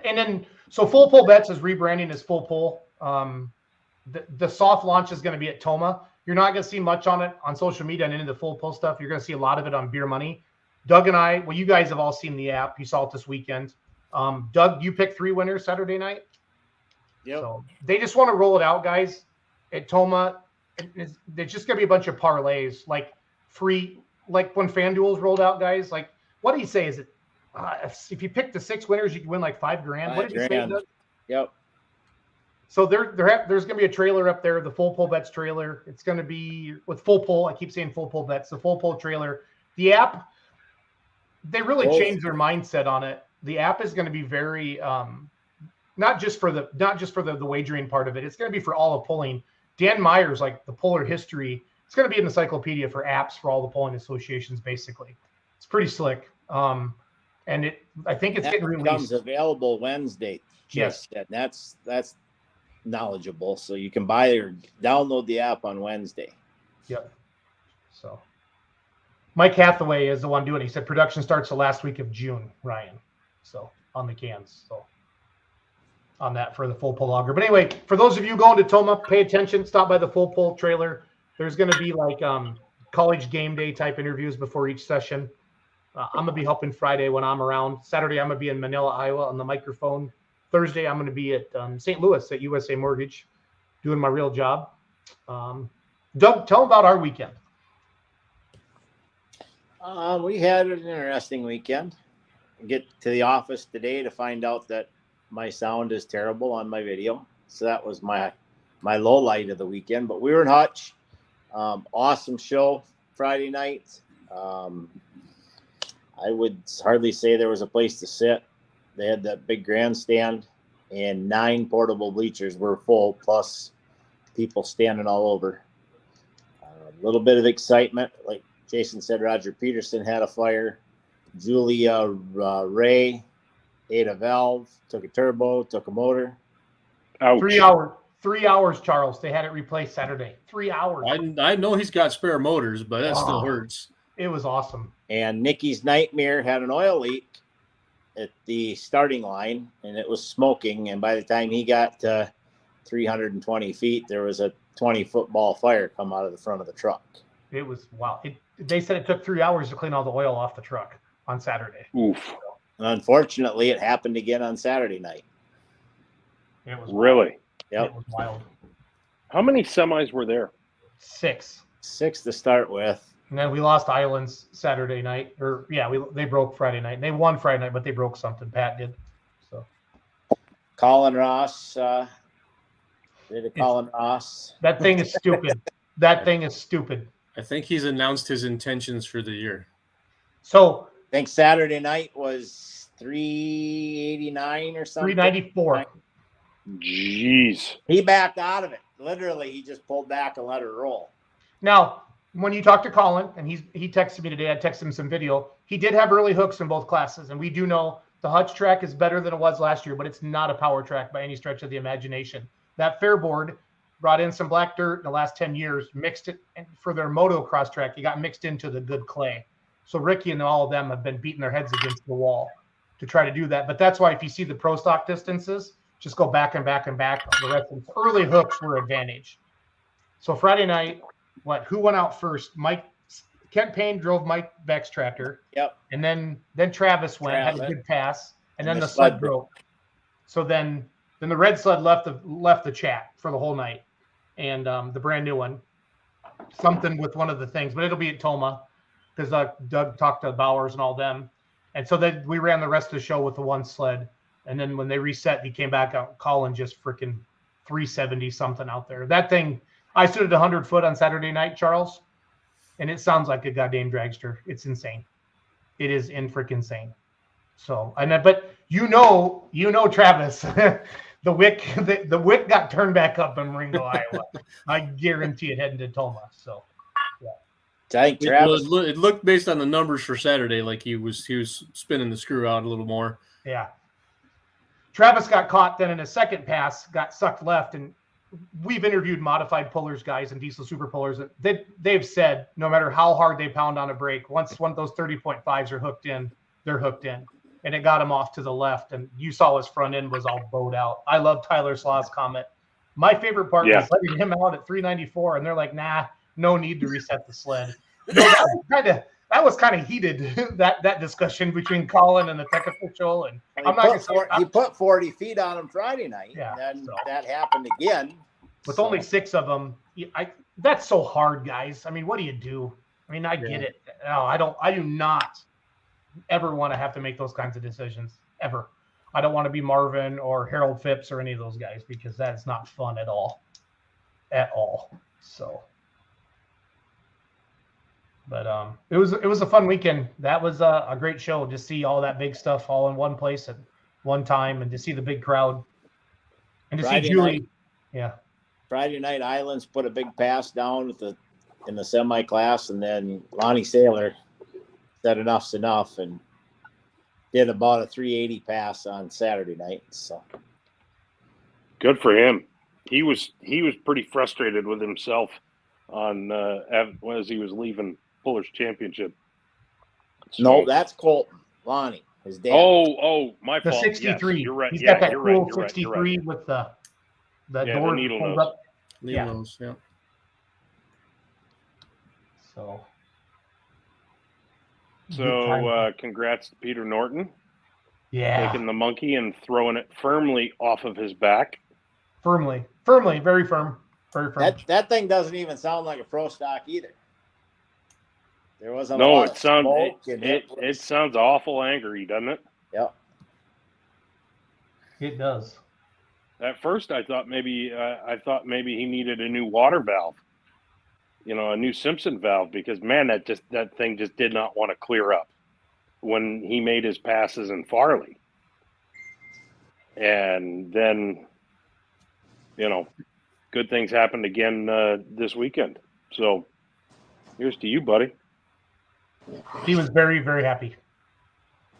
then so Full Pull Bets is rebranding as Full Pull. The soft launch is going to be at Tomah. You're not going to see much on it on social media and any of the Full Pull stuff. You're going to see a lot of it on Beer Money. Doug and I, well, you guys have all seen the app. You saw it this weekend. Doug, you picked 3 winners Saturday night. Yeah. So they just want to roll it out, guys, at Tomah. There's just going to be a bunch of parlays, like free, like when FanDuel's rolled out, guys. Like, what did he say? Is it if you pick the 6 winners, you can win like $5,000? What did he say? Doug? Yep. So there's going to be a trailer up there, the Full Pull Bets trailer. It's going to be with Full Pull. I keep saying Full Pull Bets, the Full Pull trailer. The app, they really changed their mindset on it. The app is going to be very not just for the wagering part of it. It's going to be for all of pulling. Dan Myers, like the puller history, it's going to be an encyclopedia for apps for all the pulling associations. Basically, it's pretty slick. And I think it's getting released. Becomes available Wednesday. Yes, that's knowledgeable. So you can buy or download the app on Wednesday. Yep. So Mike Hathaway is the one doing it. He said production starts the last week of June, Ryan. So on the cans. So on that for the Full Pull Lager. But anyway, for those of you going to Tomah, pay attention. Stop by the Full Pull trailer. There's going to be like college game day type interviews before each session. I'm going to be helping Friday when I'm around. Saturday, I'm going to be in Manila, Iowa on the microphone. Thursday, I'm going to be at St. Louis at USA Mortgage doing my real job. Doug, tell them about our weekend. We had an interesting weekend. Get to the office today to find out that my sound is terrible on my video. So that was my low light of the weekend. But we were in Hutch. Awesome show Friday night. I would hardly say there was a place to sit. They had that big grandstand and 9 portable bleachers were full, plus people standing all over. little bit of excitement. Like Jason said, Roger Peterson had a fire. Julia Ray ate a valve, took a turbo, took a motor. Ouch. 3 hours, Charles. They had it replaced Saturday. 3 hours. I know he's got spare motors, but that still hurts. It was awesome. And Nikki's Nightmare had an oil leak at the starting line, and it was smoking. And by the time he got to 320 feet, there was a 20-foot-ball fire come out of the front of the truck. It was wow. They said it took 3 hours to clean all the oil off the truck on Saturday. Oof. And unfortunately, it happened again on Saturday night. It was Really? Yep. It was wild. How many semis were there? 6. 6 to start with. And then we lost Islands Saturday night. They broke Friday night. They won Friday night, but they broke something. Pat did. So Colin Ross did a Colin Ross. that thing is stupid. That thing is stupid. I think he's announced his intentions for the year. So I think Saturday night was 389 or something. 394. Jeez. He backed out of it. Literally, he just pulled back and let her roll. Now, when you talk to Colin, and he texted me today, I texted him some video. He did have early hooks in both classes, and we do know the Hutch track is better than it was last year, but it's not a power track by any stretch of the imagination. That Fairboard brought in some black dirt in the last 10 years, mixed it for their motocross track. It got mixed into the good clay. So Ricky and all of them have been beating their heads against the wall to try to do that. But that's why if you see the pro stock distances, just go back and back and back. The rest of the early hooks were advantage. So Friday night, who went out first? Kent Payne drove Mike Beck's tractor. Yep. And then Travis went, had a good pass, and then the sled broke. So then the red sled left the chat for the whole night, and the brand new one, something with one of the things, but it'll be at Tomah because Doug talked to Bowers and all them, and so then we ran the rest of the show with the one sled, and then when they reset, he came back out. Colin just freaking 370 something out there. That thing, I stood at 100 foot on Saturday night, Charles, and it sounds like a goddamn dragster. It's insane. It is freaking insane. So, but you know, Travis, the wick got turned back up in Ringo, Iowa. I guarantee it heading to Tomah. So, yeah. I think Travis. It looked based on the numbers for Saturday like he was spinning the screw out a little more. Yeah. Travis got caught then in a second pass, got sucked left, and we've interviewed modified pullers guys and diesel super pullers. They've said no matter how hard they pound on a brake, once one of those 30.5s are hooked in, they're hooked in. And it got him off to the left, and you saw his front end was all bowed out. I love Tyler Slaw's comment. My favorite part was letting him out at 394, and they're like, "Nah, no need to reset the sled." That was kind of heated, that discussion between Colin and the tech official. And he put 40 feet on him Friday night, and then that happened again. With only 6 of them, that's so hard, guys. I mean, what do you do? I mean, I get it. No, I do not ever want to have to make those kinds of decisions ever. I don't want to be Marvin or Harold Phipps or any of those guys because that's not fun at all. So, but it was a fun weekend. That was a great show to see all that big stuff all in one place at one time, and to see the big crowd and to Friday see Julie. Night, yeah. Friday night, Islands put a big pass down in the semi class, and then Lonnie Saylor said enough's enough and did about a 380 pass on Saturday night. So good for him. He was pretty frustrated with himself on as he was leaving Pullers Championship. So, no, that's Colton Lonnie, his dad. Oh, my the fault. 63. Yes, you're right. He's got that you're cool right. 63 with the door needle pulled nose. up. Yeah. So congrats to Peter Norton. Yeah. Taking the monkey and throwing it firmly off of his back. Firmly, very firm. Very firm. That thing doesn't even sound like a pro stock either. There wasn't No, a lot it sounds of smoke it sounds awful angry, doesn't it? Yep. It does. At first, I thought maybe he needed a new water valve, a new Simpson valve, because man, that thing just did not want to clear up when he made his passes in Farley, and then good things happened again this weekend. So Here's to you, buddy. He was very, very happy.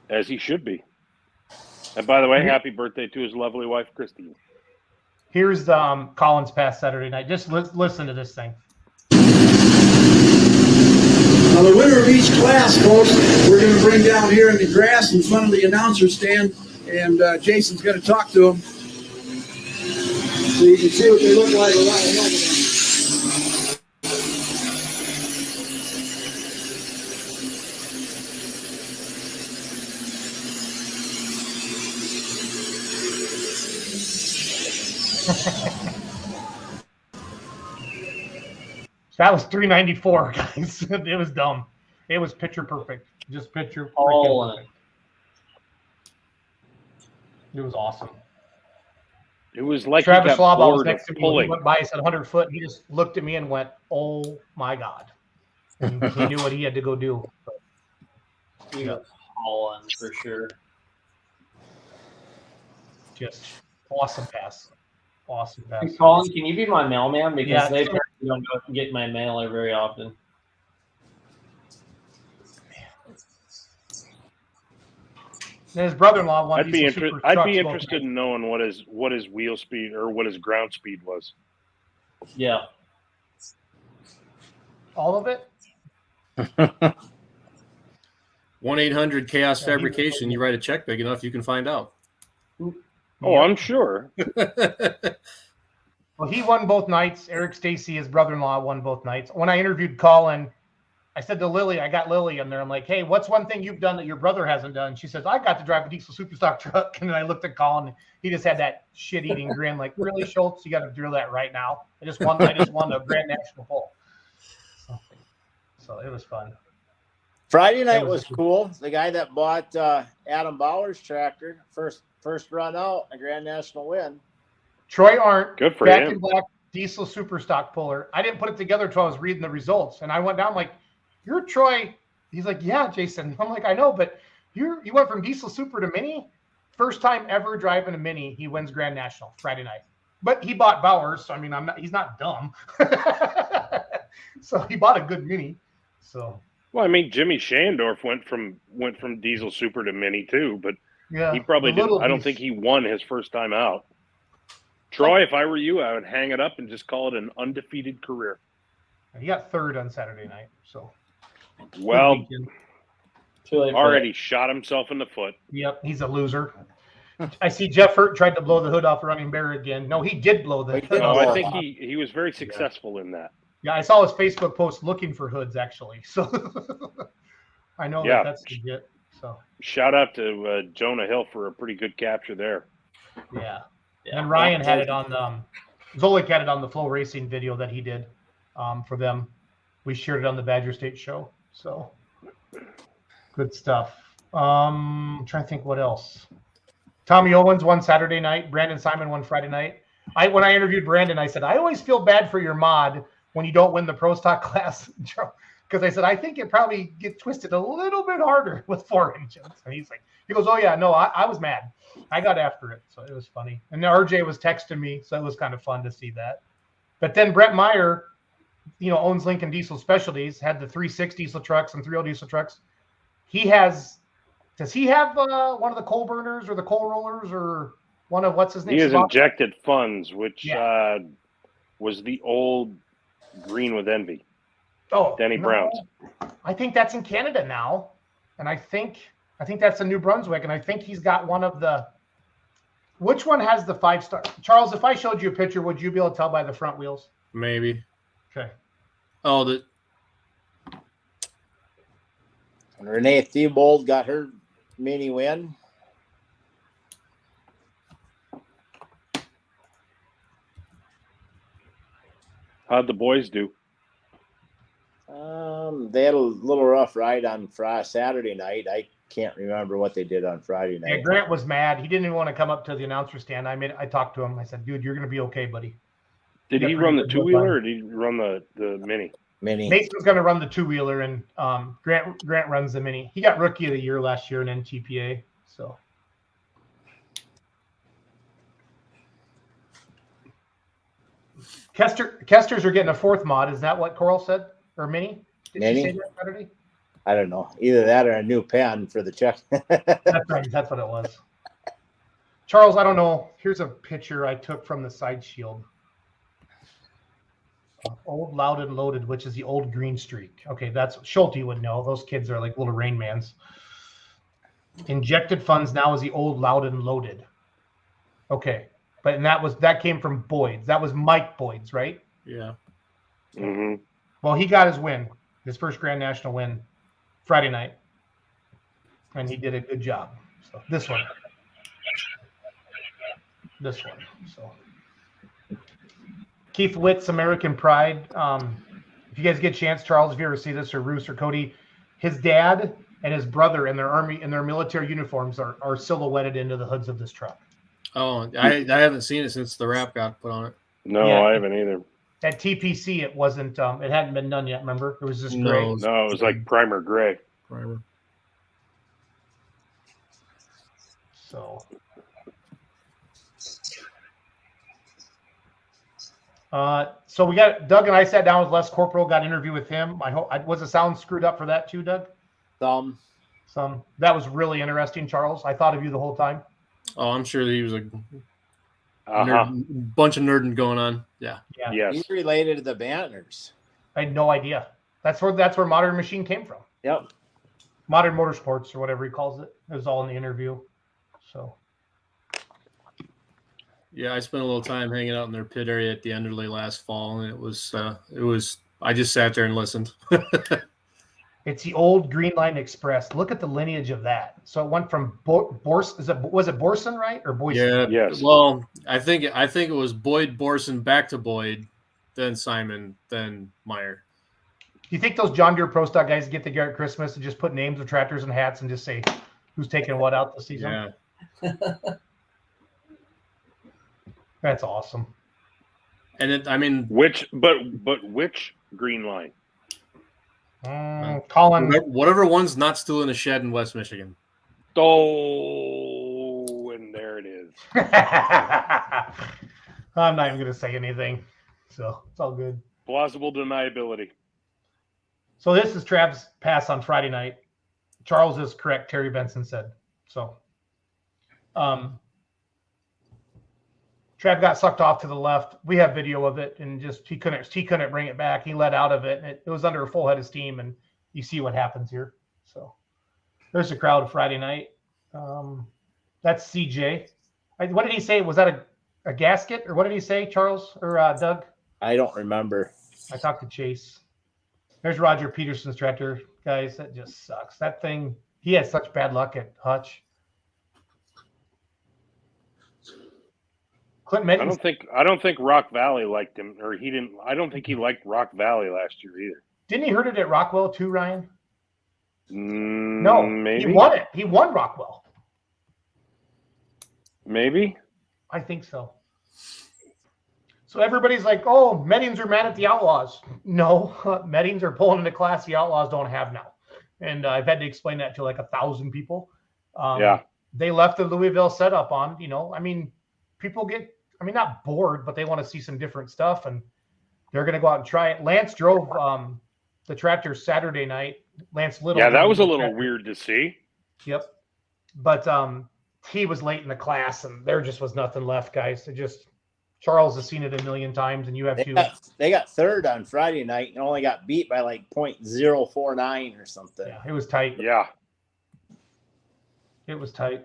As he should be. And by the way, happy birthday to his lovely wife, Christine. Here's Collins Pass Saturday night. Just listen to this thing. Now, the winner of each class, folks, we're going to bring down here in the grass in front of the announcer stand, and Jason's going to talk to them so you can see what they look like without a helmet on. That was 394, guys. It was dumb. It was picture perfect. Just picture Oh, perfect. It was awesome. It was like Travis he got Schlab was bored next of to me. When he pulling. went by, he said 100 foot. And he just looked at me and went, "Oh my God!" And he knew what he had to go do. he was hauling for sure. Just awesome pass. Awesome pass. Hey, Colin, can you be my mailman? Because Yeah, they sure. don't get my mail very often. And his brother-in-law won. I'd be interested in knowing what his wheel speed or what his ground speed was. Yeah. All of it. 1-800 Chaos Fabrication. You write a check big enough, you can find out. Oh, I'm sure. Well, he won both nights. Eric Stacy, his brother-in-law, won both nights. When I interviewed Colin, I said to Lily, I got Lily in there. I'm like, hey, what's one thing you've done that your brother hasn't done? She says, I got to drive a diesel superstock truck. And then I looked at Colin. He just had that shit-eating grin, like, really, Schultz? You got to drill that right now. I just won the Grand National Pull. So it was fun. Friday night was cool. The guy that bought Adam Bauer's tractor, first run out, a Grand National win. Troy Arndt, Good for back him. in black diesel superstock puller. I didn't put it together until I was reading the results, and I went down like, "You're Troy." He's like, "Yeah, Jason." I'm like, "I know, but you went from diesel super to mini. First time ever driving a mini. He wins Grand National Friday night, but he bought Bauer's, so I mean, he's not dumb. So he bought a good mini. So Well, I mean, Jimmy Shandorf went from diesel super to mini too, but yeah, he probably the didn't. little I don't beast. think he won his first time out. Troy, if I were you, I would hang it up and just call it an undefeated career. He got third on Saturday night. So Well, good weekend. Too late for already shot himself in the foot. Yep, he's a loser. I see Jeff Hurt tried to blow the hood off Running Bear again. No, he did blow the hood No, off. I think he was very successful in that. Yeah, I saw his Facebook post looking for hoods actually. So I know Yeah. that's legit. So Shout out to Jonah Hill for a pretty good capture there. yeah. Yeah. And Ryan had it on Zolik had it on the Flow Racing video that he did for them. We shared it on the Badger State show. So good stuff. I'm trying to think what else. Tommy Owens won Saturday night. Brandon Simon won Friday night. When I interviewed Brandon, I said, I always feel bad for your mod when you don't win the Pro Stock class. Because I said, I think it probably gets twisted a little bit harder with 4 engines. And he goes, oh yeah, no, I was mad. I got after it. So it was funny. And RJ was texting me. So it was kind of fun to see that. But then Brett Meyer, owns Lincoln Diesel Specialties, had the 3.6 diesel trucks and 3.0 diesel trucks. Does he have one of the coal burners or the coal rollers or one of what's his name? He has injected funds, which was the old Green with Envy. Oh, Denny Brown's. I think that's in Canada now, and I think that's in New Brunswick, and I think he's got one of the. Which one has the 5-star? Charles, if I showed you a picture, would you be able to tell by the front wheels? Maybe. Okay. Oh, And Renee Theobald got her mini win. How'd the boys do? They had a little rough ride on Saturday night. I can't remember what they did on Friday night. Yeah, Grant was mad. He didn't even want to come up to the announcer stand. I talked to him. I said, dude, you're going to be okay, buddy. Did he run the 2-wheeler or did he run the mini? Mini. Mason's going to run the 2-wheeler, and Grant runs the mini. He got Rookie of the Year last year in NTPA. So Kesters are getting a 4th mod. Is that what Coral said? Or mini? Did she say that Saturday? I don't know. Either that or a new pen for the check. That's right. That's what it was. Charles, I don't know. Here's a picture I took from the side shield. Old, loud, and loaded, which is the old green streak. Okay, that's Schulte would know. Those kids are like little Rain Mans. Injected funds now is the old, loud, and loaded. Okay, but that came from Boyd's. That was Mike Boyd's, right? Yeah. Mm-hmm. Well, he got his win, his first Grand National win, Friday night, and he did a good job. So this one. So Keith Witt's American Pride. If you guys get a chance, Charles, if you ever see this, or Roos or Cody, his dad and his brother in their army in their military uniforms are silhouetted into the hoods of this truck. Oh, I haven't seen it since the wrap got put on it. No, Yeah. I haven't either. At TPC, it wasn't. It hadn't been done yet. Remember, it was just No. gray. No, it was like primer gray. Primer. So, so we got Doug and I sat down with Les Corporal, got an interview with him. I hope was the sound screwed up for that too, Doug? Some. That was really interesting, Charles. I thought of you the whole time. Oh, I'm sure that he was a bunch of nerding going on. Yeah. Yes. He's related to the Bantners. I had no idea. That's where Modern Machine came from. Yep. Modern Motorsports or whatever he calls it. It was all in the interview. So. Yeah, I spent a little time hanging out in their pit area at the Enderley last fall, and it was I just sat there and listened. It's the old Green Line Express. Look at the lineage of that. So it went from was it Borson, right, or Boyson? Yeah. Yes. Well, I think it was Boyd Borson back to Boyd, then Simon, then Meyer. Do you think those John Deere Pro Stock guys get together at Christmas and just put names of tractors and hats and just say who's taking what out this season? Yeah. That's awesome. And which Green Line? Colin, whatever one's not still in a shed in West Michigan. Oh, and there it is. I'm not even going to say anything, so it's all good. Plausible deniability. So this is Trav's pass on Friday night. Charles is correct. Terry Benson said so. Trav got sucked off to the left. We have video of it, and just he couldn't bring it back. He let out of it, and it was under a full head of steam. And you see what happens here. So there's the crowd Friday night. That's CJ. What did he say? Was that a gasket, or what did he say, Charles or Doug? I don't remember. I talked to Chase. There's Roger Peterson's tractor, guys. That just sucks. That thing. He had such bad luck at Hutch. Clint Mittens. I don't think Rock Valley liked him, or he didn't. I don't think he liked Rock Valley last year either. Didn't he hurt it at Rockwell too, Ryan? No, maybe he won it. He won Rockwell. Maybe. I think so. So everybody's like, "Oh, Mettings are mad at the Outlaws." No, Mettings are pulling into class the Outlaws don't have now, and I've had to explain that to like 1,000 people. Yeah, they left the Louisville setup on. People get. Not bored, but they want to see some different stuff, and they're going to go out and try it. Lance drove the tractor Saturday night. Lance Little. Yeah, that was a little weird to see. Yep. But he was late in the class, and there just was nothing left, guys. Charles has seen it a million times, and you have too. They got third on Friday night and only got beat by like 0.049 or something. Yeah, it was tight. Yeah. It was tight.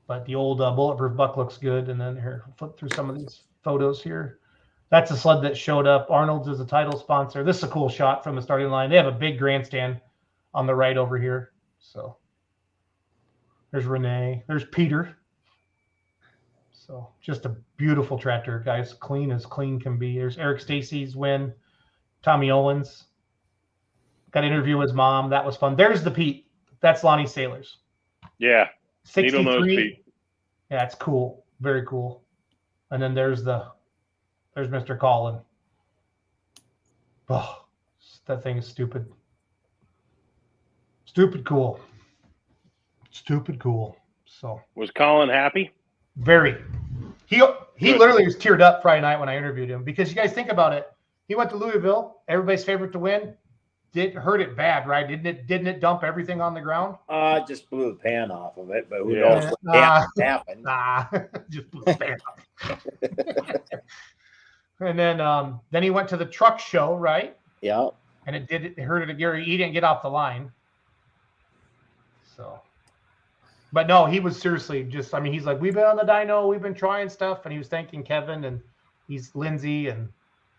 But the old bulletproof buck looks good. And then here, flip through some of these photos here. That's a sled that showed up. Arnold's is a title sponsor. This is a cool shot from the starting line. They have a big grandstand on the right over here. So there's Renee. There's Peter. So just a beautiful tractor, guys. Clean as clean can be. There's Eric Stacy's win. Tommy Owens. Got to interview his mom. That was fun. There's the Pete. That's Lonnie Sailors. Yeah. 63. Needle nose Pete. Yeah, it's cool. Very cool. And then there's Mr. Colin. Oh, that thing is stupid. Stupid cool. Stupid cool. So was Colin happy? Very. He literally was teared up Friday night when I interviewed him, because you guys think about it. He went to Louisville, everybody's favorite to win. hurt it bad, right? Didn't it dump everything on the ground? It just blew the pan off of it, but who knows what happened. Just blew the pan off. And then he went to the truck show, right? Yeah. And it hurt it. He didn't get off the line. So, but no, he was seriously just, I mean, he's like, we've been on the dyno, we've been trying stuff. And he was thanking Kevin, and he's Lindsay, and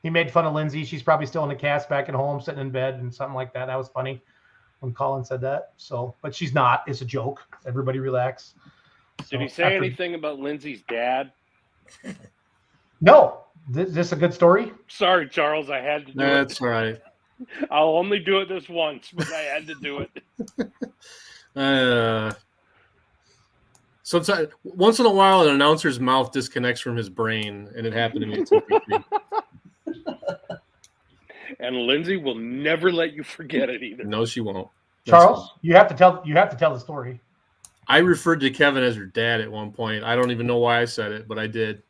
he made fun of Lindsay. She's probably still in the cast back at home, sitting in bed and something like that. That was funny when Colin said that. So, but she's not. It's a joke. Everybody relax. Did he say anything about Lindsay's dad? No. Is this a good story? Sorry, Charles. I had to do it. That's right. I'll only do it this once, but I had to do it. Sometimes, once in a while, an announcer's mouth disconnects from his brain, and it happened to me at TPP. And Lindsay will never let you forget it either. No, she won't. Charles, you have to tell the story. I referred to Kevin as her dad at one point. I don't even know why I said it, but I did.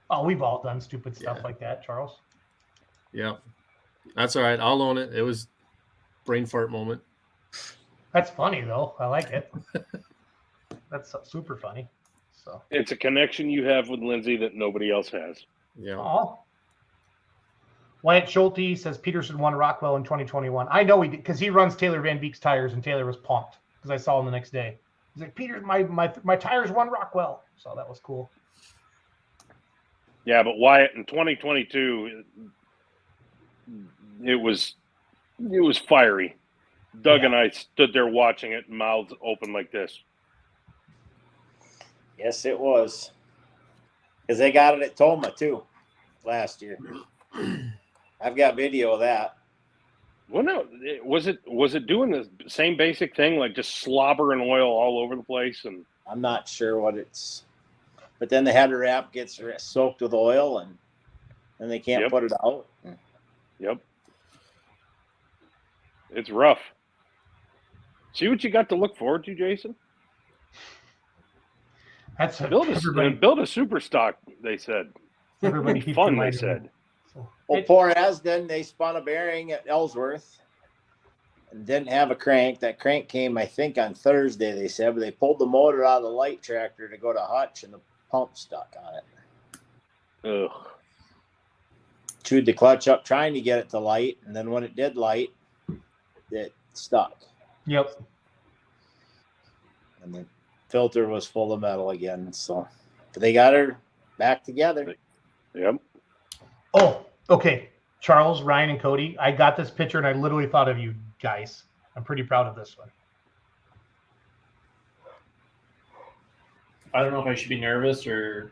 Oh, we've all done stupid stuff like that, Charles. Yeah. That's all right. I'll own it. It was brain fart moment. That's funny, though. I like it. That's super funny. So it's a connection you have with Lindsay that nobody else has. Yeah. Aww. Wyatt Schulte says Peterson won Rockwell in 2021. I know he did because he runs Taylor Van Beek's tires, and Taylor was pumped because I saw him the next day. He's like, Peter, my tires won Rockwell. So that was cool. Yeah, but Wyatt in 2022, it was fiery. Doug and I stood there watching it, mouths open like this. Yes, it was. Because they got it at Tomah too last year. I've got video of that. Well, no, was it doing the same basic thing, like just slobbering oil all over the place? And I'm not sure what it's. But then the header wrap gets soaked with oil, and then they can't put it out. Yep. It's rough. See what you got to look forward to, Jason? That's build a super stock, they said. Everybody fun, they said. Well, poor Asden, they spun a bearing at Ellsworth and didn't have a crank. That crank came, I think, on Thursday, they said, but they pulled the motor out of the light tractor to go to Hutch, and the pump stuck on it. Ugh. Chewed the clutch up trying to get it to light, and then when it did light, it stuck. Yep. And the filter was full of metal again, so but they got her back together. Yep. Oh, okay. Charles, Ryan, and Cody, I got this picture, and I literally thought of you guys. I'm pretty proud of this one. I don't know if I should be nervous or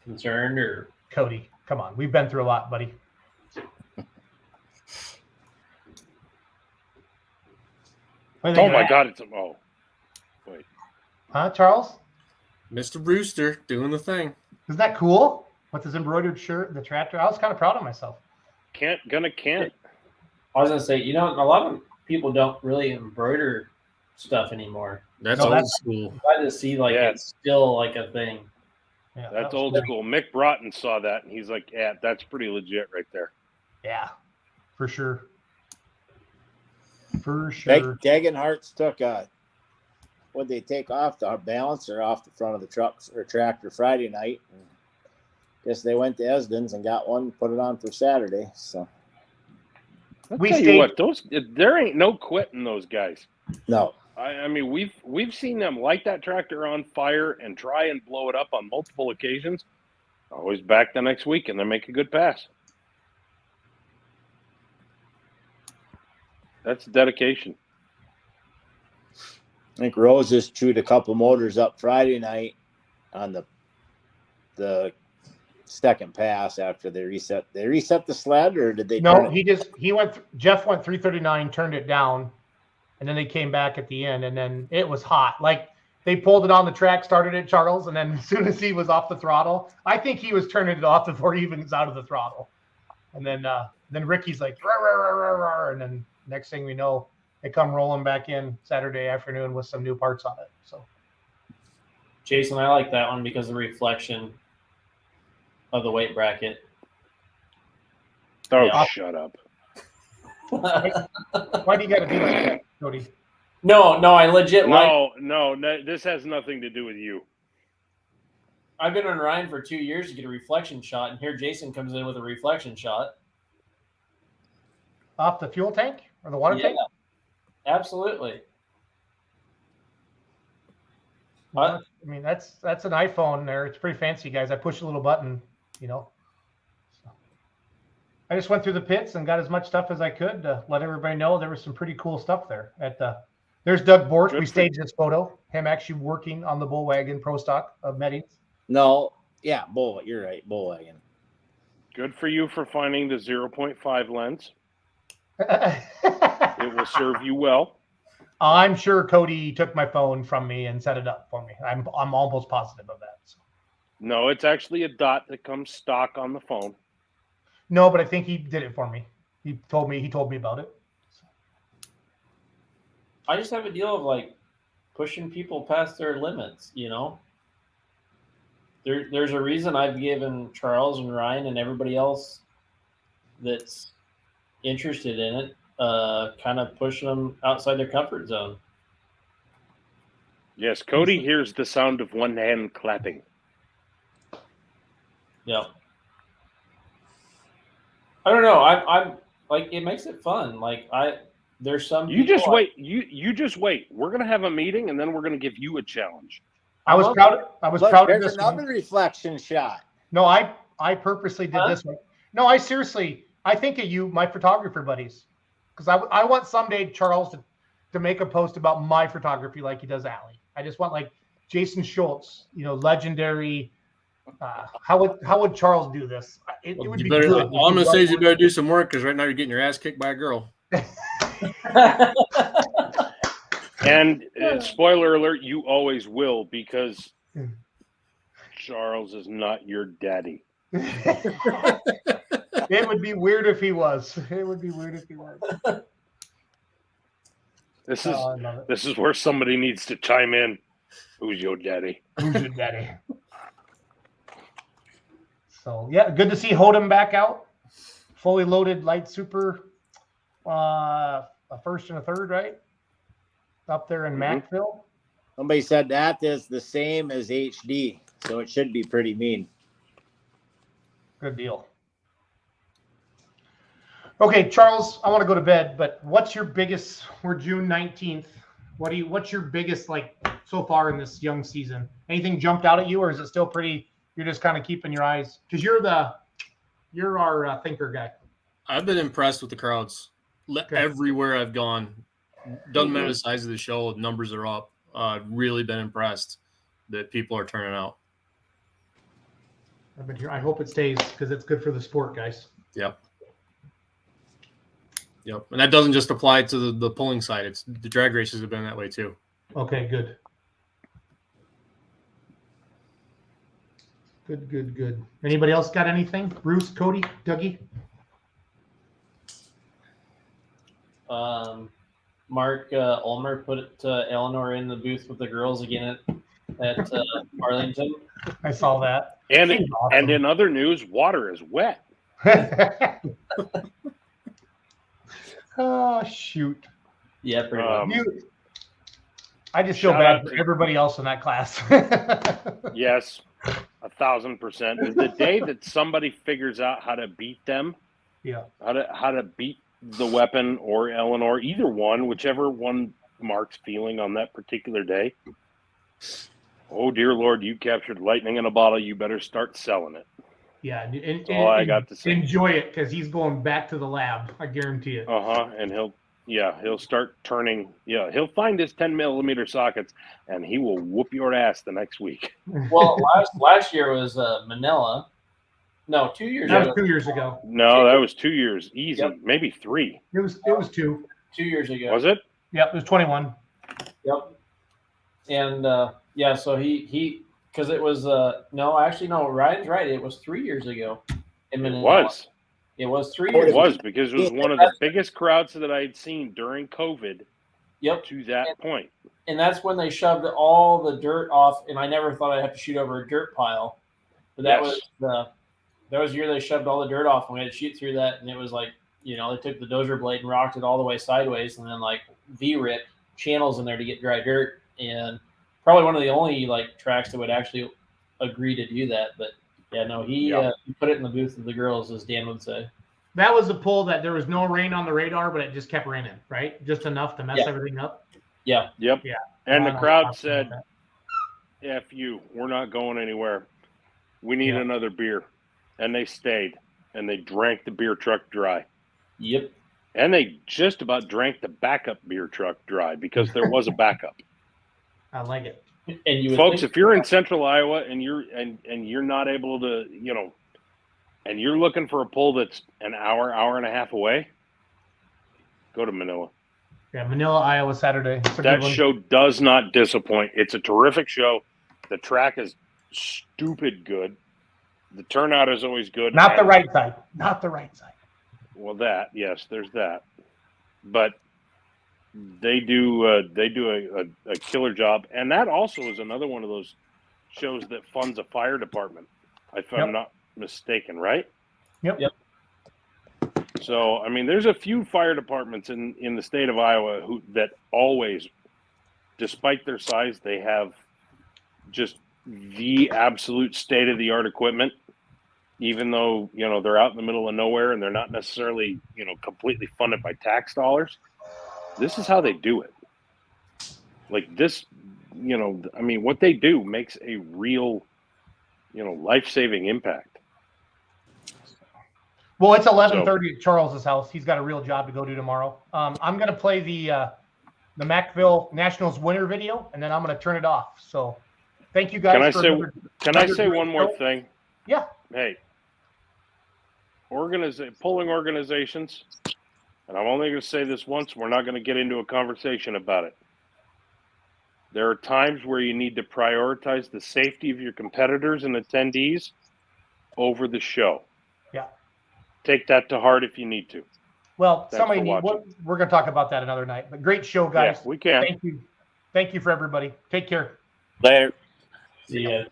concerned or. Cody, come on. We've been through a lot, buddy. Oh, my God. It's wait. Huh, Charles? Mr. Brewster doing the thing. Isn't that cool? With his embroidered shirt, the tractor. I was kind of proud of myself. Can't. I was going to say, a lot of people don't really embroider stuff anymore. That's old school. I'm glad to see it's still like a thing. Yeah, that's old school. Mick Broughton saw that, and he's like, yeah, that's pretty legit right there. Yeah, for sure. For sure. Degenhart's took what'd they take off the balancer off the front of the truck or tractor Friday night. And guess they went to Esden's and got one, put it on for Saturday. So I'll tell you what, there ain't no quitting those guys. No. I mean, we've seen them light that tractor on fire and try and blow it up on multiple occasions. Always back the next week, and they make a good pass. That's dedication. I think Rose just chewed a couple motors up Friday night on the second pass after they reset. They reset the sled, or did they? No, Jeff went 339, turned it down, and then they came back at the end, and then it was hot. Like they pulled it on the track, started it, Charles, and then as soon as he was off the throttle, I think he was turning it off before he even was out of the throttle. And then Ricky's like, rah, rah, rah, rah, rah, and then next thing we know, they come rolling back in Saturday afternoon with some new parts on it. So, Jason, I like that one because of the reflection of the weight bracket. Oh, yeah. Shut up. Why do you got to be like that, Cody? No, I legit like. No, this has nothing to do with you. I've been on Ryan for 2 years to get a reflection shot, and here Jason comes in with a reflection shot. Off the fuel tank or the water tank? Absolutely. Well, I mean, that's an iPhone there. It's pretty fancy, guys. I push a little button, you know. So I just went through the pits and got as much stuff as I could to let everybody know there was some pretty cool stuff there. There's Doug Borch. We staged this photo. Him actually working on the bull wagon pro stock of Mettings. No, yeah, bull. You're right, bull wagon. Good for you for finding the 0.5 lens. It will serve you well. I'm sure Cody took my phone from me and set it up for me. I'm almost positive of that. So. No, it's actually a dot that comes stock on the phone. No, but I think he did it for me. He told me about it. So. I just have a deal of like pushing people past their limits, you know. There's a reason I've given Charles and Ryan and everybody else that's interested in it, kind of pushing them outside their comfort zone. Yes, Cody hears the sound of one hand clapping. Yeah. I don't know. I'm like, it makes it fun. Like there's some. You just wait. You just wait. We're gonna have a meeting, and then we're gonna give you a challenge. I was proud of There's this another one. reflection shot. No, I purposely did this one. No, I think of you, my photographer buddies, because I want someday Charles to make a post about my photography like he does Allie. I just want like Jason Schultz, you know, legendary. How would Charles do this? It would be good. All I'm gonna say is you better do some work because right now you're getting your ass kicked by a girl. And spoiler alert, you always will because Charles is not your daddy. It would be weird if he was. This is where somebody needs to chime in. Who's your daddy? Who's your daddy? So yeah, good to see Hodem back out. Fully loaded light super. A first and a third, right? Up there in Mackville. Somebody said that is the same as HD, so it should be pretty mean. Good deal. Okay, Charles, I want to go to bed, but what's your biggest? We're June 19th. What's your biggest like so far in this young season? Anything jumped out at you, or is it still pretty? You're just kind of keeping your eyes because you're our thinker guy. I've been impressed with the crowds. Everywhere I've gone, doesn't matter the size of the show, numbers are up. Really been impressed that people are turning out. I've been here. I hope it stays because it's good for the sport, guys. Yep. And that doesn't just apply to the pulling side. It's the drag races have been that way too. Okay, good. Good. Anybody else got anything? Bruce, Cody, Dougie? Mark Ulmer put Eleanor in the booth with the girls again at Arlington. I saw that. And in other news, water is wet. Oh, shoot. Yeah, pretty much. I just feel bad for everybody else in that class. Yes, 1,000%. The day that somebody figures out how to beat them, how to beat the weapon or Eleanor, either one, whichever one Mark's feeling on that particular day. Oh, dear Lord, you captured lightning in a bottle. You better start selling it. Yeah. That's all I got to say. Enjoy it because he's going back to the lab. I guarantee it. And he'll start turning. Yeah, he'll find his 10mm sockets and he will whoop your ass the next week. Well, last year was Manila. No, 2 years ago. That was 2 years ago. No, that was 2 years. Easy. Yep. Maybe 3. It was 2. 2 years ago. Was it? Yep, it was 21. Yep. And so he because it was no, Ryan's right. It was 3 years ago. It was 3 years. It was because it was one of the biggest crowds that I had seen during COVID. Yep. To that point. And that's when they shoved all the dirt off, and I never thought I'd have to shoot over a dirt pile. But that was the year they shoved all the dirt off, and we had to shoot through that, and it was like You know, they took the dozer blade and rocked it all the way sideways, and then like V-rip channels in there to get dry dirt, and probably one of the only like tracks that would actually agree to do that. But yeah, no, he put it in the booth of the girls, as Dan would say. That was the pull that there was no rain on the radar, but it just kept raining, right? Just enough to mess everything up. Yeah. Yep. Yeah. And the crowd said, F you, we're not going anywhere. We need another beer. And they stayed, and they drank the beer truck dry. Yep. And they just about drank the backup beer truck dry because there was a backup. I like it. And you folks, if you're in central Iowa and you're not able to, you know, and you're looking for a pull that's an hour and a half away, go to Manila. Yeah, Manila, Iowa, Saturday. That show does not disappoint. It's a terrific show. The track is stupid good. The turnout is always good. Not the right side. Not the right side. Well, yes, there's that. But they do a killer job, and that also is another one of those shows that funds a fire department, if I'm not mistaken, right? Yep. So, I mean, there's a few fire departments in the state of Iowa that always, despite their size, they have just the absolute state-of-the-art equipment, even though, you know, they're out in the middle of nowhere and they're not necessarily, you know, completely funded by tax dollars. This is how they do it. Like this, you know, I mean, what they do makes a real, you know, life-saving impact. Well, it's 11:30 at Charles's house. He's got a real job to go do tomorrow. I'm going to play the Mackville Nationals winner video, and then I'm going to turn it off. So thank you guys. Can I say one more thing? Yeah. Hey, polling organizations, and I'm only going to say this once. We're not going to get into a conversation about it. There are times where you need to prioritize the safety of your competitors and attendees over the show. Yeah. Take that to heart if you need to. Well, we're going to talk about that another night. But great show, guys. Yeah, we can. Thank you. Thank you for everybody. Take care. Later. See ya.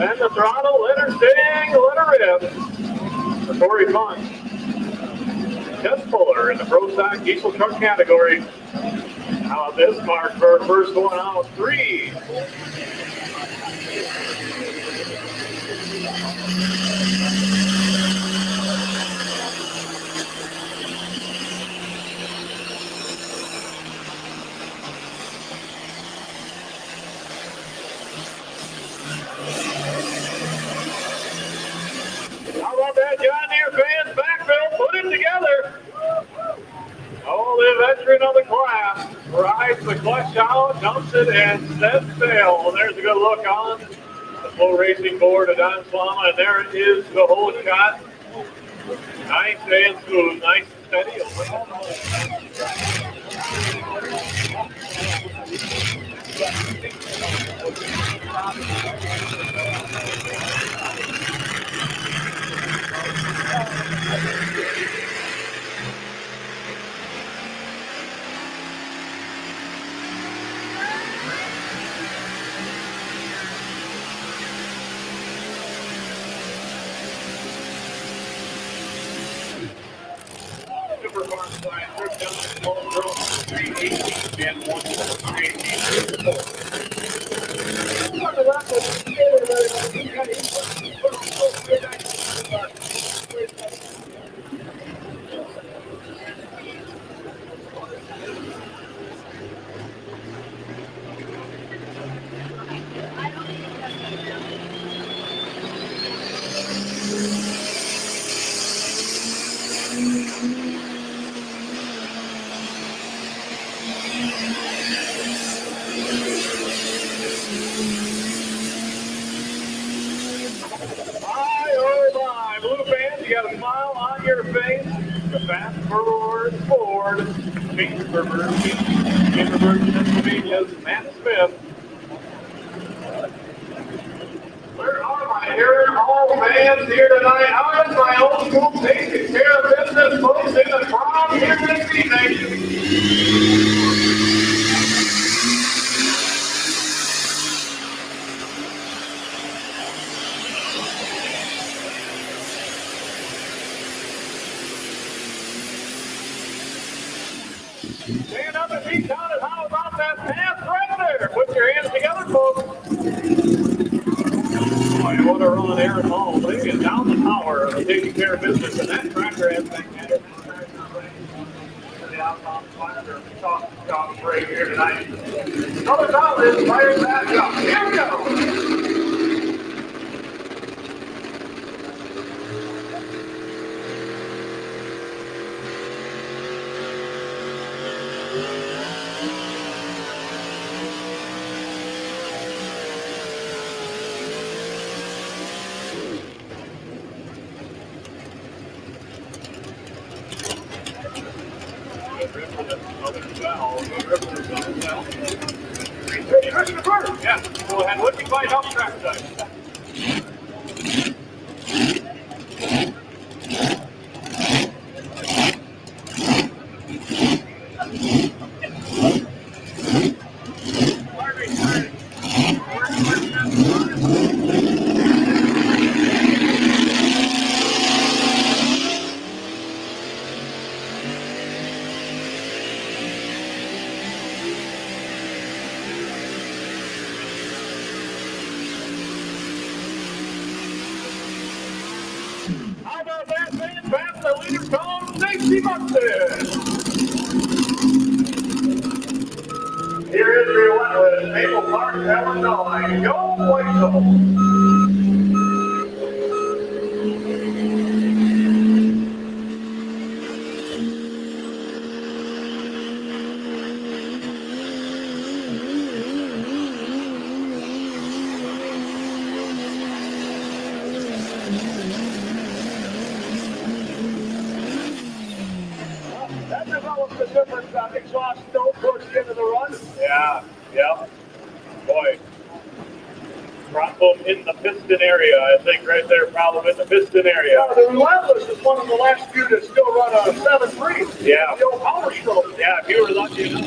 And the throttle, let her sting, let her rip. For Corey Funk. Just Fuller in the Pro Stock Diesel Truck category. How about this mark for our first one out? 3. How about that, John Deere fans? Backfill, put it together. Oh, the veteran of the class rides the clutch out, dumps it, and sets sail. Well, there's a good look on the full racing board of Don Slama, and there it is, the whole shot. Nice and smooth, nice and steady. Super farm side, trip down the small girl, 318 and 1 318. Blue fans, you got a smile on your face. The fast forward, Chamberburg, Pennsylvania's Matt Smith. Where are my Aaron Hall fans here tonight? How is my old school taking care of business, folks in the crowd here this evening? Stand up and be counted. How about that pass right there? Put your hands together, folks. Boy, what a run Aaron Hall laying down the power of taking care of business, and that tractor has been headed the outbound cluster. Talk right here tonight. Another down is fires back up. Here we go. Yeah, go ahead. What do you find off track tonight? How about that, man? Back the leader, Tom Stacy Buxton. Here is your Wentworth, Maple Park, Illinois. Go White Sox. That develops a different exhaust note towards the end of the run. Yeah. Boy. Problem in the piston area, I think, right there. Problem in the piston area. Yeah, the Relentless is one of the last few to still run a 7.3. Yeah. The old power stroke. Yeah, if you were lucky enough.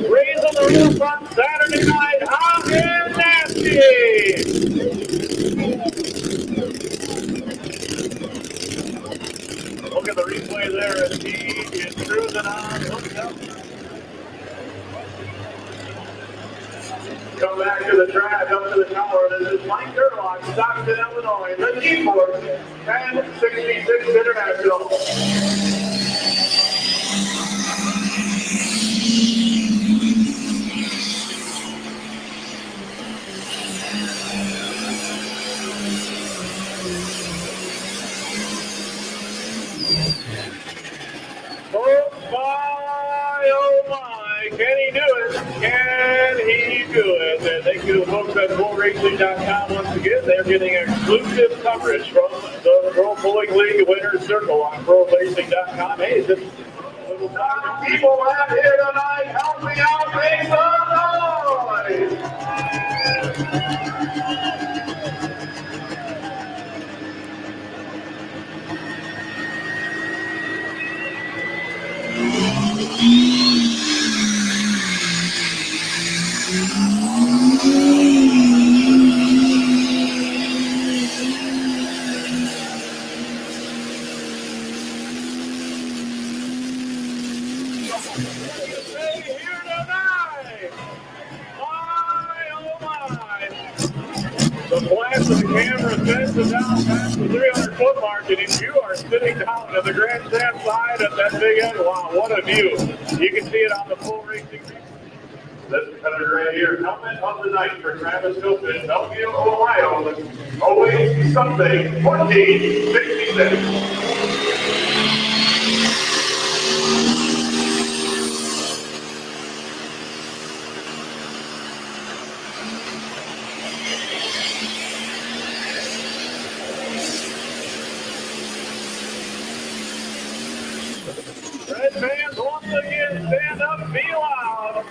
Raising the roof on Saturday night, hot and nasty. Look at the replay there as he is cruising on. Come back to the track, up to the tower. This is Mike Gerlach, Stockton, Illinois, the G-Force, and 66 International. Oh my, can he do it? Can he do it? And thank you to the folks at ProRacing.com once again. They're getting exclusive coverage from the Pro Pulling League Winners Circle on ProRacing.com. Hey, this little people out here tonight, help me out, make some noise! Here tonight. My, oh my. The flash of the camera sends it down past the 300-foot mark, and if you are sitting down at the grandstand side at that big end, wow, what a view. You can see it on the full racing. This is Heather right here. Helmet of the night for Travis Hilton, Bellevue, Ohio. Always something, 1466. Red fans once again stand up, be loud.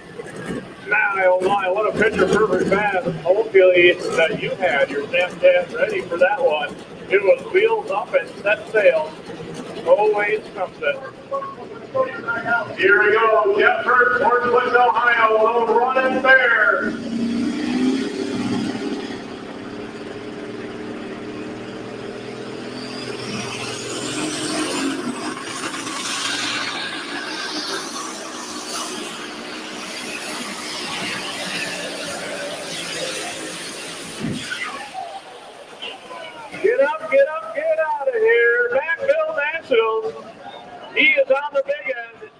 My, oh my, what a picture perfect pass. Hopefully that you had your Snapchat ready for that one. It was wheels up and set sail. Always something. Here we go. Jeff Hurt, Northwest Ohio, will run it there. Get up, get up, get out of here. Backville Nationals. He is on the big end.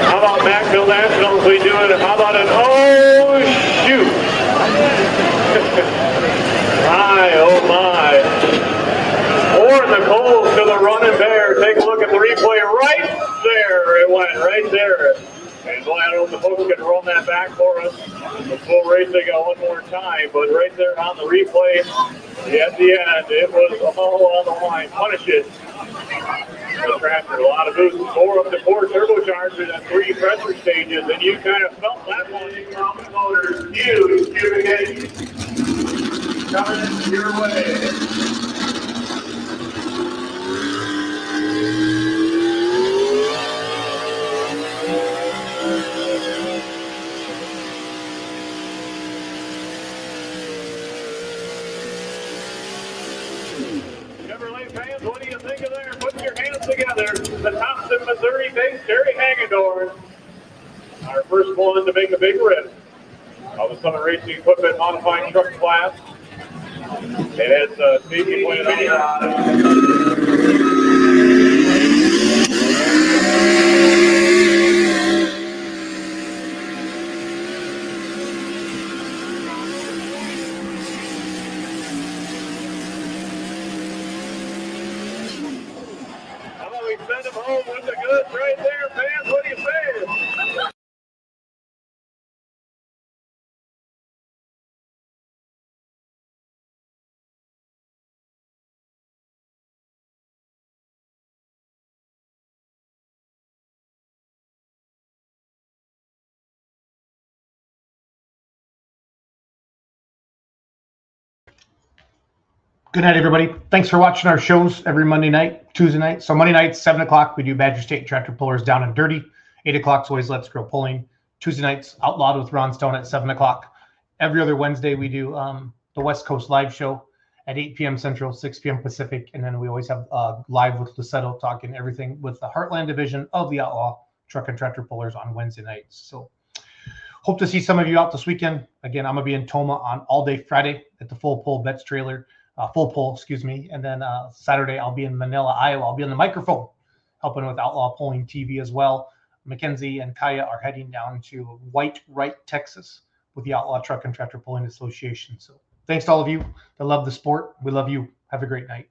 How about Backville Nationals? We do it. How about an oh shoot? My oh my. Or the Coles to the running bear. Take a look at the replay right there. It went right there. And boy, I don't know if the folks can run that back for us. The full race they got one more time, but right there on the replay, at the end, it was all on the line. Punish it. The tractor, a lot of boosts, 4 up to 4 turbochargers and 3 pressure stages, and you kind of felt that one. Common Motors, huge, coming your way. Chevrolet fans, what do you think of there? Put your hands together. The Thompson, Missouri-based Terry Hagedorn, our first one to make a big rip of the Summit Racing Equipment Modified Truck class. It has safety pointed out. Send him home with the goods right there, fans. What do you say? Good night, everybody. Thanks for watching our shows every Monday night, Tuesday night. So Monday nights, 7 o'clock, we do Badger State Tractor Pullers Down and Dirty. 8 o'clock is always Let's Grow Pulling. Tuesday nights, Outlawed with Ron Stone at 7 o'clock. Every other Wednesday, we do the West Coast Live Show at 8 p.m. Central, 6 p.m. Pacific. And then we always have Live with Lusetto talking everything with the Heartland division of the Outlaw Truck and Tractor Pullers on Wednesday nights. So hope to see some of you out this weekend. Again, I'm going to be in Tomah on all day Friday at the Full Pull Bets trailer. Full Pull, excuse me. And then Saturday, I'll be in Manila, Iowa. I'll be on the microphone helping with Outlaw Pulling TV as well. Mackenzie and Kaya are heading down to White Wright, Texas with the Outlaw Truck and Tractor Pulling Association. So thanks to all of you that love the sport. We love you. Have a great night.